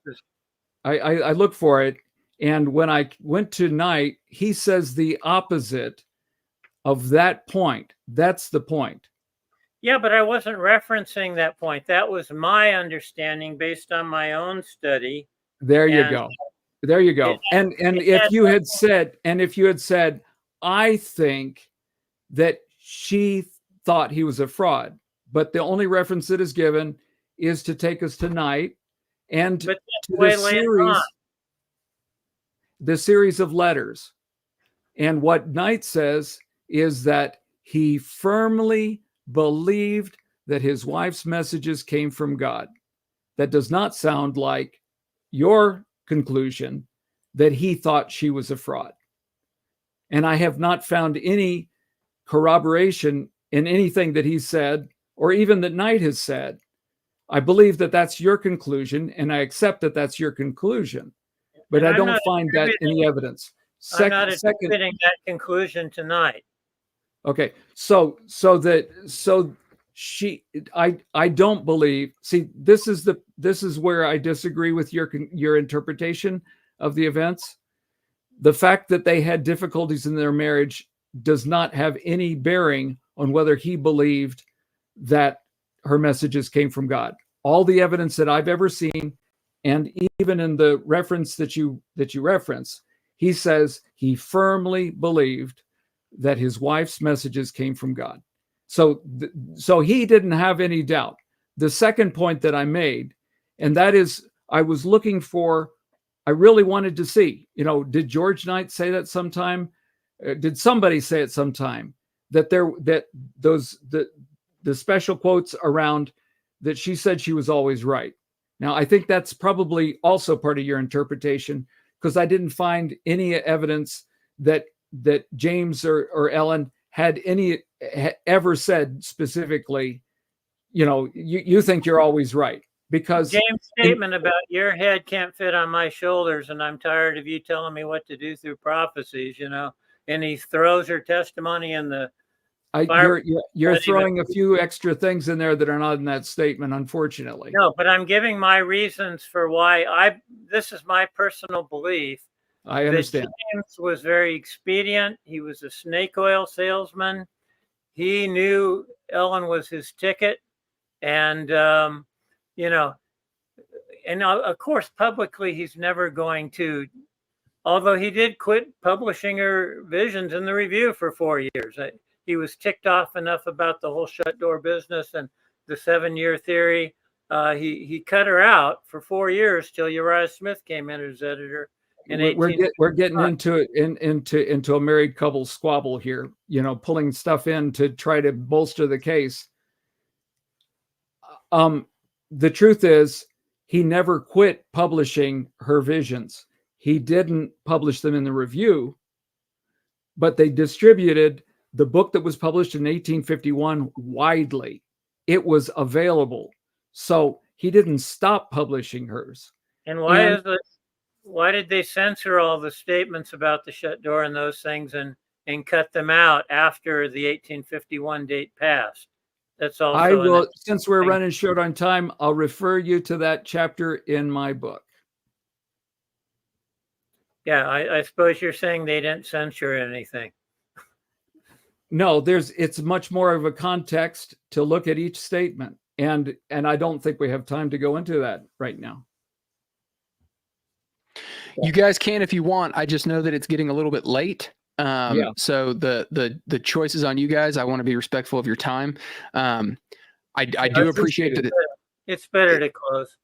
I looked for it, and when I went to Knight, he says the opposite of that point. That's the point. Yeah, but I wasn't referencing that point. That was my understanding based on my own study. There you go. And if you had said, I think that she thought he was a fraud, but the only reference that is given is to take us to Knight and to the series of letters. And what Knight says is that he firmly believed that his wife's messages came from God. That does not sound like your conclusion that he thought she was a fraud. And I have not found any corroboration in anything that he said, or even that Knight has said. I believe that that's your conclusion, and I accept that that's your conclusion, but I don't find that any evidence. I'm not attributing that conclusion to Knight. Okay, I don't believe. See, this is where I disagree with your interpretation of the events. The fact that they had difficulties in their marriage does not have any bearing on whether he believed that her messages came from God. All the evidence that I've ever seen, and even in the reference that you reference, he says he firmly believed that his wife's messages came from God. So he didn't have any doubt. The second point that I made, and that is, I really wanted to see, did George Knight say that sometime? Did somebody say it sometime that the special quotes around that she said she was always right? Now, I think that's probably also part of your interpretation, because I didn't find any evidence that James or Ellen had ever said specifically, you think you're always right. Because James' statement about your head can't fit on my shoulders, and I'm tired of you telling me what to do through prophecies, and he throws her testimony in the you're throwing a few extra things in there that are not in that statement, unfortunately. No, but I'm giving my reasons for why this is my personal belief. I understand. James was very expedient. He was a snake oil salesman. He knew Ellen was his ticket. And, and of course, publicly, he's never going to although he did quit publishing her visions in the review for 4 years. He was ticked off enough about the whole shut door business and the 7-year theory. He cut her out for 4 years till Uriah Smith came in as editor. We're getting into a married couple squabble here, pulling stuff in to try to bolster the case. The truth is, he never quit publishing her visions. He didn't publish them in the review, but they distributed the book that was published in 1851 widely. It was available. So he didn't stop publishing hers. And why did they censor all the statements about the shut door and those things and cut them out after the 1851 date passed? That's also I will, since we're running short on time, I'll refer you to that chapter in my book. Yeah, I suppose you're saying they didn't censor anything. No, it's much more of a context to look at each statement. And I don't think we have time to go into that right now. You guys can if you want. I just know that it's getting a little bit late. So the choice is on you guys. I want to be respectful of your time. I do appreciate that. It's better to close.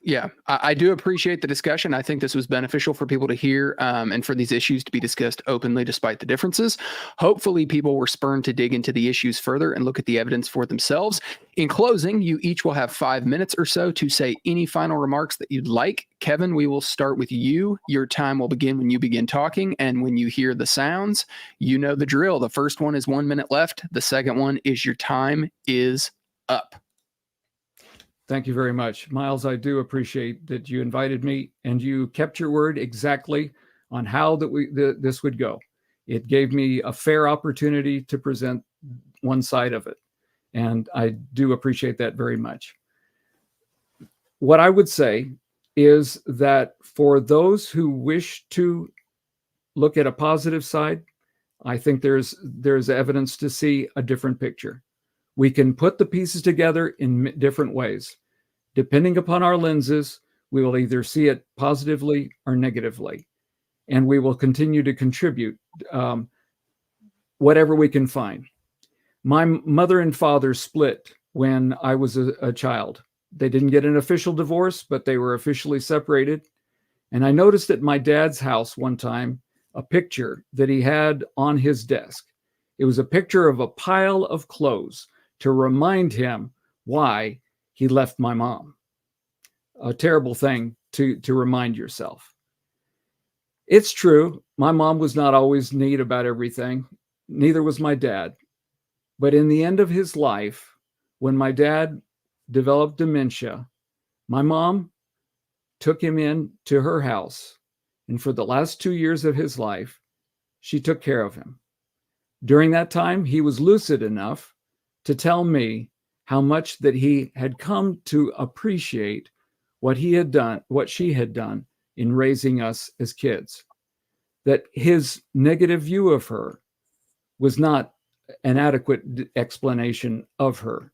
Yeah, I do appreciate the discussion. I think this was beneficial for people to hear and for these issues to be discussed openly despite the differences. Hopefully people were spurred to dig into the issues further and look at the evidence for themselves. In closing, you each will have 5 minutes or so to say any final remarks that you'd like. Kevin, we will start with you. Your time will begin when you begin talking, and when you hear the sounds, you know the drill. The first one is 1 minute left. The second one is your time is up. Thank you very much. Miles, I do appreciate that you invited me and you kept your word exactly on how this would go. It gave me a fair opportunity to present one side of it. And I do appreciate that very much. What I would say is that for those who wish to look at a positive side, I think there's evidence to see a different picture. We can put the pieces together in different ways. Depending upon our lenses, we will either see it positively or negatively, and we will continue to contribute whatever we can find. My mother and father split when I was a child. They didn't get an official divorce, but they were officially separated. And I noticed at my dad's house one time a picture that he had on his desk. It was a picture of a pile of clothes to remind him why he left my mom. A terrible thing to remind yourself. It's true, my mom was not always neat about everything. Neither was my dad. But in the end of his life, when my dad developed dementia, my mom took him in to her house. And for the last 2 years of his life, she took care of him. During that time, he was lucid enough to tell me how much that he had come to appreciate what he had done, what she had done in raising us as kids. That his negative view of her was not an adequate explanation of her.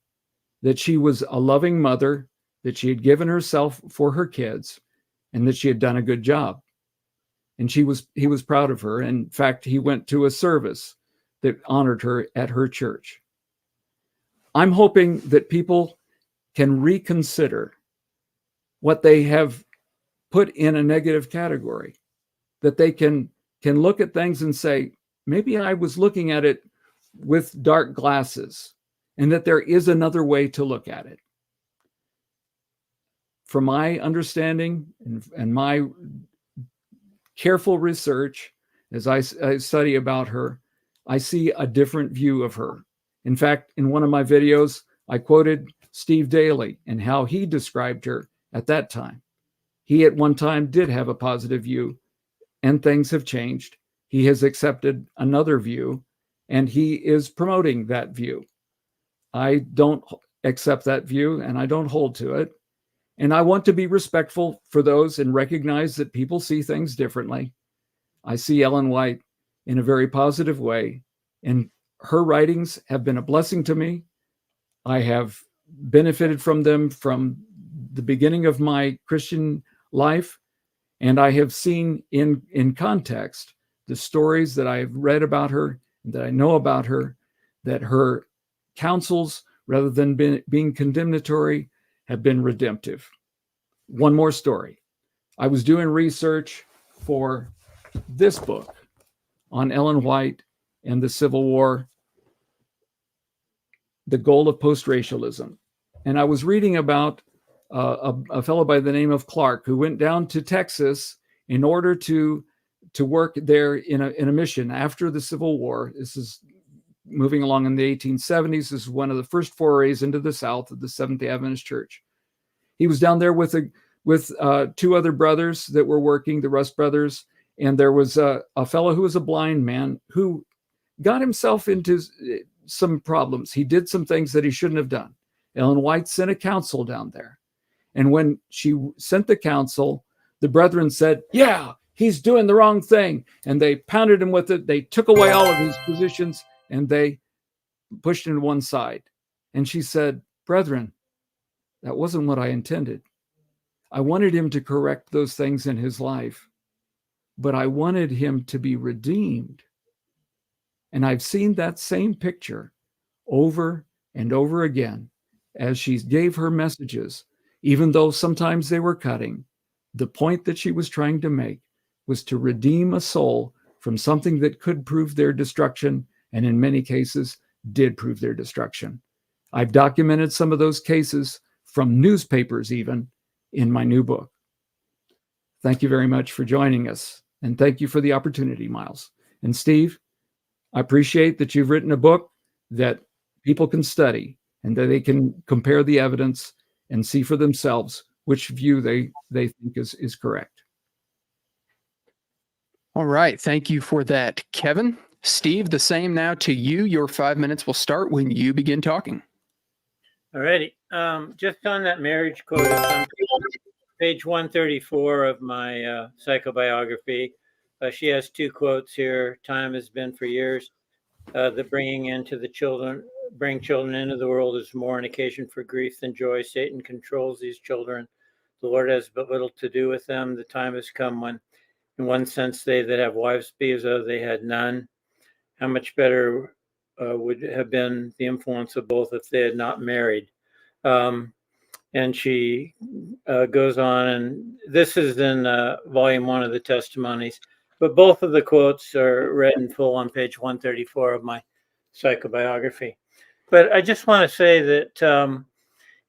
That she was a loving mother, that she had given herself for her kids, and that she had done a good job. And he was proud of her. In fact, he went to a service that honored her at her church. I'm hoping that people can reconsider what they have put in a negative category, that they can look at things and say, maybe I was looking at it with dark glasses, and that there is another way to look at it. From my understanding and my careful research, as I study about her, I see a different view of her. In fact, in one of my videos, I quoted Steve Daly and how he described her at that time. He at one time did have a positive view, and things have changed. He has accepted another view, and he is promoting that view. I don't accept that view, and I don't hold to it. And I want to be respectful for those and recognize that people see things differently. I see Ellen White in a very positive way, and her writings have been a blessing to me. I have benefited from them from the beginning of my Christian life, And I have seen in context the stories that I've read about her, that I know about her, that her counsels, rather than being condemnatory, have been redemptive. One more story. I was doing research for this book on Ellen White and the Civil War, The Goal of Post-Racialism. And I was reading about a fellow by the name of Clark, who went down to Texas in order to work there in a mission after the Civil War. This is moving along in the 1870s. This is one of the first forays into the South of the Seventh-day Adventist Church. He was down there with two other brothers that were working, the Rust brothers, and there was a fellow who was a blind man who got himself into some problems. He did some things that he shouldn't have done. Ellen White sent a council down there. And when she sent the council, the brethren said, yeah, he's doing the wrong thing. And they pounded him with it. They took away all of his positions and they pushed him to one side. And she said, brethren, that wasn't what I intended. I wanted him to correct those things in his life, but I wanted him to be redeemed. And I've seen that same picture over and over again as she gave her messages, even though sometimes they were cutting. The point that she was trying to make was to redeem a soul from something that could prove their destruction, and in many cases did prove their destruction. I've documented some of those cases from newspapers even in my new book. Thank you very much for joining us, and thank you for the opportunity, Miles. And Steve, I appreciate that you've written a book that people can study and that they can compare the evidence and see for themselves which view they think is correct. All right. Thank you for that, Kevin. Steve, the same now to you. Your 5 minutes will start when you begin talking. All righty. Just on that marriage quote, it's on page 134 of my psychobiography. She has two quotes here. Time has been for years. The bring children into the world is more an occasion for grief than joy. Satan controls these children. The Lord has but little to do with them. The time has come when, in one sense, they that have wives be as though they had none. How much better would have been the influence of both if they had not married. And she goes on, and this is in volume 1 of the testimonies, but both of the quotes are read in full on page 134 of my psychobiography. But I just want to say that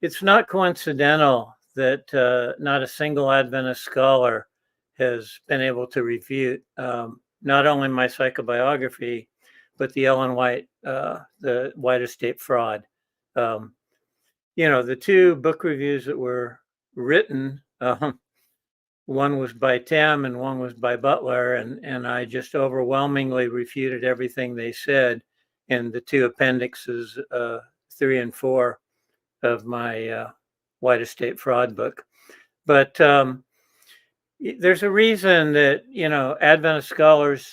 it's not coincidental that not a single Adventist scholar has been able to refute not only my psychobiography, but the Ellen White, the White Estate fraud. The two book reviews that were written, one was by Tim and one was by Butler, and I just overwhelmingly refuted everything they said in the two appendixes 3 and 4 of my White Estate fraud book. But there's a reason that, Adventist scholars,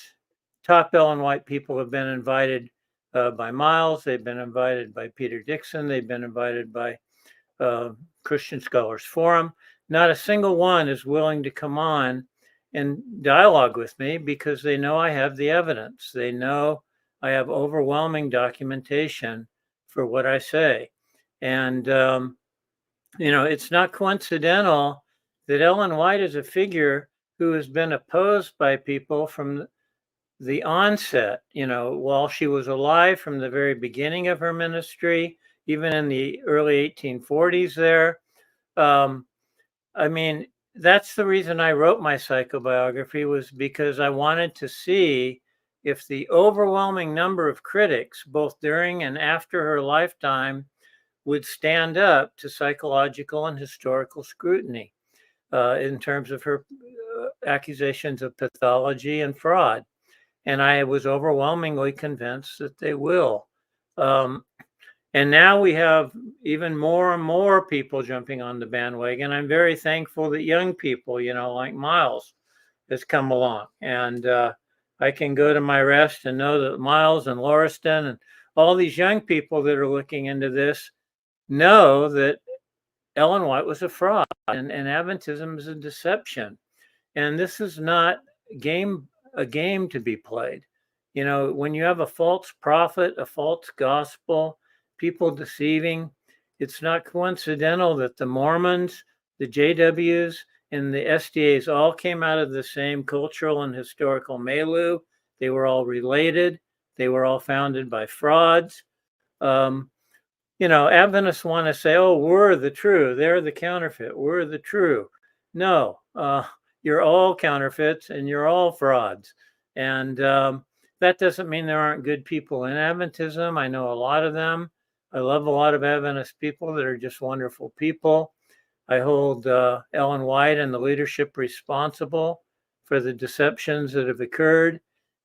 top Ellen White people have been invited by Miles. They've been invited by Peter Dixon. They've been invited by Christian Scholars Forum. Not a single one is willing to come on and dialogue with me because they know I have the evidence. They know I have overwhelming documentation for what I say. And, it's not coincidental that Ellen White is a figure who has been opposed by people from the onset, while she was alive, from the very beginning of her ministry, even in the early 1840s there. That's the reason I wrote my psychobiography, was because I wanted to see if the overwhelming number of critics, both during and after her lifetime, would stand up to psychological and historical scrutiny in terms of her accusations of pathology and fraud. And I was overwhelmingly convinced that they will. And now we have even more and more people jumping on the bandwagon. I'm very thankful that young people, like Miles, has come along. And I can go to my rest and know that Miles and Lauriston and all these young people that are looking into this know that Ellen White was a fraud and Adventism is a deception. And this is not a game to be played. You know, when you have a false prophet, a false gospel, people deceiving, it's not coincidental that the Mormons, the JWs, and the SDAs all came out of the same cultural and historical milieu. They were all related. They were all founded by frauds. You know, Adventists want to say, oh, we're the true. They're the counterfeit. We're the true. No, you're all counterfeits and you're all frauds. And that doesn't mean there aren't good people in Adventism. I know a lot of them. I love a lot of Adventist people that are just wonderful people. I hold Ellen White and the leadership responsible for the deceptions that have occurred.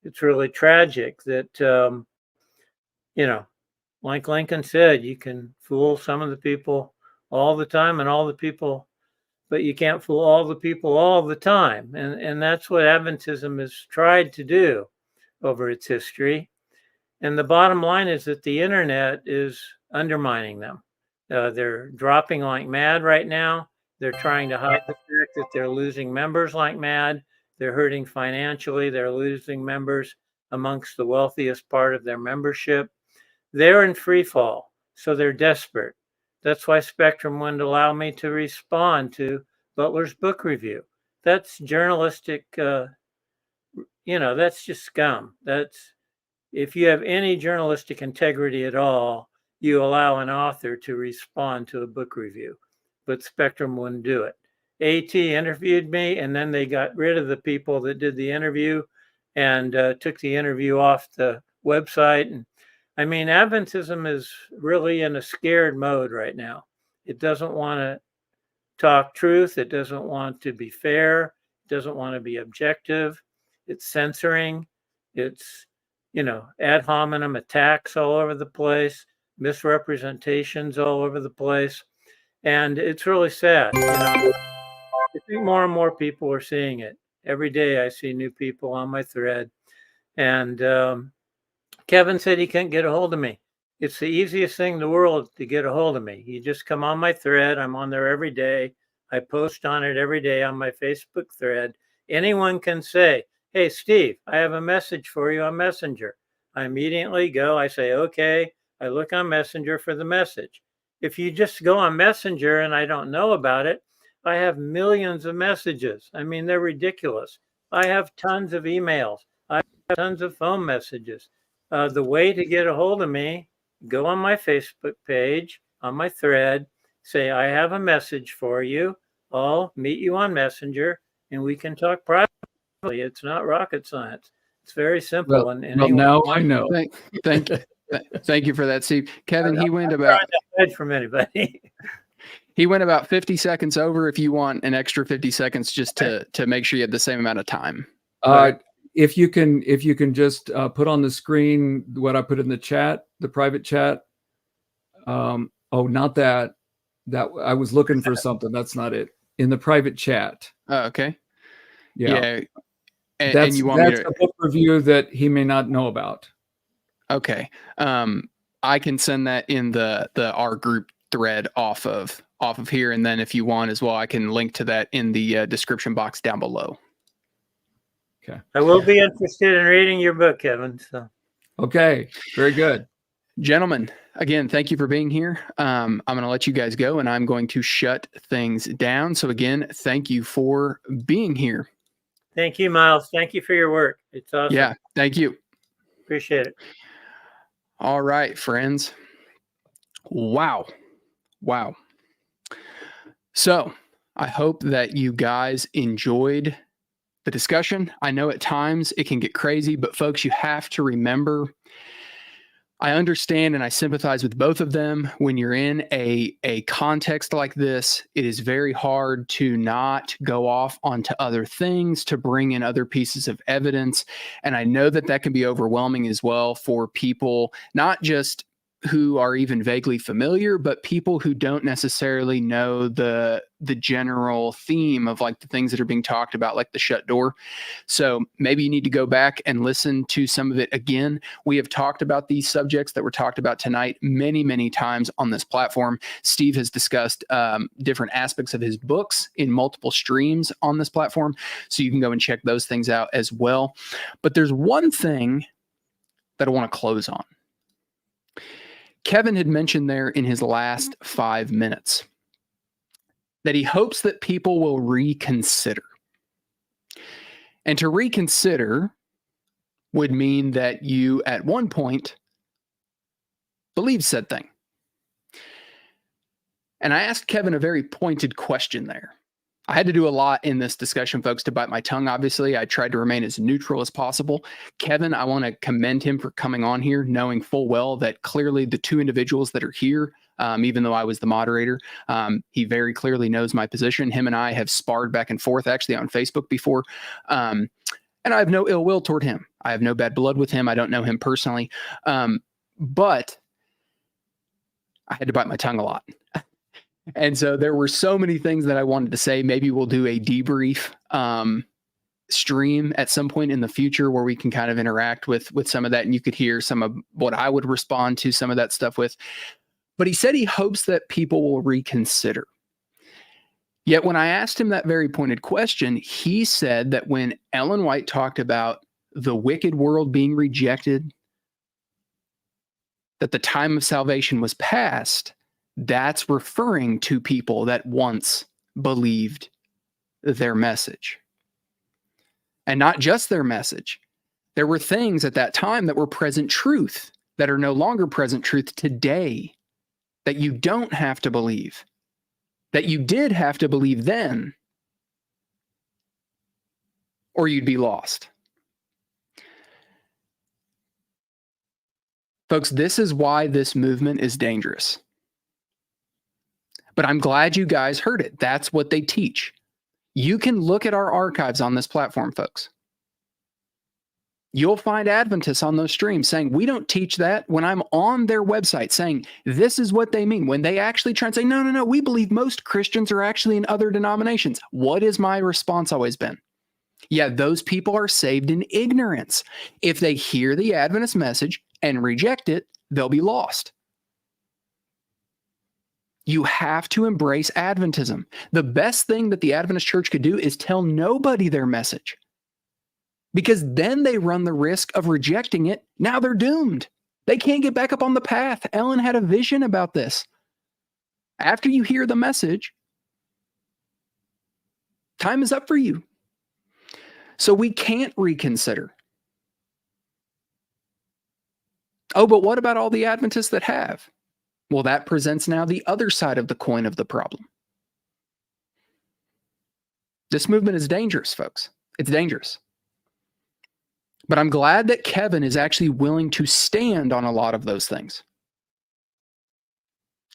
It's really tragic that, you know, like Lincoln said, you can fool some of the people all the time and all the people, but you can't fool all the people all the time. And that's what Adventism has tried to do over its history. And the bottom line is that the internet is undermining them. They're dropping like mad right now. They're trying to hide the fact that they're losing members like mad. They're hurting financially. They're losing members amongst the wealthiest part of their membership. They're in free fall, so they're desperate. That's why Spectrum wouldn't allow me to respond to Butler's book review. That's journalistic, you know, that's just scum. That's, if you have any journalistic integrity at all, you allow an author to respond to a book review, but Spectrum wouldn't do it. AT interviewed me, and then they got rid of the people that did the interview and took the interview off the website. And I mean, Adventism is really in a scared mode right now. It doesn't want to talk truth. It doesn't want to be fair. It doesn't want to be objective. It's censoring. It's, you know, ad hominem attacks all over the place, misrepresentations all over the place. And it's really sad. You know, I think more and more people are seeing it. Every day I see new people on my thread. And Kevin said he couldn't get a hold of me. It's the easiest thing in the world to get a hold of me. You just come on my thread. I'm on there every day. I post on it every day on my Facebook thread. Anyone can say, hey, Steve, I have a message for you on Messenger. I immediately go, I say, okay. I look on Messenger for the message. If you just go on Messenger and I don't know about it, I have millions of messages. I mean, they're ridiculous. I have tons of emails. I have tons of phone messages. The way to get a hold of me, go on my Facebook page, on my thread, say, I have a message for you. I'll meet you on Messenger and we can talk privately. It's not rocket science. It's very simple. Well, now I know. Thank you for that, Steve. Kevin, he went about from anybody. He went about 50 seconds over. If you want an extra 50 seconds just to make sure you have the same amount of time. If you can just put on the screen what I put in the chat, the private chat. Oh, not that. That I was looking for something. That's not it. In the private chat. Oh, okay. Yeah. And that's you want me to a book review that he may not know about. Okay. I can send that in the our group thread off of here, and then if you want as well, I can link to that in the description box down below. Okay. I will be interested in reading your book, Kevin. So. Okay. Very good. Gentlemen, again, thank you for being here. I'm going to let you guys go, and I'm going to shut things down. So again, thank you for being here. Thank you, Miles. Thank you for your work. It's awesome. Yeah, thank you. Appreciate it. All right, friends. Wow. So I hope that you guys enjoyed the discussion. I know at times it can get crazy, but folks, you have to remember, I understand and I sympathize with both of them. When you're in a context like this, it is very hard to not go off onto other things, to bring in other pieces of evidence. And I know that that can be overwhelming as well for people, not just who are even vaguely familiar, but people who don't necessarily know the general theme of like the things that are being talked about, like the shut door. So maybe you need to go back and listen to some of it again. We have talked about these subjects that were talked about tonight many, many times on this platform. Steve has discussed different aspects of his books in multiple streams on this platform. So you can go and check those things out as well. But there's one thing that I want to close on. Kevin had mentioned there in his last 5 minutes that he hopes that people will reconsider. And to reconsider would mean that you at one point believed said thing. And I asked Kevin a very pointed question there. I had to do a lot in this discussion, folks, to bite my tongue, obviously. I tried to remain as neutral as possible. Kevin, I want to commend him for coming on here, knowing full well that clearly the two individuals that are here, even though I was the moderator, he very clearly knows my position. Him and I have sparred back and forth, actually, on Facebook before. And I have no ill will toward him. I have no bad blood with him. I don't know him personally. But I had to bite my tongue a lot. And so there were so many things that I wanted to say. Maybe we'll do a debrief stream at some point in the future where we can kind of interact with some of that, and you could hear some of what I would respond to some of that stuff with. But he said he hopes that people will reconsider. Yet when I asked him that very pointed question, he said that when Ellen White talked about the wicked world being rejected, that the time of salvation was past, that's referring to people that once believed their message. And not just their message. There were things at that time that were present truth that are no longer present truth today, that you don't have to believe, that you did have to believe then, or you'd be lost. Folks, this is why this movement is dangerous. But I'm glad you guys heard it. That's what they teach. You can look at our archives on this platform, folks. You'll find Adventists on those streams saying, we don't teach that, when I'm on their website saying, this is what they mean. When they actually try and say, no, we believe most Christians are actually in other denominations. What is my response always been? Yeah, those people are saved in ignorance. If they hear the Adventist message and reject it, they'll be lost. You have to embrace Adventism. The best thing that the Adventist church could do is tell nobody their message. Because then they run the risk of rejecting it. Now they're doomed. They can't get back up on the path. Ellen had a vision about this. After you hear the message, time is up for you. So we can't reconsider. Oh, but what about all the Adventists that have? Well, that presents now the other side of the coin of the problem. This movement is dangerous, folks. It's dangerous. But I'm glad that Kevin is actually willing to stand on a lot of those things.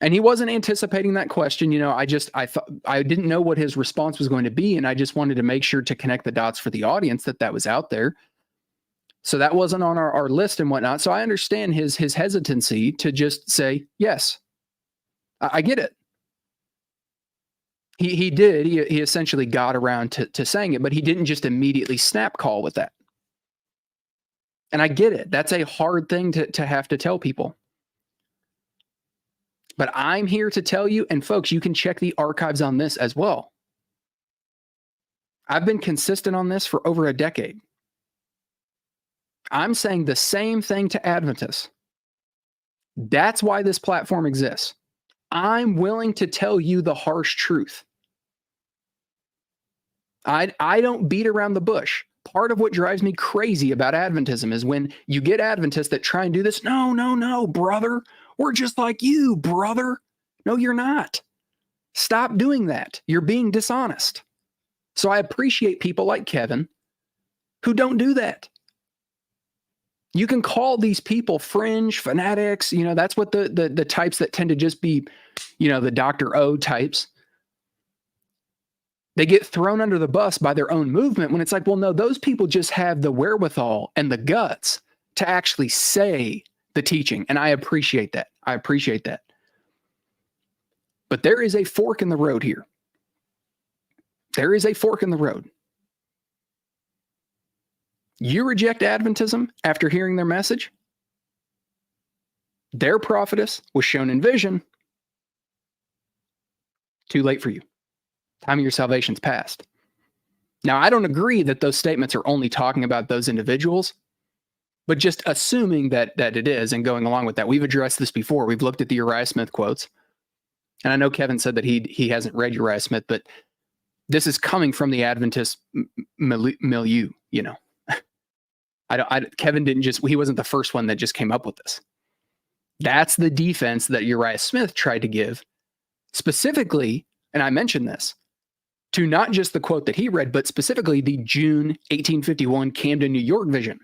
And he wasn't anticipating that question. You know, I thought I didn't know what his response was going to be, and I just wanted to make sure to connect the dots for the audience that was out there. So that wasn't on our list and whatnot. So I understand his hesitancy to just say, yes, I get it. He did. He essentially got around to saying it, but he didn't just immediately snap call with that. And I get it. That's a hard thing to have to tell people. But I'm here to tell you, and folks, you can check the archives on this as well. I've been consistent on this for over a decade. I'm saying the same thing to Adventists. That's why this platform exists. I'm willing to tell you the harsh truth. I don't beat around the bush. Part of what drives me crazy about Adventism is when you get Adventists that try and do this. No, brother. We're just like you, brother. No, you're not. Stop doing that. You're being dishonest. So I appreciate people like Kevin who don't do that. You can call these people fringe fanatics. You know, that's what the types that tend to just be, you know, the Dr. O types. They get thrown under the bus by their own movement when it's like, well, no, those people just have the wherewithal and the guts to actually say the teaching, and I appreciate that. I appreciate that. But there is a fork in the road here. There is a fork in the road. You reject Adventism after hearing their message. Their prophetess was shown in vision. Too late for you. Time of your salvation's past. Now, I don't agree that those statements are only talking about those individuals, but just assuming that it is and going along with that. We've addressed this before. We've looked at the Uriah Smith quotes. And I know Kevin said that he hasn't read Uriah Smith, but this is coming from the Adventist milieu, you know. Kevin he wasn't the first one that just came up with this. That's the defense that Uriah Smith tried to give specifically, and I mentioned this, to not just the quote that he read, but specifically the June 1851 Camden, New York vision.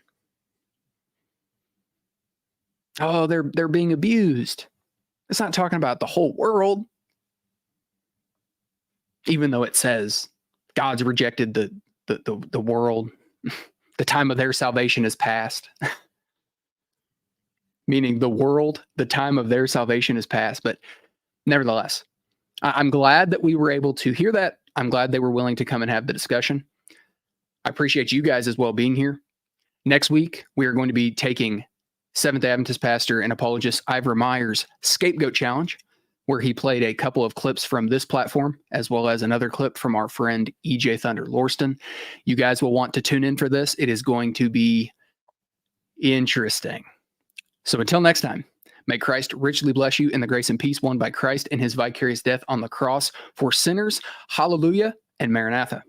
Oh, they're being abused. It's not talking about the whole world. Even though it says God's rejected the world, the time of their salvation is past. Meaning the world, the time of their salvation is past. But nevertheless, I'm glad that we were able to hear that. I'm glad they were willing to come and have the discussion. I appreciate you guys as well being here. Next week, we are going to be taking Seventh-day Adventist pastor and apologist Ivor Myers' Scapegoat Challenge, where he played a couple of clips from this platform, as well as another clip from our friend EJ Thunder Lorston. You guys will want to tune in for this. It is going to be interesting. So until next time, may Christ richly bless you in the grace and peace won by Christ and his vicarious death on the cross for sinners. Hallelujah and Maranatha.